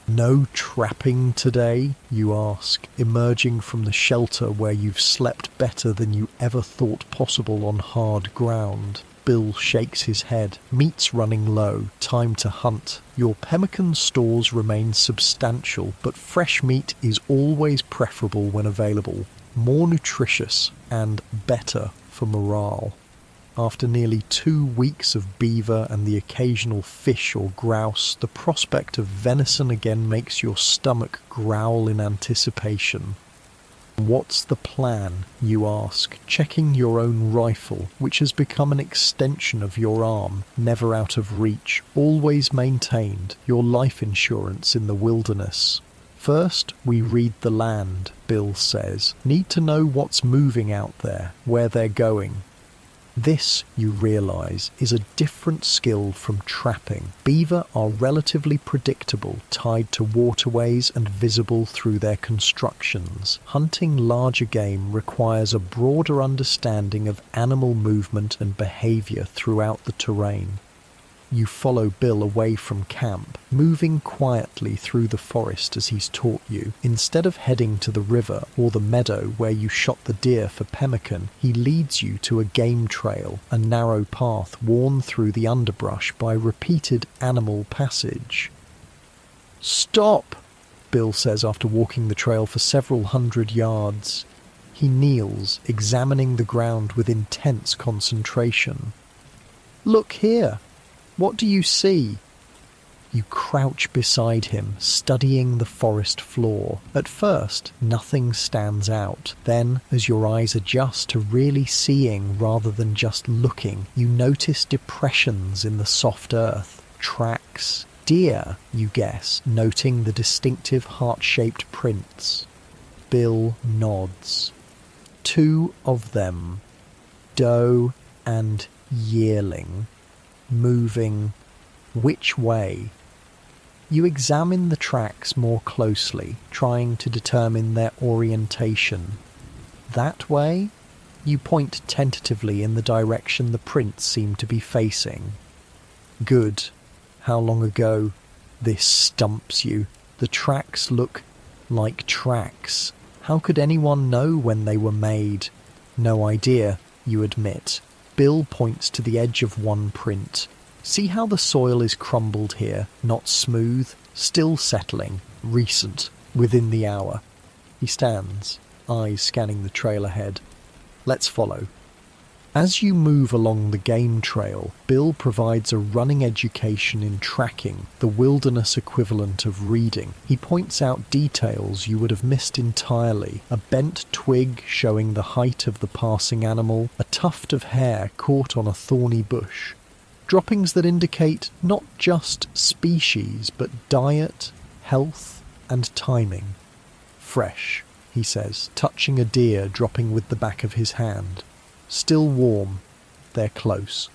"No trapping today?" you ask, emerging from the shelter where you've slept better than you ever thought possible on hard ground. Bill shakes his head. "Meat's running low. Time to hunt." Your pemmican stores remain substantial, but fresh meat is always preferable when available. More nutritious and better for morale. After nearly 2 weeks of beaver and the occasional fish or grouse, the prospect of venison again makes your stomach growl in anticipation. "What's the plan?" you ask, checking your own rifle, which has become an extension of your arm, never out of reach, always maintained, your life insurance in the wilderness. "First, we read the land," Bill says. "Need to know what's moving out there, where they're going." This, you realise, is a different skill from trapping. Beaver are relatively predictable, tied to waterways and visible through their constructions. Hunting larger game requires a broader understanding of animal movement and behaviour throughout the terrain. You follow Bill away from camp, moving quietly through the forest as he's taught you. Instead of heading to the river or the meadow where you shot the deer for pemmican, he leads you to a game trail, a narrow path worn through the underbrush by repeated animal passage. "Stop!" Bill says after walking the trail for several hundred yards. He kneels, examining the ground with intense concentration. "Look here! What do you see?" You crouch beside him, studying the forest floor. At first, nothing stands out. Then, as your eyes adjust to really seeing rather than just looking, you notice depressions in the soft earth, tracks. Deer, you guess, noting the distinctive heart-shaped prints. Bill nods. 2 of them, doe and yearling. Moving which way? You examine the tracks more closely, trying to determine their orientation. That way? You point tentatively in the direction the prints seem to be facing. Good. How long ago? This stumps you. The tracks look like tracks. How could anyone know when they were made? No idea, you admit. Bill points to the edge of one print. See how the soil is crumbled here, not smooth, still settling, recent, within the hour. He stands, eyes scanning the trail ahead. Let's follow. As you move along the game trail, Bill provides a running education in tracking, the wilderness equivalent of reading. He points out details you would have missed entirely. A bent twig showing the height of the passing animal, a tuft of hair caught on a thorny bush. Droppings that indicate not just species, but diet, health, and timing. "Fresh," he says, touching a deer dropping with the back of his hand. Still warm. They're close.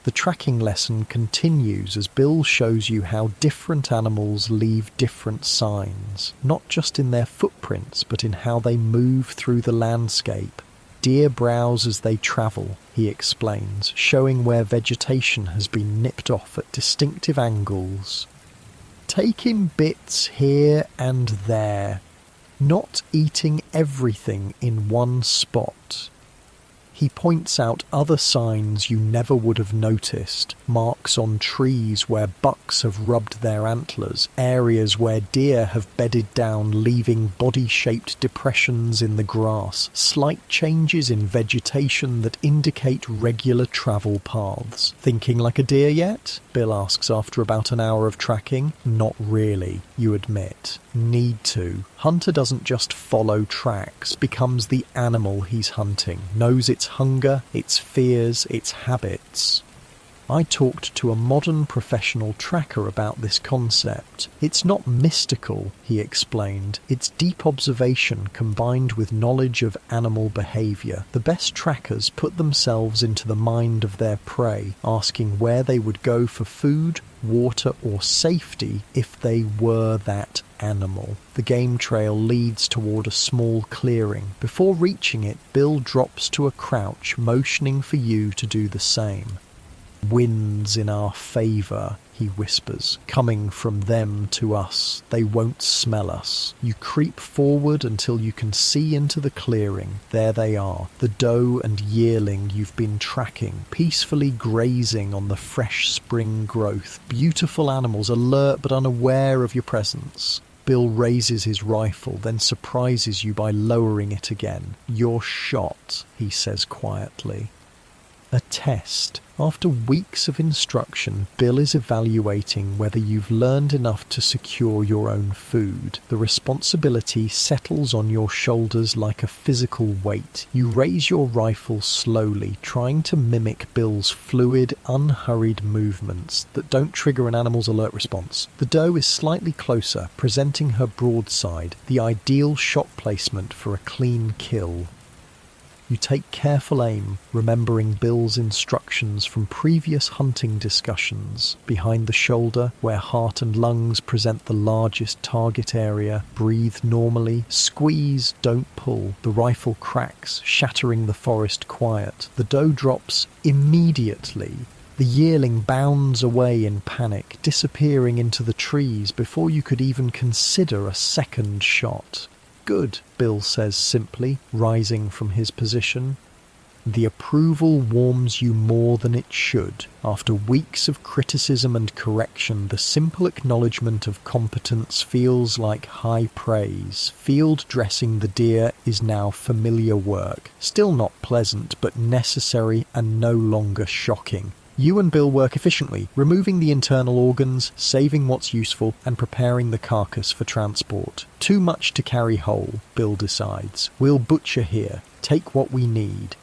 The tracking lesson continues as Bill shows you how different animals leave different signs, not just in their footprints, but in how they move through the landscape. Deer browse as they travel, he explains, showing where vegetation has been nipped off at distinctive angles. Taking bits here and there, not eating everything in one spot. He points out other signs you never would have noticed, marks on trees where bucks have rubbed their antlers, areas where deer have bedded down leaving body-shaped depressions in the grass, slight changes in vegetation that indicate regular travel paths. Thinking like a deer yet? Bill asks after about an hour of tracking. Not really, you admit. Need to. Hunter doesn't just follow tracks, becomes the animal he's hunting, knows its hunger, its fears, its habits. I talked to a modern professional tracker about this concept. It's not mystical, he explained. It's deep observation combined with knowledge of animal behaviour. The best trackers put themselves into the mind of their prey, asking where they would go for food, water or safety if they were that animal. The game trail leads toward a small clearing. Before reaching it, Bill drops to a crouch, motioning for you to do the same. Winds in our favour, he whispers, coming from them to us. They won't smell us. You creep forward until you can see into the clearing. There they are, the doe and yearling you've been tracking, peacefully grazing on the fresh spring growth. Beautiful animals, alert but unaware of your presence. Bill raises his rifle, then surprises you by lowering it again. You're shot, he says quietly. A test. After weeks of instruction, Bill is evaluating whether you've learned enough to secure your own food. The responsibility settles on your shoulders like a physical weight. You raise your rifle slowly, trying to mimic Bill's fluid, unhurried movements that don't trigger an animal's alert response. The doe is slightly closer, presenting her broadside, the ideal shot placement for a clean kill. You take careful aim, remembering Bill's instructions from previous hunting discussions. Behind the shoulder, where heart and lungs present the largest target area, breathe normally, squeeze, don't pull. The rifle cracks, shattering the forest quiet. The doe drops immediately. The yearling bounds away in panic, disappearing into the trees before you could even consider a second shot. Good, Bill says simply, rising from his position. The approval warms you more than it should. After weeks of criticism and correction, the simple acknowledgement of competence feels like high praise. Field dressing the deer is now familiar work. Still not pleasant, but necessary and no longer shocking. You and Bill work efficiently, removing the internal organs, saving what's useful, and preparing the carcass for transport. Too much to carry whole, Bill decides. We'll butcher here. Take what we need.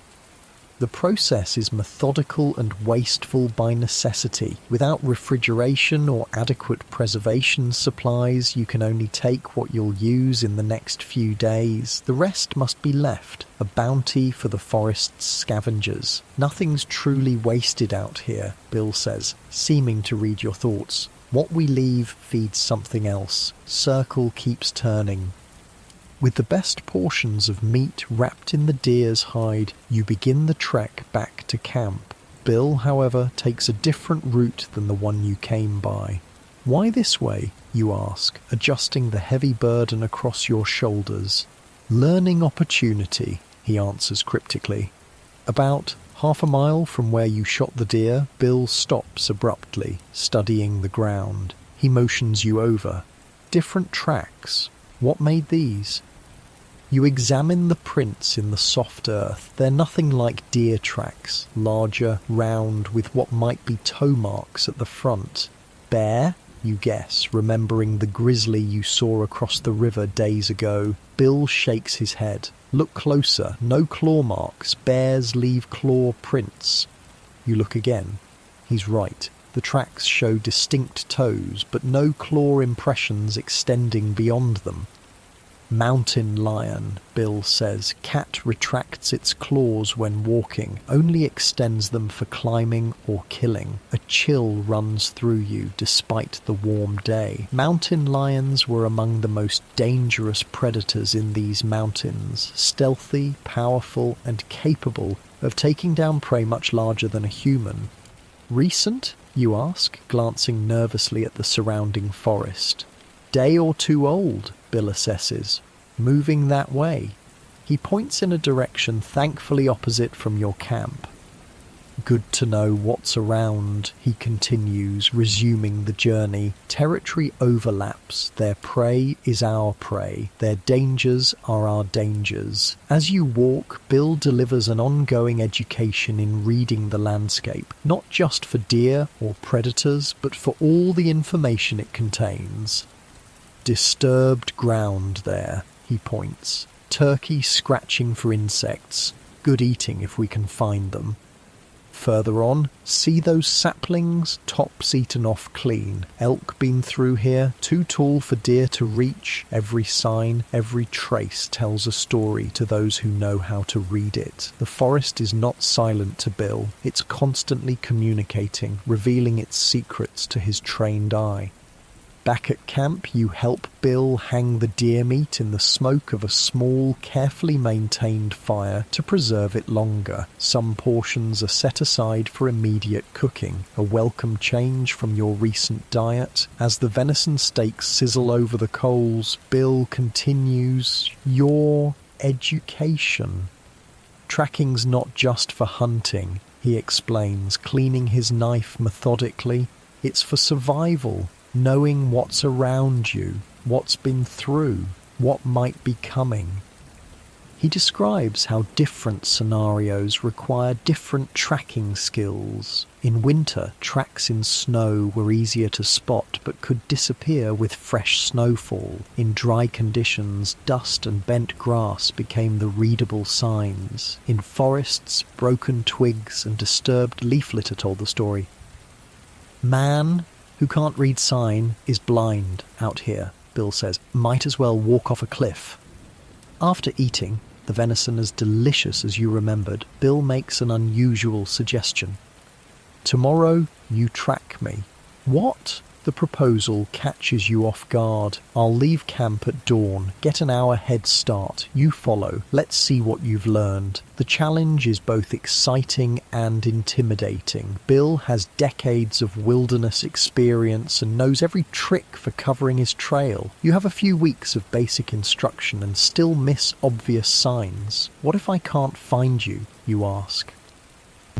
The process is methodical and wasteful by necessity. Without refrigeration or adequate preservation supplies, you can only take what you'll use in the next few days. The rest must be left, a bounty for the forest's scavengers. Nothing's truly wasted out here, Bill says, seeming to read your thoughts. What we leave feeds something else. Circle keeps turning. With the best portions of meat wrapped in the deer's hide, you begin the trek back to camp. Bill, however, takes a different route than the one you came by. Why this way, you ask, adjusting the heavy burden across your shoulders. Learning opportunity, he answers cryptically. About half a mile from where you shot the deer, Bill stops abruptly, studying the ground. He motions you over. Different tracks. What made these? You examine the prints in the soft earth. They're nothing like deer tracks, larger, round, with what might be toe marks at the front. Bear? You guess, remembering the grizzly you saw across the river days ago. Bill shakes his head. Look closer. No claw marks. Bears leave claw prints. You look again. He's right. The tracks show distinct toes, but no claw impressions extending beyond them. Mountain lion, Bill says. Cat retracts its claws when walking, only extends them for climbing or killing. A chill runs through you despite the warm day. Mountain lions were among the most dangerous predators in these mountains, stealthy, powerful, and capable of taking down prey much larger than a human. Recent, you ask, glancing nervously at the surrounding forest. Day or two old, Bill assesses. Moving that way. He points in a direction thankfully opposite from your camp. Good to know what's around, he continues, resuming the journey. Territory overlaps. Their prey is our prey. Their dangers are our dangers. As you walk, Bill delivers an ongoing education in reading the landscape, not just for deer or predators, but for all the information it contains. Disturbed ground there, he points. Turkey scratching for insects. Good eating if we can find them. Further on, see those saplings, tops eaten off clean. Elk been through here, too tall for deer to reach. Every sign, every trace tells a story to those who know how to read it. The forest is not silent to Bill. It's constantly communicating, revealing its secrets to his trained eye. Back at camp, you help Bill hang the deer meat in the smoke of a small, carefully maintained fire to preserve it longer. Some portions are set aside for immediate cooking, a welcome change from your recent diet. As the venison steaks sizzle over the coals, Bill continues, your education. Tracking's not just for hunting, he explains, cleaning his knife methodically. It's for survival. Knowing what's around you, what's been through, what might be coming. He describes how different scenarios require different tracking skills. In winter, tracks in snow were easier to spot but could disappear with fresh snowfall. In dry conditions, dust and bent grass became the readable signs. In forests, broken twigs and disturbed leaf litter told the story. Man, who can't read sign, is blind out here, Bill says. Might as well walk off a cliff. After eating, the venison as delicious as you remembered, Bill makes an unusual suggestion. Tomorrow, you track me. What? The proposal catches you off guard. I'll leave camp at dawn, get an hour head start. You follow. Let's see what you've learned. The challenge is both exciting and intimidating. Bill has decades of wilderness experience and knows every trick for covering his trail. You have a few weeks of basic instruction and still miss obvious signs. What if I can't find you? You ask.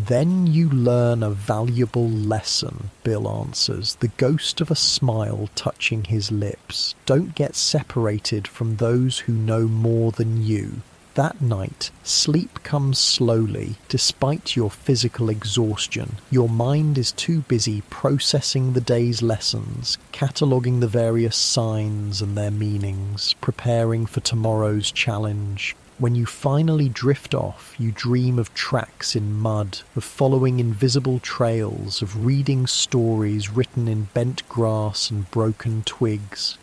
Then you learn a valuable lesson, Bill answers, the ghost of a smile touching his lips. Don't get separated from those who know more than you. That night, sleep comes slowly, despite your physical exhaustion. Your mind is too busy processing the day's lessons, cataloguing the various signs and their meanings, preparing for tomorrow's challenge. When you finally drift off, you dream of tracks in mud, of following invisible trails, of reading stories written in bent grass and broken twigs.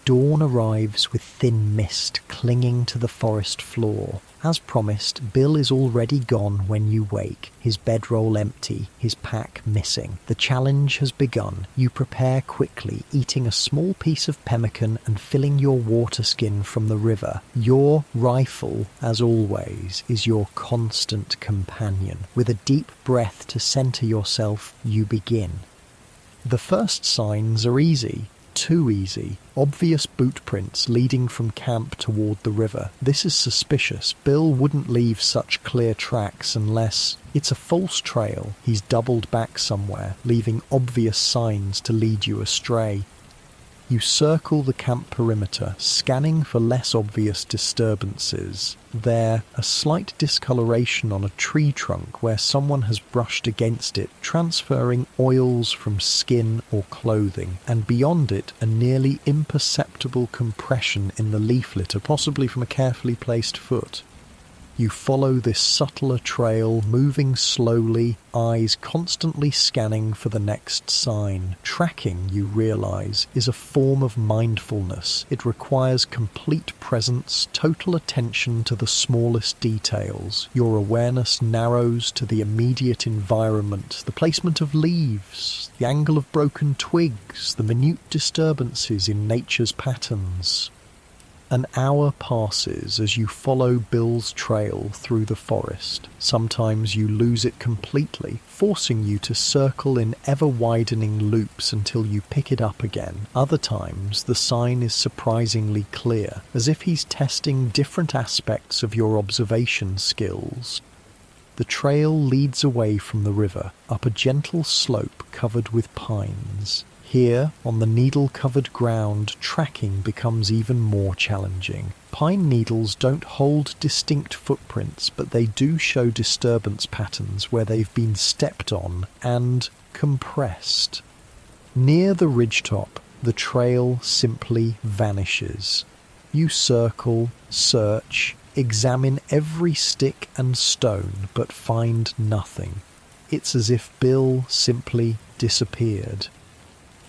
Dawn arrives with thin mist clinging to the forest floor. As promised, Bill is already gone when you wake, his bedroll empty, his pack missing. The challenge has begun. You prepare quickly, eating a small piece of pemmican and filling your water skin from the river. Your rifle, as always, is your constant companion. With a deep breath to center yourself, you begin. The first signs are easy. Too easy. Obvious boot prints leading from camp toward the river. This is suspicious. Bill wouldn't leave such clear tracks unless it's a false trail. He's doubled back somewhere, leaving obvious signs to lead you astray. You circle the camp perimeter, scanning for less obvious disturbances. There, a slight discoloration on a tree trunk where someone has brushed against it, transferring oils from skin or clothing, and beyond it, a nearly imperceptible compression in the leaf litter, possibly from a carefully placed foot. You follow this subtler trail, moving slowly, eyes constantly scanning for the next sign. Tracking, you realize, is a form of mindfulness. It requires complete presence, total attention to the smallest details. Your awareness narrows to the immediate environment, the placement of leaves, the angle of broken twigs, the minute disturbances in nature's patterns. An hour passes as you follow Bill's trail through the forest. Sometimes you lose it completely, forcing you to circle in ever-widening loops until you pick it up again. Other times, the sign is surprisingly clear, as if he's testing different aspects of your observation skills. The trail leads away from the river, up a gentle slope covered with pines. Here, on the needle-covered ground, tracking becomes even more challenging. Pine needles don't hold distinct footprints, but they do show disturbance patterns where they've been stepped on and compressed. Near the ridgetop, the trail simply vanishes. You circle, search, examine every stick and stone, but find nothing. It's as if Bill simply disappeared.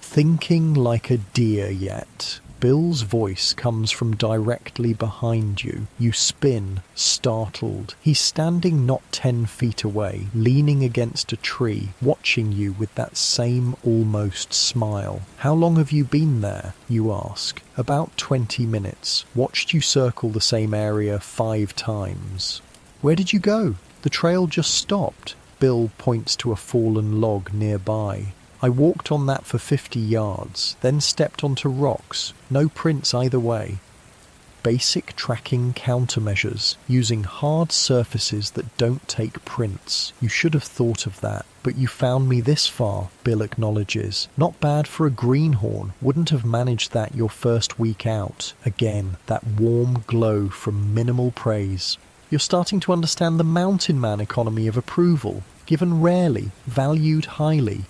Thinking like a deer yet, Bill's voice comes from directly behind you. You spin, startled. He's standing not 10 feet away, leaning against a tree, watching you with that same almost smile. "How long have you been there?" you ask. "About 20 minutes. Watched you circle the same area 5 times. "Where did you go?" "The trail just stopped." Bill points to a fallen log nearby. "I walked on that for 50 yards, then stepped onto rocks. No prints either way." Basic tracking countermeasures, using hard surfaces that don't take prints. "You should have thought of that, but you found me this far," Bill acknowledges. "Not bad for a greenhorn. Wouldn't have managed that your first week out." Again, that warm glow from minimal praise. "You're starting to understand the mountain man economy of approval. Given rarely, valued highly."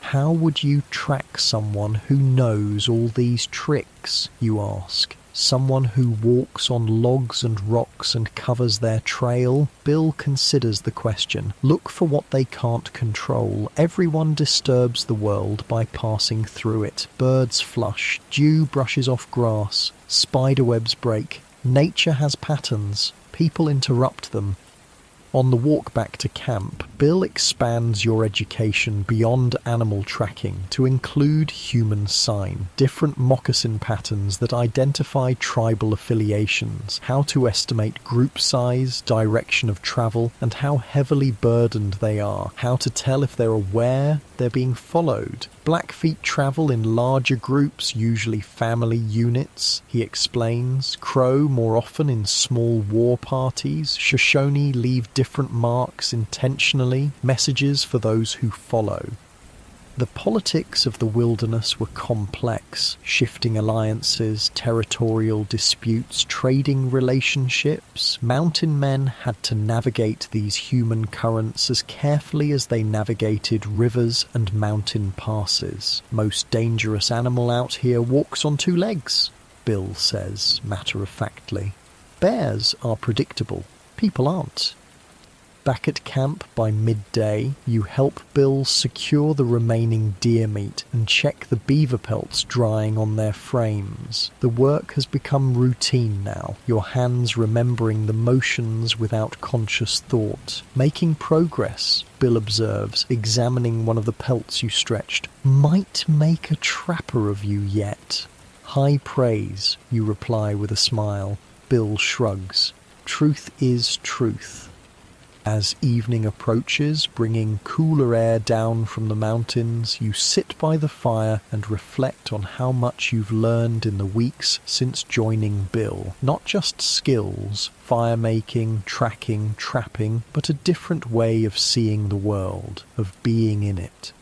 How would you track someone who knows all these tricks, you ask? Someone who walks on logs and rocks and covers their trail? Bill considers the question. Look for what they can't control. Everyone disturbs the world by passing through it. Birds flush, dew brushes off grass, spiderwebs break. Nature has patterns. People interrupt them. On the walk back to camp, Bill expands your education beyond animal tracking to include human sign, different moccasin patterns that identify tribal affiliations, how to estimate group size, direction of travel, and how heavily burdened they are, how to tell if they're aware they're being followed. Blackfeet travel in larger groups, usually family units, he explains. Crow more often in small war parties. Shoshone leave different marks intentionally, messages for those who follow. The politics of the wilderness were complex, shifting alliances, territorial disputes, trading relationships. Mountain men had to navigate these human currents as carefully as they navigated rivers and mountain passes. "Most dangerous animal out here walks on 2 legs, Bill says, matter-of-factly. "Bears are predictable. People aren't." Back at camp by midday, you help Bill secure the remaining deer meat and check the beaver pelts drying on their frames. The work has become routine now, your hands remembering the motions without conscious thought. "Making progress," Bill observes, examining one of the pelts you stretched. "Might make a trapper of you yet." "High praise," you reply with a smile. Bill shrugs. Truth is truth. As evening approaches, bringing cooler air down from the mountains, you sit by the fire and reflect on how much you've learned in the weeks since joining Bill. Not just skills, fire-making, tracking, trapping, but a different way of seeing the world, of being in it.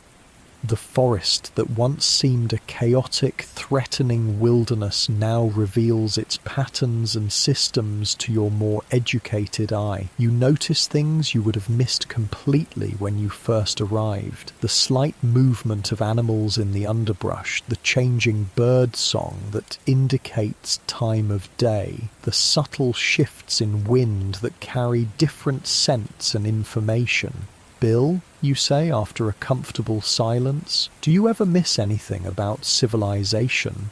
The forest that once seemed a chaotic, threatening wilderness now reveals its patterns and systems to your more educated eye. You notice things you would have missed completely when you first arrived. The slight movement of animals in the underbrush, the changing bird song that indicates time of day, the subtle shifts in wind that carry different scents and information. Bill, you say after a comfortable silence, do you ever miss anything about civilization?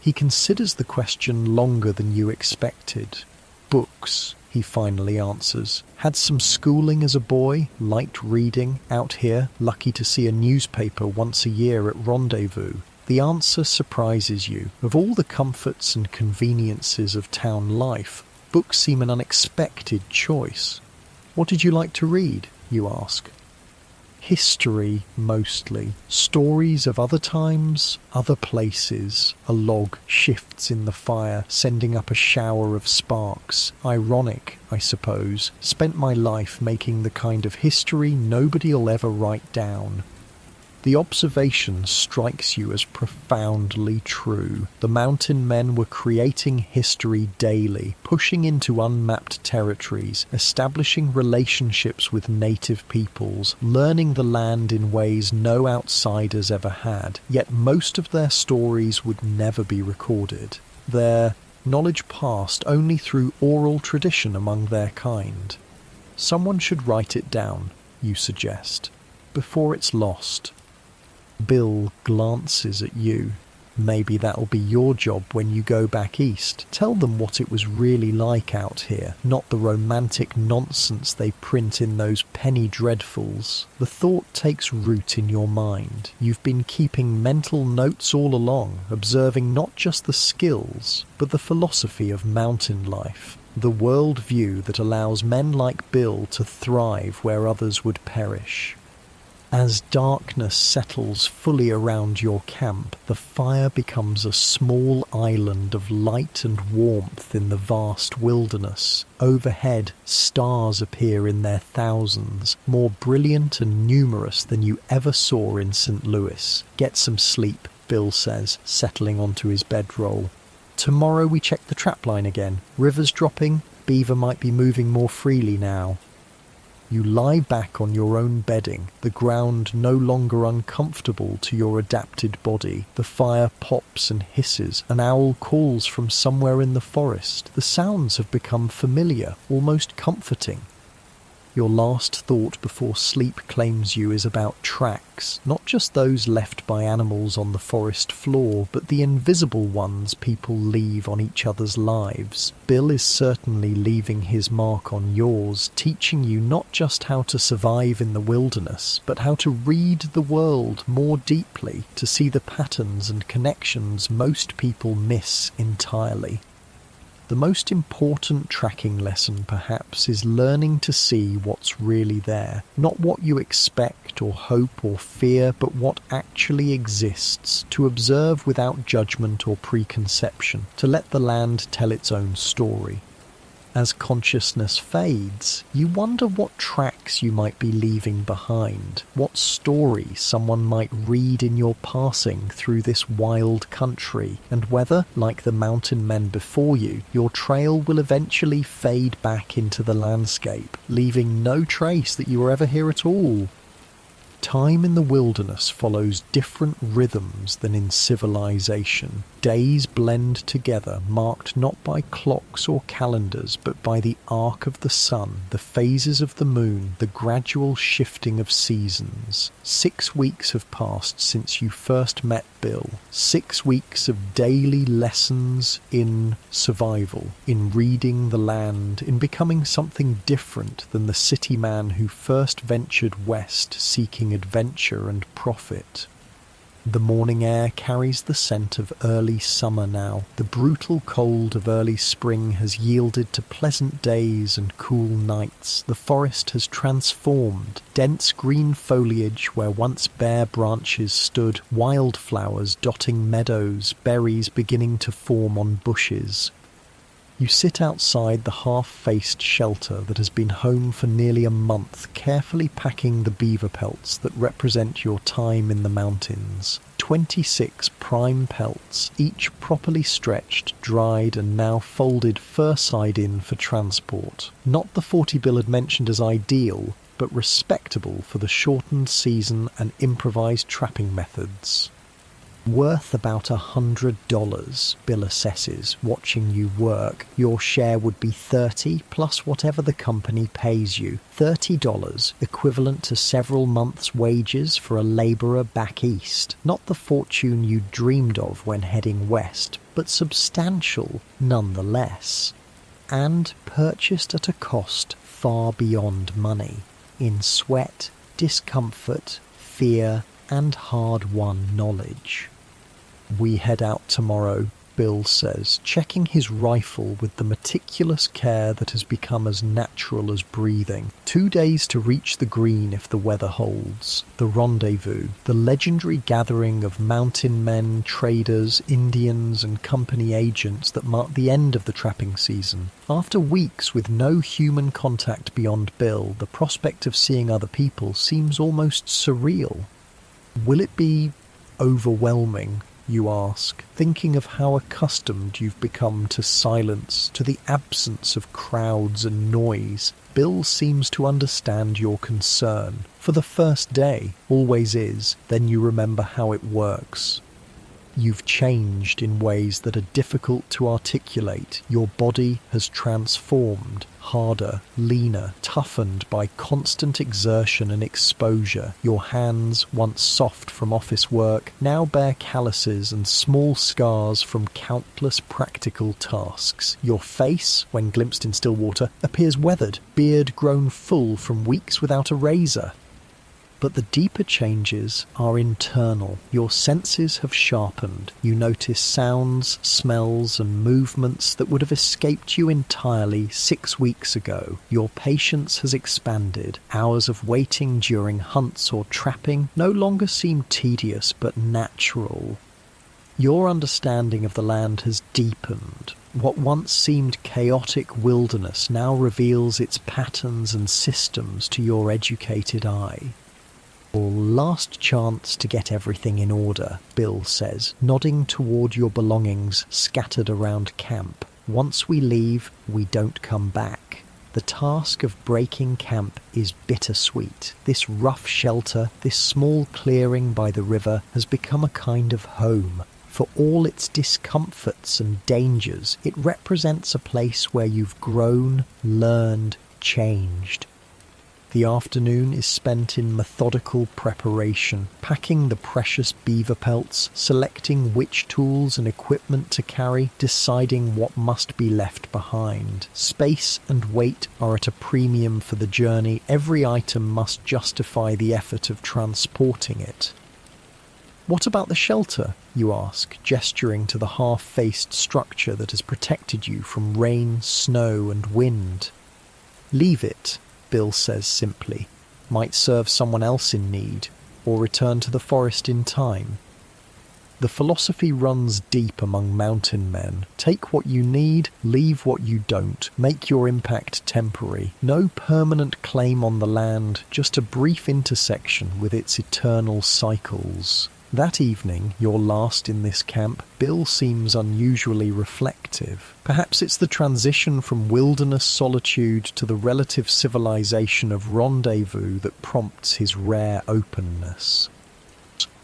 He considers the question longer than you expected. Books, he finally answers. Had some schooling as a boy, liked reading, out here, lucky to see a newspaper once a year at Rendezvous. The answer surprises you. Of all the comforts and conveniences of town life, books seem an unexpected choice. What did you like to read? You ask. History, mostly. Stories of other times, other places. A log shifts in the fire, sending up a shower of sparks. Ironic, I suppose. Spent my life making the kind of history nobody'll ever write down. The observation strikes you as profoundly true. The mountain men were creating history daily, pushing into unmapped territories, establishing relationships with native peoples, learning the land in ways no outsiders ever had, yet most of their stories would never be recorded. Their knowledge passed only through oral tradition among their kind. Someone should write it down, you suggest, before it's lost. Bill glances at you. Maybe that'll be your job when you go back east. Tell them what it was really like out here, not the romantic nonsense they print in those penny dreadfuls. The thought takes root in your mind. You've been keeping mental notes all along, observing not just the skills, but the philosophy of mountain life. The world view that allows men like Bill to thrive where others would perish. As darkness settles fully around your camp, the fire becomes a small island of light and warmth in the vast wilderness. Overhead, stars appear in their thousands, more brilliant and numerous than you ever saw in St. Louis. Get some sleep, Bill says, settling onto his bedroll. Tomorrow we check the trapline again. River's dropping, beaver might be moving more freely now. You lie back on your own bedding, the ground no longer uncomfortable to your adapted body. The fire pops and hisses. An owl calls from somewhere in the forest. The sounds have become familiar, almost comforting. Your last thought before sleep claims you is about tracks, not just those left by animals on the forest floor, but the invisible ones people leave on each other's lives. Bill is certainly leaving his mark on yours, teaching you not just how to survive in the wilderness, but how to read the world more deeply, to see the patterns and connections most people miss entirely. The most important tracking lesson, perhaps, is learning to see what's really there. Not what you expect or hope or fear, but what actually exists. To observe without judgment or preconception. To let the land tell its own story. As consciousness fades, you wonder what tracks you might be leaving behind, what story someone might read in your passing through this wild country, and whether, like the mountain men before you, your trail will eventually fade back into the landscape, leaving no trace that you were ever here at all. Time in the wilderness follows different rhythms than in civilization. Days blend together, marked not by clocks or calendars, but by the arc of the sun, the phases of the moon, the gradual shifting of seasons. 6 weeks have passed since you first met Bill. 6 weeks of daily lessons in survival, in reading the land, in becoming something different than the city man who first ventured west seeking adventure and profit. The morning air carries the scent of early summer now. The brutal cold of early spring has yielded to pleasant days and cool nights. The forest has transformed. Dense green foliage where once bare branches stood, wildflowers dotting meadows, berries beginning to form on bushes. You sit outside the half-faced shelter that has been home for nearly a month, carefully packing the beaver pelts that represent your time in the mountains. 26 prime pelts, each properly stretched, dried and now folded fur side in for transport. Not the 40 Bill had mentioned as ideal, but respectable for the shortened season and improvised trapping methods. Worth about $100, Bill assesses, watching you work. Your share would be $30 plus whatever the company pays you. $30, equivalent to several months' wages for a labourer back east. Not the fortune you dreamed of when heading west, but substantial nonetheless. And purchased at a cost far beyond money. In sweat, discomfort, fear, and hard-won knowledge. We head out tomorrow, Bill says, checking his rifle with the meticulous care that has become as natural as breathing. 2 days to reach the green if the weather holds. The rendezvous, the legendary gathering of mountain men, traders, Indians and company agents that mark the end of the trapping season. After weeks with no human contact beyond Bill, the prospect of seeing other people seems almost surreal. Will it be overwhelming, you ask, thinking of how accustomed you've become to silence, to the absence of crowds and noise? Bill seems to understand your concern. For the first day, always is, then you remember how it works. You've changed in ways that are difficult to articulate. Your body has transformed, harder, leaner, toughened by constant exertion and exposure. Your hands, once soft from office work, now bear calluses and small scars from countless practical tasks. Your face, when glimpsed in still water, appears weathered, beard grown full from weeks without a razor. But the deeper changes are internal. Your senses have sharpened. You notice sounds, smells and movements that would have escaped you entirely 6 weeks ago. Your patience has expanded. Hours of waiting during hunts or trapping no longer seem tedious but natural. Your understanding of the land has deepened. What once seemed chaotic wilderness now reveals its patterns and systems to your educated eye. Last chance to get everything in order, Bill says, nodding toward your belongings scattered around camp. Once we leave, we don't come back. The task of breaking camp is bittersweet. This rough shelter, this small clearing by the river, has become a kind of home. For all its discomforts and dangers, it represents a place where you've grown, learned, changed. The afternoon is spent in methodical preparation, packing the precious beaver pelts, selecting which tools and equipment to carry, deciding what must be left behind. Space and weight are at a premium for the journey. Every item must justify the effort of transporting it. What about the shelter, you ask, gesturing to the half-faced structure that has protected you from rain, snow and wind. Leave it, Bill says simply. Might serve someone else in need, or return to the forest in time. The philosophy runs deep among mountain men. Take what you need, leave what you don't. Make your impact temporary. No permanent claim on the land, just a brief intersection with its eternal cycles. That evening, your last in this camp, Bill seems unusually reflective. Perhaps it's the transition from wilderness solitude to the relative civilization of rendezvous that prompts his rare openness.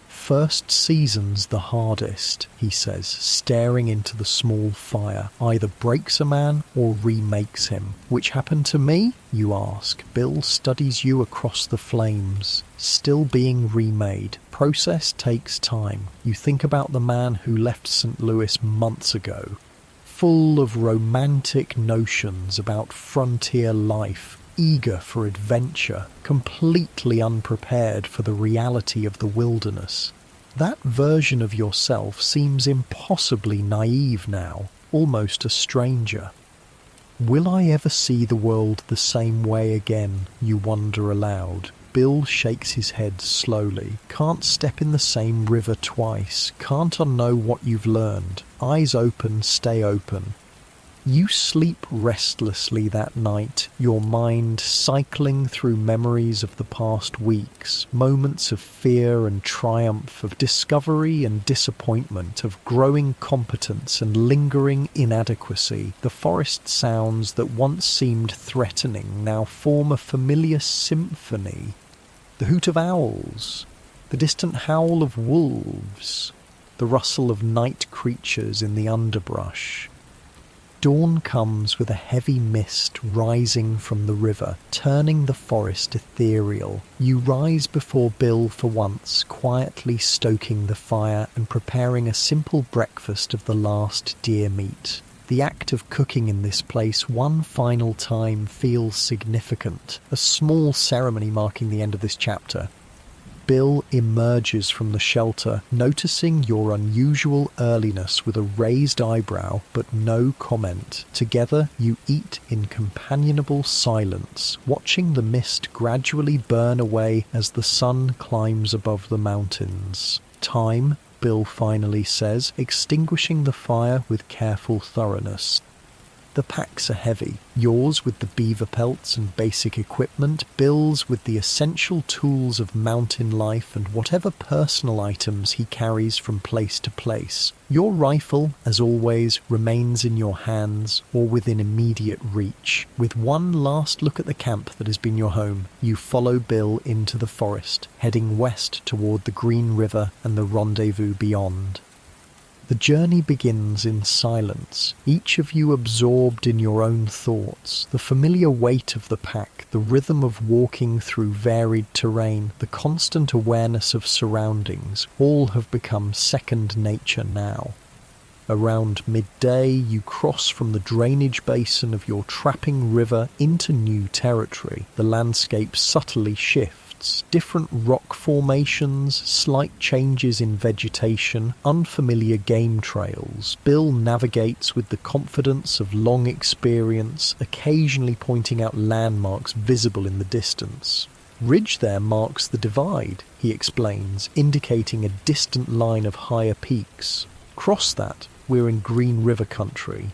First season's the hardest, he says, staring into the small fire. Either breaks a man or remakes him. Which happened to me? You ask. Bill studies you across the flames. Still being remade. Process takes time. You think about the man who left St. Louis months ago. Full of romantic notions about frontier life. Eager for adventure. Completely unprepared for the reality of the wilderness. That version of yourself seems impossibly naive now, almost a stranger. Will I ever see the world the same way again, you wonder aloud. Bill shakes his head slowly. Can't step in the same river twice. Can't unknow what you've learned. Eyes open, stay open. You sleep restlessly that night, your mind cycling through memories of the past weeks, moments of fear and triumph, of discovery and disappointment, of growing competence and lingering inadequacy. The forest sounds that once seemed threatening now form a familiar symphony. The hoot of owls, the distant howl of wolves, the rustle of night creatures in the underbrush. Dawn comes with a heavy mist rising from the river, turning the forest ethereal. You rise before Bill for once, quietly stoking the fire and preparing a simple breakfast of the last deer meat. The act of cooking in this place one final time feels significant, a small ceremony marking the end of this chapter. Bill emerges from the shelter, noticing your unusual earliness with a raised eyebrow but no comment. Together you eat in companionable silence, watching the mist gradually burn away as the sun climbs above the mountains. "Time," Bill finally says, extinguishing the fire with careful thoroughness. The packs are heavy, yours with the beaver pelts and basic equipment, Bill's with the essential tools of mountain life and whatever personal items he carries from place to place. Your rifle, as always, remains in your hands or within immediate reach. With one last look at the camp that has been your home, you follow Bill into the forest, heading west toward the Green River and the rendezvous beyond. The journey begins in silence, each of you absorbed in your own thoughts. The familiar weight of the pack, the rhythm of walking through varied terrain, the constant awareness of surroundings, all have become second nature now. Around midday, you cross from the drainage basin of your trapping river into new territory. The landscape subtly shifts. Different rock formations, slight changes in vegetation, unfamiliar game trails. Bill navigates with the confidence of long experience, occasionally pointing out landmarks visible in the distance. "Ridge there marks the divide," he explains, indicating a distant line of higher peaks. "Cross that, we're in Green River country."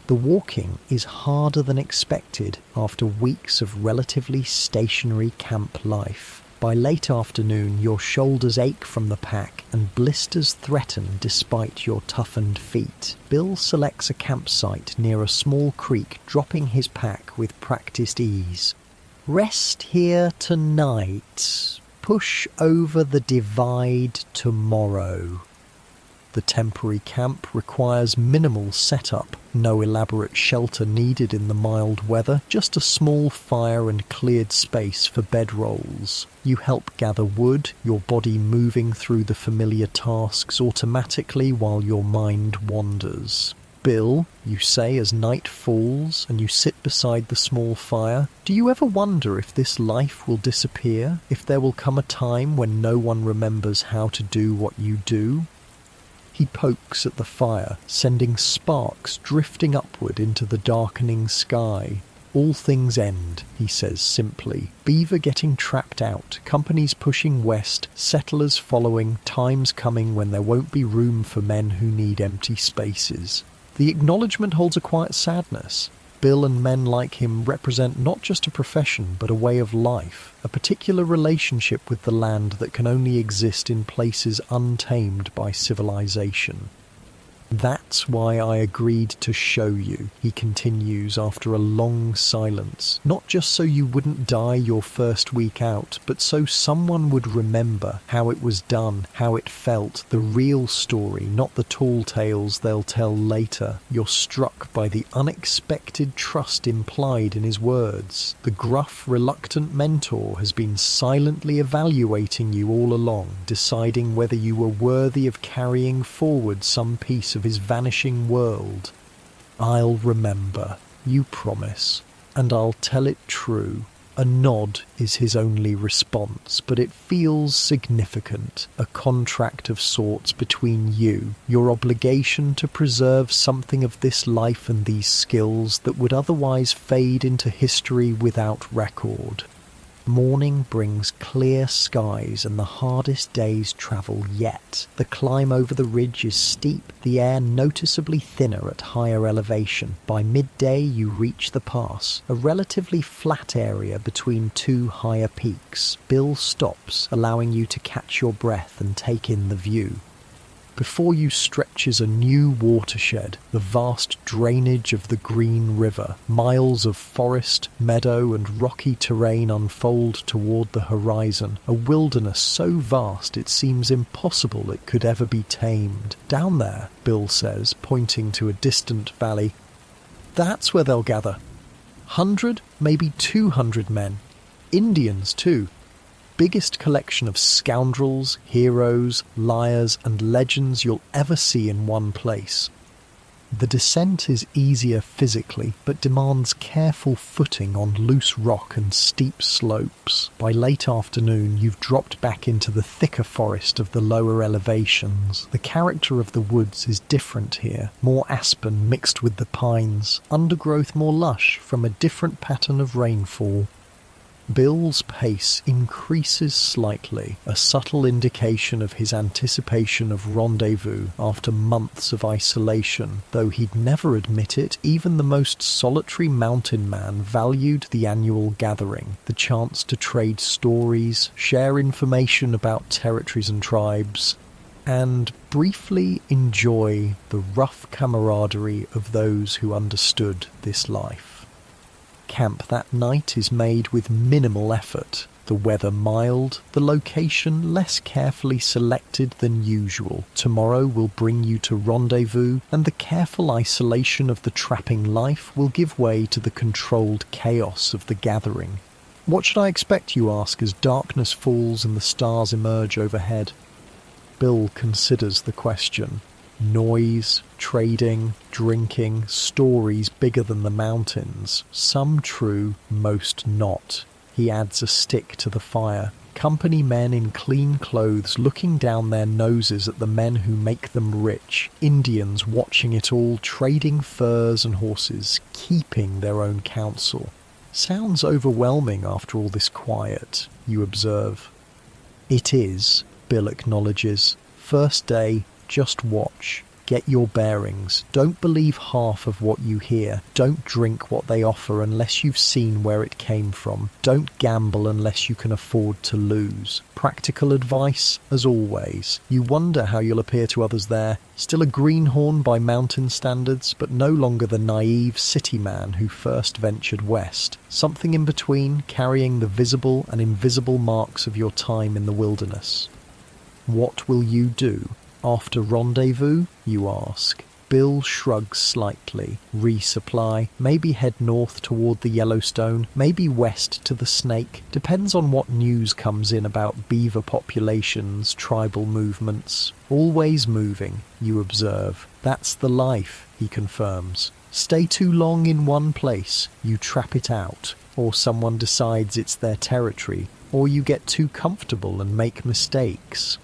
The walking is harder than expected after weeks of relatively stationary camp life. By late afternoon, your shoulders ache from the pack and blisters threaten despite your toughened feet. Bill selects a campsite near a small creek, dropping his pack with practiced ease. "Rest here tonight. Push over the divide tomorrow." The temporary camp requires minimal setup, no elaborate shelter needed in the mild weather, just a small fire and cleared space for bedrolls. You help gather wood, your body moving through the familiar tasks automatically while your mind wanders. "Bill," you say as night falls and you sit beside the small fire, "do you ever wonder if this life will disappear? If there will come a time when no one remembers how to do what you do?" He pokes at the fire, sending sparks drifting upward into the darkening sky. "All things end," he says simply. "Beaver getting trapped out, companies pushing west, settlers following, times coming when there won't be room for men who need empty spaces." The acknowledgement holds a quiet sadness. Bill and men like him represent not just a profession but a way of life, a particular relationship with the land that can only exist in places untamed by civilization. "That's why I agreed to show you," he continues after a long silence. "Not just so you wouldn't die your first week out, but so someone would remember how it was done, how it felt, the real story, not the tall tales they'll tell later." You're struck by the unexpected trust implied in his words. The gruff, reluctant mentor has been silently evaluating you all along, deciding whether you were worthy of carrying forward some piece of his vanishing world. "I'll remember, you promise, and I'll tell it true." A nod is his only response, but it feels significant, a contract of sorts between you, your obligation to preserve something of this life and these skills that would otherwise fade into history without record. Morning brings clear skies and the hardest day's travel yet. The climb over the ridge is steep, the air noticeably thinner at higher elevation. By midday you reach the pass, a relatively flat area between two higher peaks. Bill stops, allowing you to catch your breath and take in the view. Before you stretches a new watershed, the vast drainage of the Green River. Miles of forest, meadow and rocky terrain unfold toward the horizon, a wilderness so vast it seems impossible it could ever be tamed. Down there, Bill says, pointing to a distant valley, that's where they'll gather. 100, maybe 200 men. Indians too. Biggest collection of scoundrels, heroes, liars and legends you'll ever see in one place. The descent is easier physically, but demands careful footing on loose rock and steep slopes. By late afternoon, you've dropped back into the thicker forest of the lower elevations. The character of the woods is different here, more aspen mixed with the pines, undergrowth more lush from a different pattern of rainfall. Bill's pace increases slightly, a subtle indication of his anticipation of rendezvous after months of isolation. Though he'd never admit it, even the most solitary mountain man valued the annual gathering, the chance to trade stories, share information about territories and tribes, and briefly enjoy the rough camaraderie of those who understood this life. Camp that night is made with minimal effort, the weather mild, the location less carefully selected than usual. Tomorrow will bring you to rendezvous, and the careful isolation of the trapping life will give way to the controlled chaos of the gathering. What should I expect, you ask, as darkness falls and the stars emerge overhead? Bill considers the question. Noise, trading, drinking, stories bigger than the mountains. Some true, most not. He adds a stick to the fire. Company men in clean clothes looking down their noses at the men who make them rich. Indians watching it all, trading furs and horses, keeping their own counsel. Sounds overwhelming after all this quiet, you observe. It is, Bill acknowledges. First day, just watch. Get your bearings. Don't believe half of what you hear. Don't drink what they offer unless you've seen where it came from. Don't gamble unless you can afford to lose. Practical advice, as always. You wonder how you'll appear to others there. Still a greenhorn by mountain standards, but no longer the naive city man who first ventured west. Something in between, carrying the visible and invisible marks of your time in the wilderness. What will you do? After rendezvous, you ask. Bill shrugs slightly. Resupply. Maybe head north toward the Yellowstone. Maybe west to the Snake. Depends on what news comes in about beaver populations, tribal movements. Always moving, you observe. That's the life, he confirms. Stay too long in one place, you trap it out. Or someone decides it's their territory. Or you get too comfortable and make mistakes.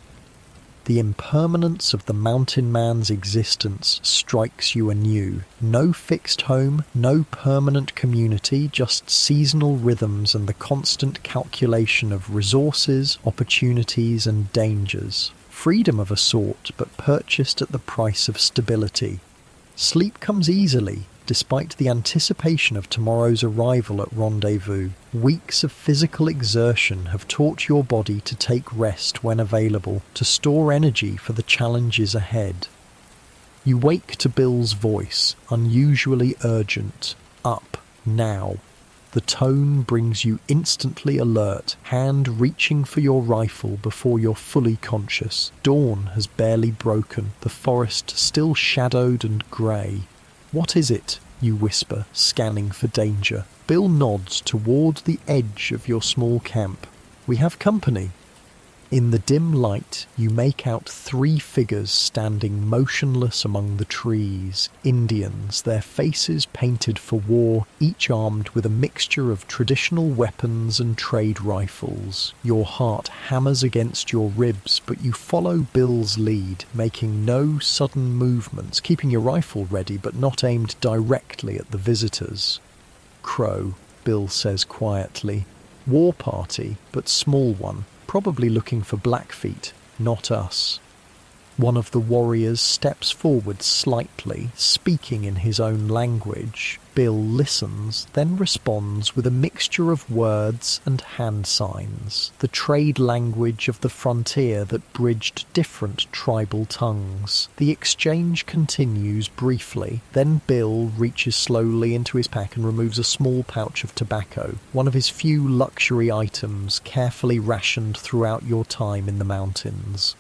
The impermanence of the mountain man's existence strikes you anew. No fixed home, no permanent community, just seasonal rhythms and the constant calculation of resources, opportunities and dangers. Freedom of a sort, but purchased at the price of stability. Sleep comes easily, despite the anticipation of tomorrow's arrival at rendezvous. Weeks of physical exertion have taught your body to take rest when available, to store energy for the challenges ahead. You wake to Bill's voice, unusually urgent. Up, now. The tone brings you instantly alert, hand reaching for your rifle before you're fully conscious. Dawn has barely broken, the forest still shadowed and grey. What is it? You whisper, scanning for danger. Bill nods toward the edge of your small camp. We have company. In the dim light, you make out 3 figures standing motionless among the trees. Indians, their faces painted for war, each armed with a mixture of traditional weapons and trade rifles. Your heart hammers against your ribs, but you follow Bill's lead, making no sudden movements, keeping your rifle ready but not aimed directly at the visitors. Crow, Bill says quietly. War party, but small one, probably looking for Blackfeet, not us. One of the warriors steps forward slightly, speaking in his own language. Bill listens, then responds with a mixture of words and hand signs, the trade language of the frontier that bridged different tribal tongues. The exchange continues briefly, then Bill reaches slowly into his pack and removes a small pouch of tobacco, one of his few luxury items carefully rationed throughout your time in the mountains.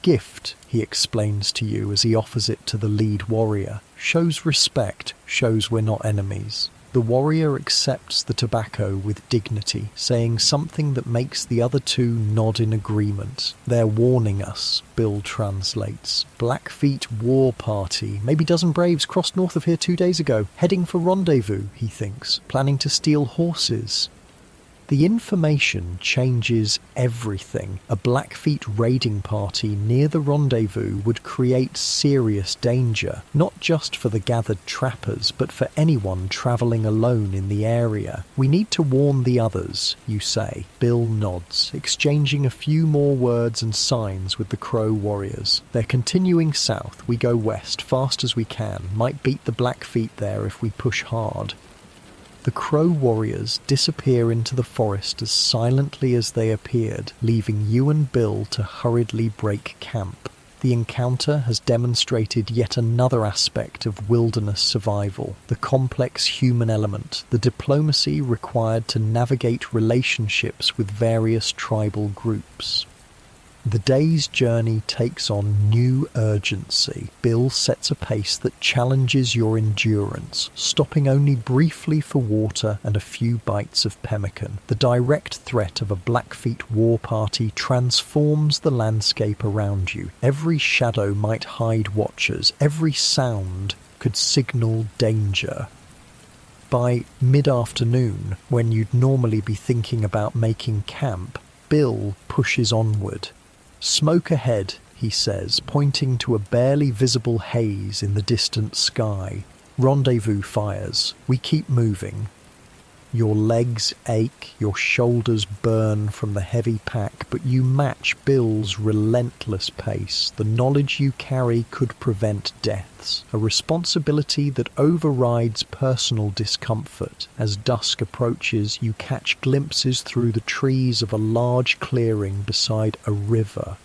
Gift, he explains to you as he offers it to the lead warrior, shows respect, shows we're not enemies. The warrior accepts the tobacco with dignity, saying something that makes the other two nod in agreement. They're warning us, Bill translates. Blackfeet war party. Maybe dozen braves crossed north of here 2 days ago, heading for rendezvous, he thinks, planning to steal horses. The information changes everything. A Blackfeet raiding party near the rendezvous would create serious danger, not just for the gathered trappers, but for anyone travelling alone in the area. We need to warn the others, you say. Bill nods, exchanging a few more words and signs with the Crow warriors. They're continuing south. We go west, fast as we can. Might beat the Blackfeet there if we push hard. The Crow warriors disappear into the forest as silently as they appeared, leaving you and Bill to hurriedly break camp. The encounter has demonstrated yet another aspect of wilderness survival, the complex human element, the diplomacy required to navigate relationships with various tribal groups. The day's journey takes on new urgency. Bill sets a pace that challenges your endurance, stopping only briefly for water and a few bites of pemmican. The direct threat of a Blackfeet war party transforms the landscape around you. Every shadow might hide watchers, every sound could signal danger. By mid-afternoon, when you'd normally be thinking about making camp, Bill pushes onward. Smoke ahead, he says, pointing to a barely visible haze in the distant sky. Rendezvous fires. We keep moving. Your legs ache, your shoulders burn from the heavy pack, but you match Bill's relentless pace. The knowledge you carry could prevent deaths, a responsibility that overrides personal discomfort. As dusk approaches, you catch glimpses through the trees of a large clearing beside a river,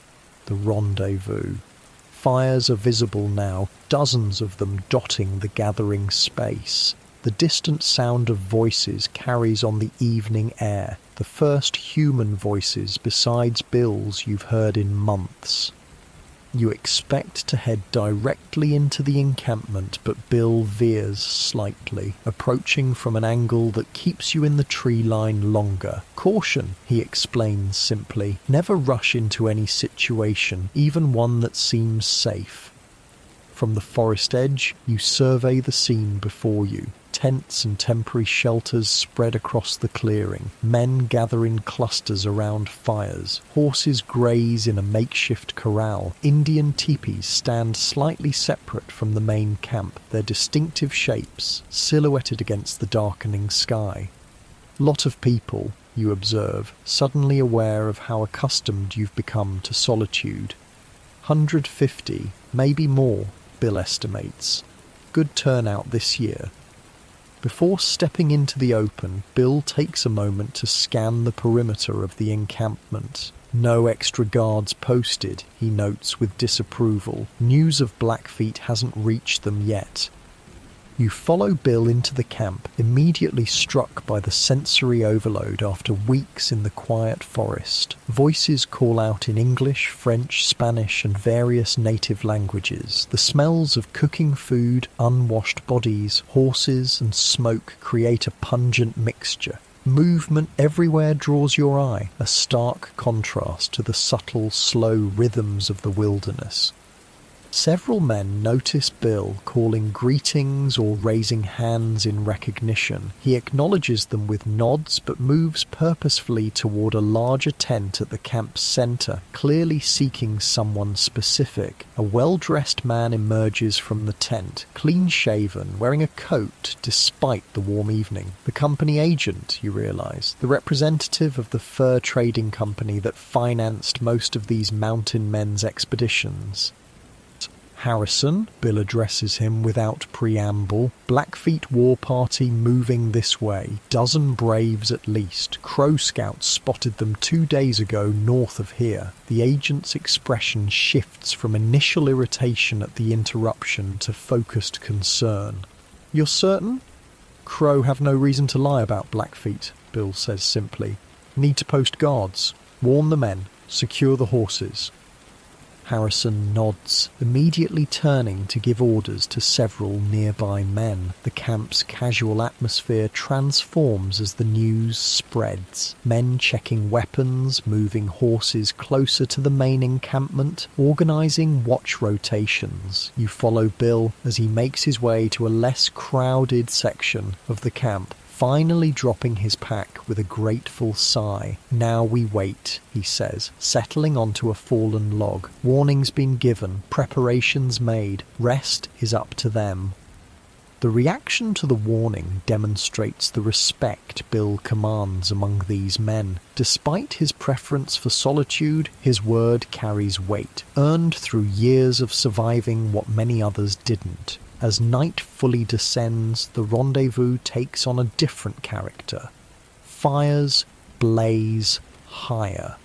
the rendezvous. Fires are visible now, dozens of them dotting the gathering space. The distant sound of voices carries on the evening air, the first human voices besides Bill's you've heard in months. You expect to head directly into the encampment, but Bill veers slightly, approaching from an angle that keeps you in the tree line longer. Caution, he explains simply. Never rush into any situation, even one that seems safe. From the forest edge, you survey the scene before you. Tents and temporary shelters spread across the clearing. Men gather in clusters around fires. Horses graze in a makeshift corral. Indian teepees stand slightly separate from the main camp, their distinctive shapes silhouetted against the darkening sky. Lot of people, you observe, suddenly aware of how accustomed you've become to solitude. 150, maybe more, Bill estimates. Good turnout this year. Before stepping into the open, Bill takes a moment to scan the perimeter of the encampment. No extra guards posted, he notes with disapproval. News of Blackfeet hasn't reached them yet. You follow Bill into the camp, immediately struck by the sensory overload after weeks in the quiet forest. Voices call out in English, French, Spanish, and various native languages. The smells of cooking food, unwashed bodies, horses, and smoke create a pungent mixture. Movement everywhere draws your eye, a stark contrast to the subtle, slow rhythms of the wilderness. Several men notice Bill calling greetings or raising hands in recognition. He acknowledges them with nods but moves purposefully toward a larger tent at the camp's center, clearly seeking someone specific. A well-dressed man emerges from the tent, clean-shaven, wearing a coat despite the warm evening. The company agent, you realize, the representative of the fur trading company that financed most of these mountain men's expeditions. Harrison, Bill addresses him without preamble. Blackfeet war party moving this way. Dozen braves at least. Crow Scouts spotted them 2 days ago north of here. The agent's expression shifts from initial irritation at the interruption to focused concern. You're certain? Crow have no reason to lie about Blackfeet, Bill says simply. Need to post guards. Warn the men. Secure the horses. Harrison nods, immediately turning to give orders to several nearby men. The camp's casual atmosphere transforms as the news spreads. Men checking weapons, moving horses closer to the main encampment, organising watch rotations. You follow Bill as he makes his way to a less crowded section of the camp, finally dropping his pack with a grateful sigh. Now we wait, he says, settling onto a fallen log. Warning's been given, preparations made, rest is up to them. The reaction to the warning demonstrates the respect Bill commands among these men. Despite his preference for solitude, his word carries weight, earned through years of surviving what many others didn't. As night fully descends, the rendezvous takes on a different character. Fires blaze higher.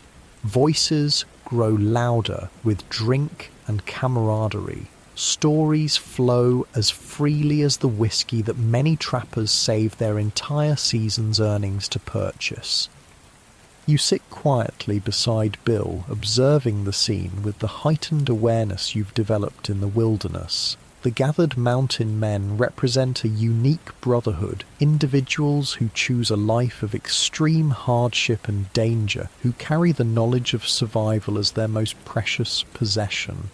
Voices grow louder with drink and camaraderie. Stories flow as freely as the whiskey that many trappers save their entire season's earnings to purchase. You sit quietly beside Bill, observing the scene with the heightened awareness you've developed in the wilderness. The gathered mountain men represent a unique brotherhood, individuals who choose a life of extreme hardship and danger, who carry the knowledge of survival as their most precious possession.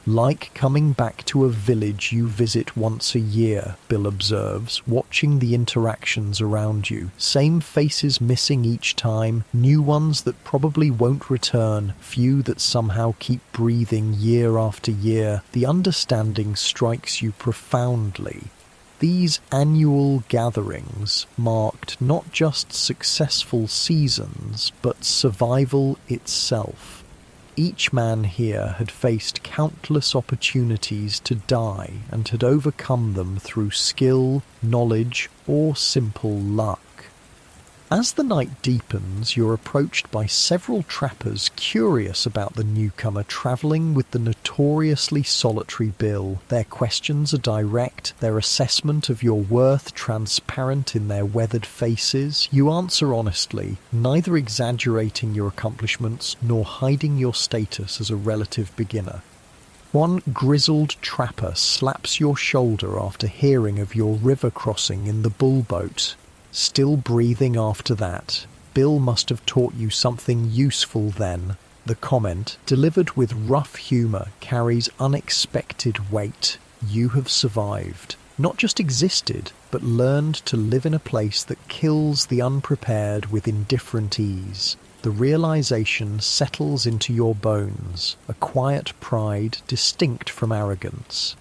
Like coming back to a village you visit once a year, Bill observes, watching the interactions around you. Same faces missing each time, new ones that probably won't return, few that somehow keep breathing year after year. The understanding strikes you profoundly. These annual gatherings marked not just successful seasons, but survival itself. Each man here had faced countless opportunities to die and had overcome them through skill, knowledge, or simple luck. As the night deepens, you're approached by several trappers curious about the newcomer travelling with the notoriously solitary Bill. Their questions are direct, their assessment of your worth transparent in their weathered faces. You answer honestly, neither exaggerating your accomplishments nor hiding your status as a relative beginner. One grizzled trapper slaps your shoulder after hearing of your river crossing in the bullboat. Still breathing after that. Bill must have taught you something useful then. The comment, delivered with rough humour, carries unexpected weight. You have survived. Not just existed, but learned to live in a place that kills the unprepared with indifferent ease. The realization settles into your bones, a quiet pride distinct from arrogance.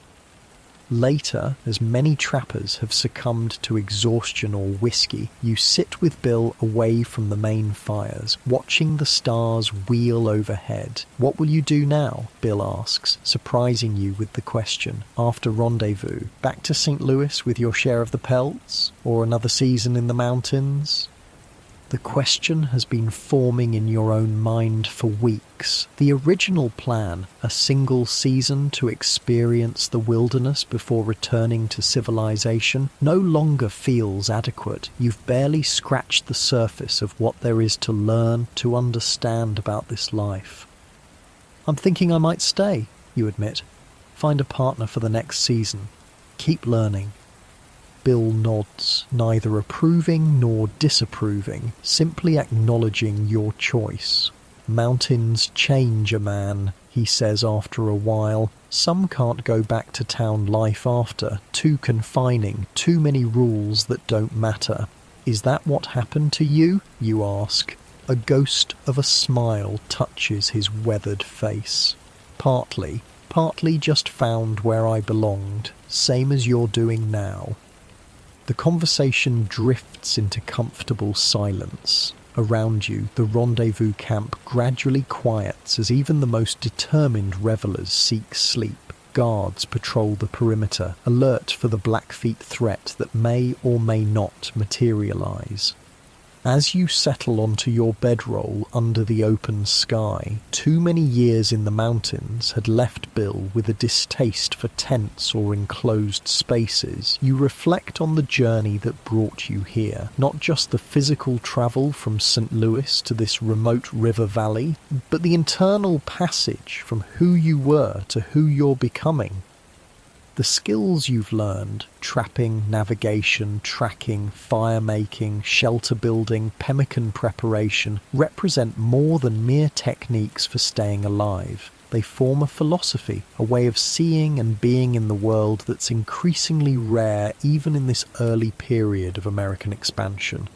Later, as many trappers have succumbed to exhaustion or whiskey, you sit with Bill away from the main fires, watching the stars wheel overhead. What will you do now? Bill asks, surprising you with the question. After rendezvous, back to St. Louis with your share of the pelts? Or another season in the mountains? The question has been forming in your own mind for weeks. The original plan, a single season to experience the wilderness before returning to civilization, no longer feels adequate. You've barely scratched the surface of what there is to learn, to understand about this life. I'm thinking I might stay, you admit. Find a partner for the next season. Keep learning. Bill nods, neither approving nor disapproving, simply acknowledging your choice. Mountains change a man, he he says after a while. Some can't go back to town life after. Too confining, too many rules that don't matter. Is that what happened to you? You ask. A ghost of a smile touches his weathered face. Partly just found where I belonged, same as you're doing now. The conversation drifts into comfortable silence. Around you, the rendezvous camp gradually quiets as even the most determined revelers seek sleep. Guards patrol the perimeter, alert for the Blackfeet threat that may or may not materialize. As you settle onto your bedroll under the open sky, too many years in the mountains had left Bill with a distaste for tents or enclosed spaces. You reflect on the journey that brought you here, not just the physical travel from St. Louis to this remote river valley, but the internal passage from who you were to who you're becoming. The skills you've learned, trapping, navigation, tracking, fire making, shelter building, pemmican preparation, represent more than mere techniques for staying alive. They form a philosophy, a way of seeing and being in the world that's increasingly rare even in this early period of American expansion.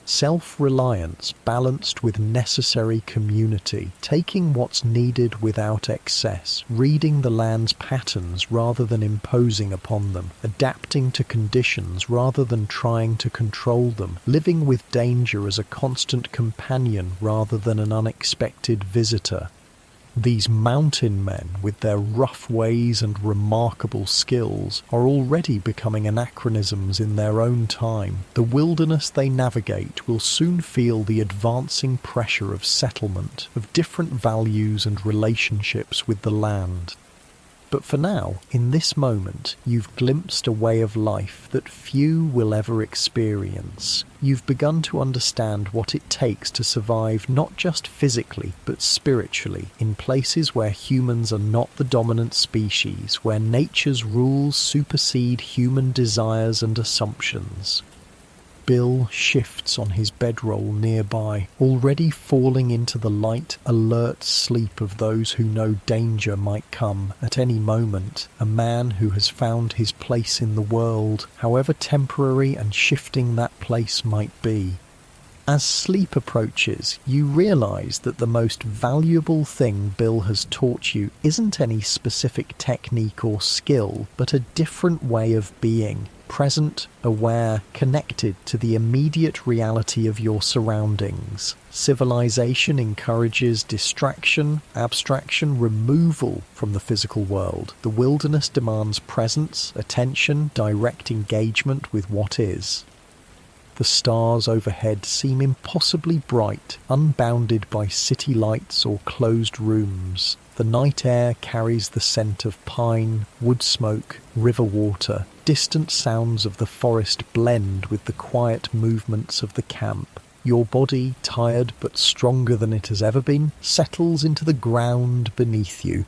Self-reliance balanced with necessary community, taking what's needed without excess, reading the land's patterns rather than imposing upon them, adapting to conditions rather than trying to control them, living with danger as a constant companion rather than an unexpected visitor. These mountain men, with their rough ways and remarkable skills, are already becoming anachronisms in their own time. The wilderness they navigate will soon feel the advancing pressure of settlement, of different values and relationships with the land. But for now, in this moment, you've glimpsed a way of life that few will ever experience. You've begun to understand what it takes to survive not just physically, but spiritually, in places where humans are not the dominant species, where nature's rules supersede human desires and assumptions. Bill shifts on his bedroll nearby, already falling into the light, alert sleep of those who know danger might come at any moment, a man who has found his place in the world, however temporary and shifting that place might be. As sleep approaches, you realize that the most valuable thing Bill has taught you isn't any specific technique or skill, but a different way of being. Present, aware, connected to the immediate reality of your surroundings. Civilization encourages distraction, abstraction, removal from the physical world. The wilderness demands presence, attention, direct engagement with what is. The stars overhead seem impossibly bright, unbounded by city lights or closed rooms. The night air carries the scent of pine, wood smoke, river water. Distant sounds of the forest blend with the quiet movements of the camp. Your body, tired but stronger than it has ever been, settles into the ground beneath you.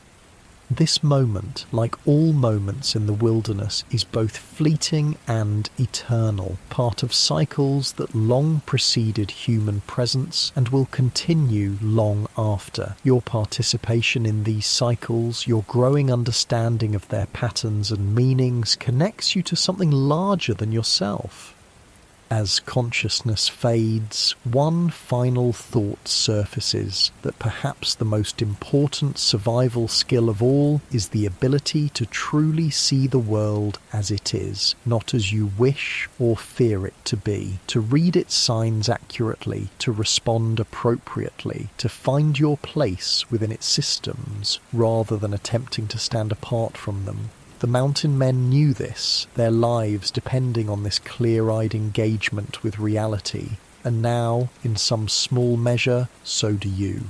This moment, like all moments in the wilderness, is both fleeting and eternal, part of cycles that long preceded human presence and will continue long after. Your participation in these cycles, your growing understanding of their patterns and meanings, connects you to something larger than yourself. As consciousness fades, one final thought surfaces, that perhaps the most important survival skill of all is the ability to truly see the world as it is, not as you wish or fear it to be, to read its signs accurately, to respond appropriately, to find your place within its systems, rather than attempting to stand apart from them. The mountain men knew this, their lives depending on this clear-eyed engagement with reality, and now, in some small measure, so do you.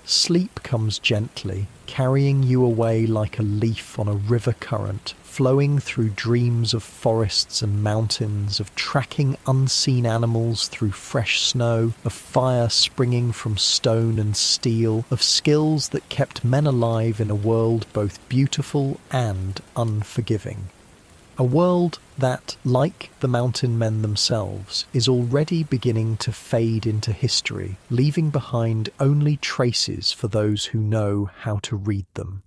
Sleep comes gently, carrying you away like a leaf on a river current, flowing through dreams of forests and mountains, of tracking unseen animals through fresh snow, of fire springing from stone and steel, of skills that kept men alive in a world both beautiful and unforgiving. A world that, like the mountain men themselves, is already beginning to fade into history, leaving behind only traces for those who know how to read them.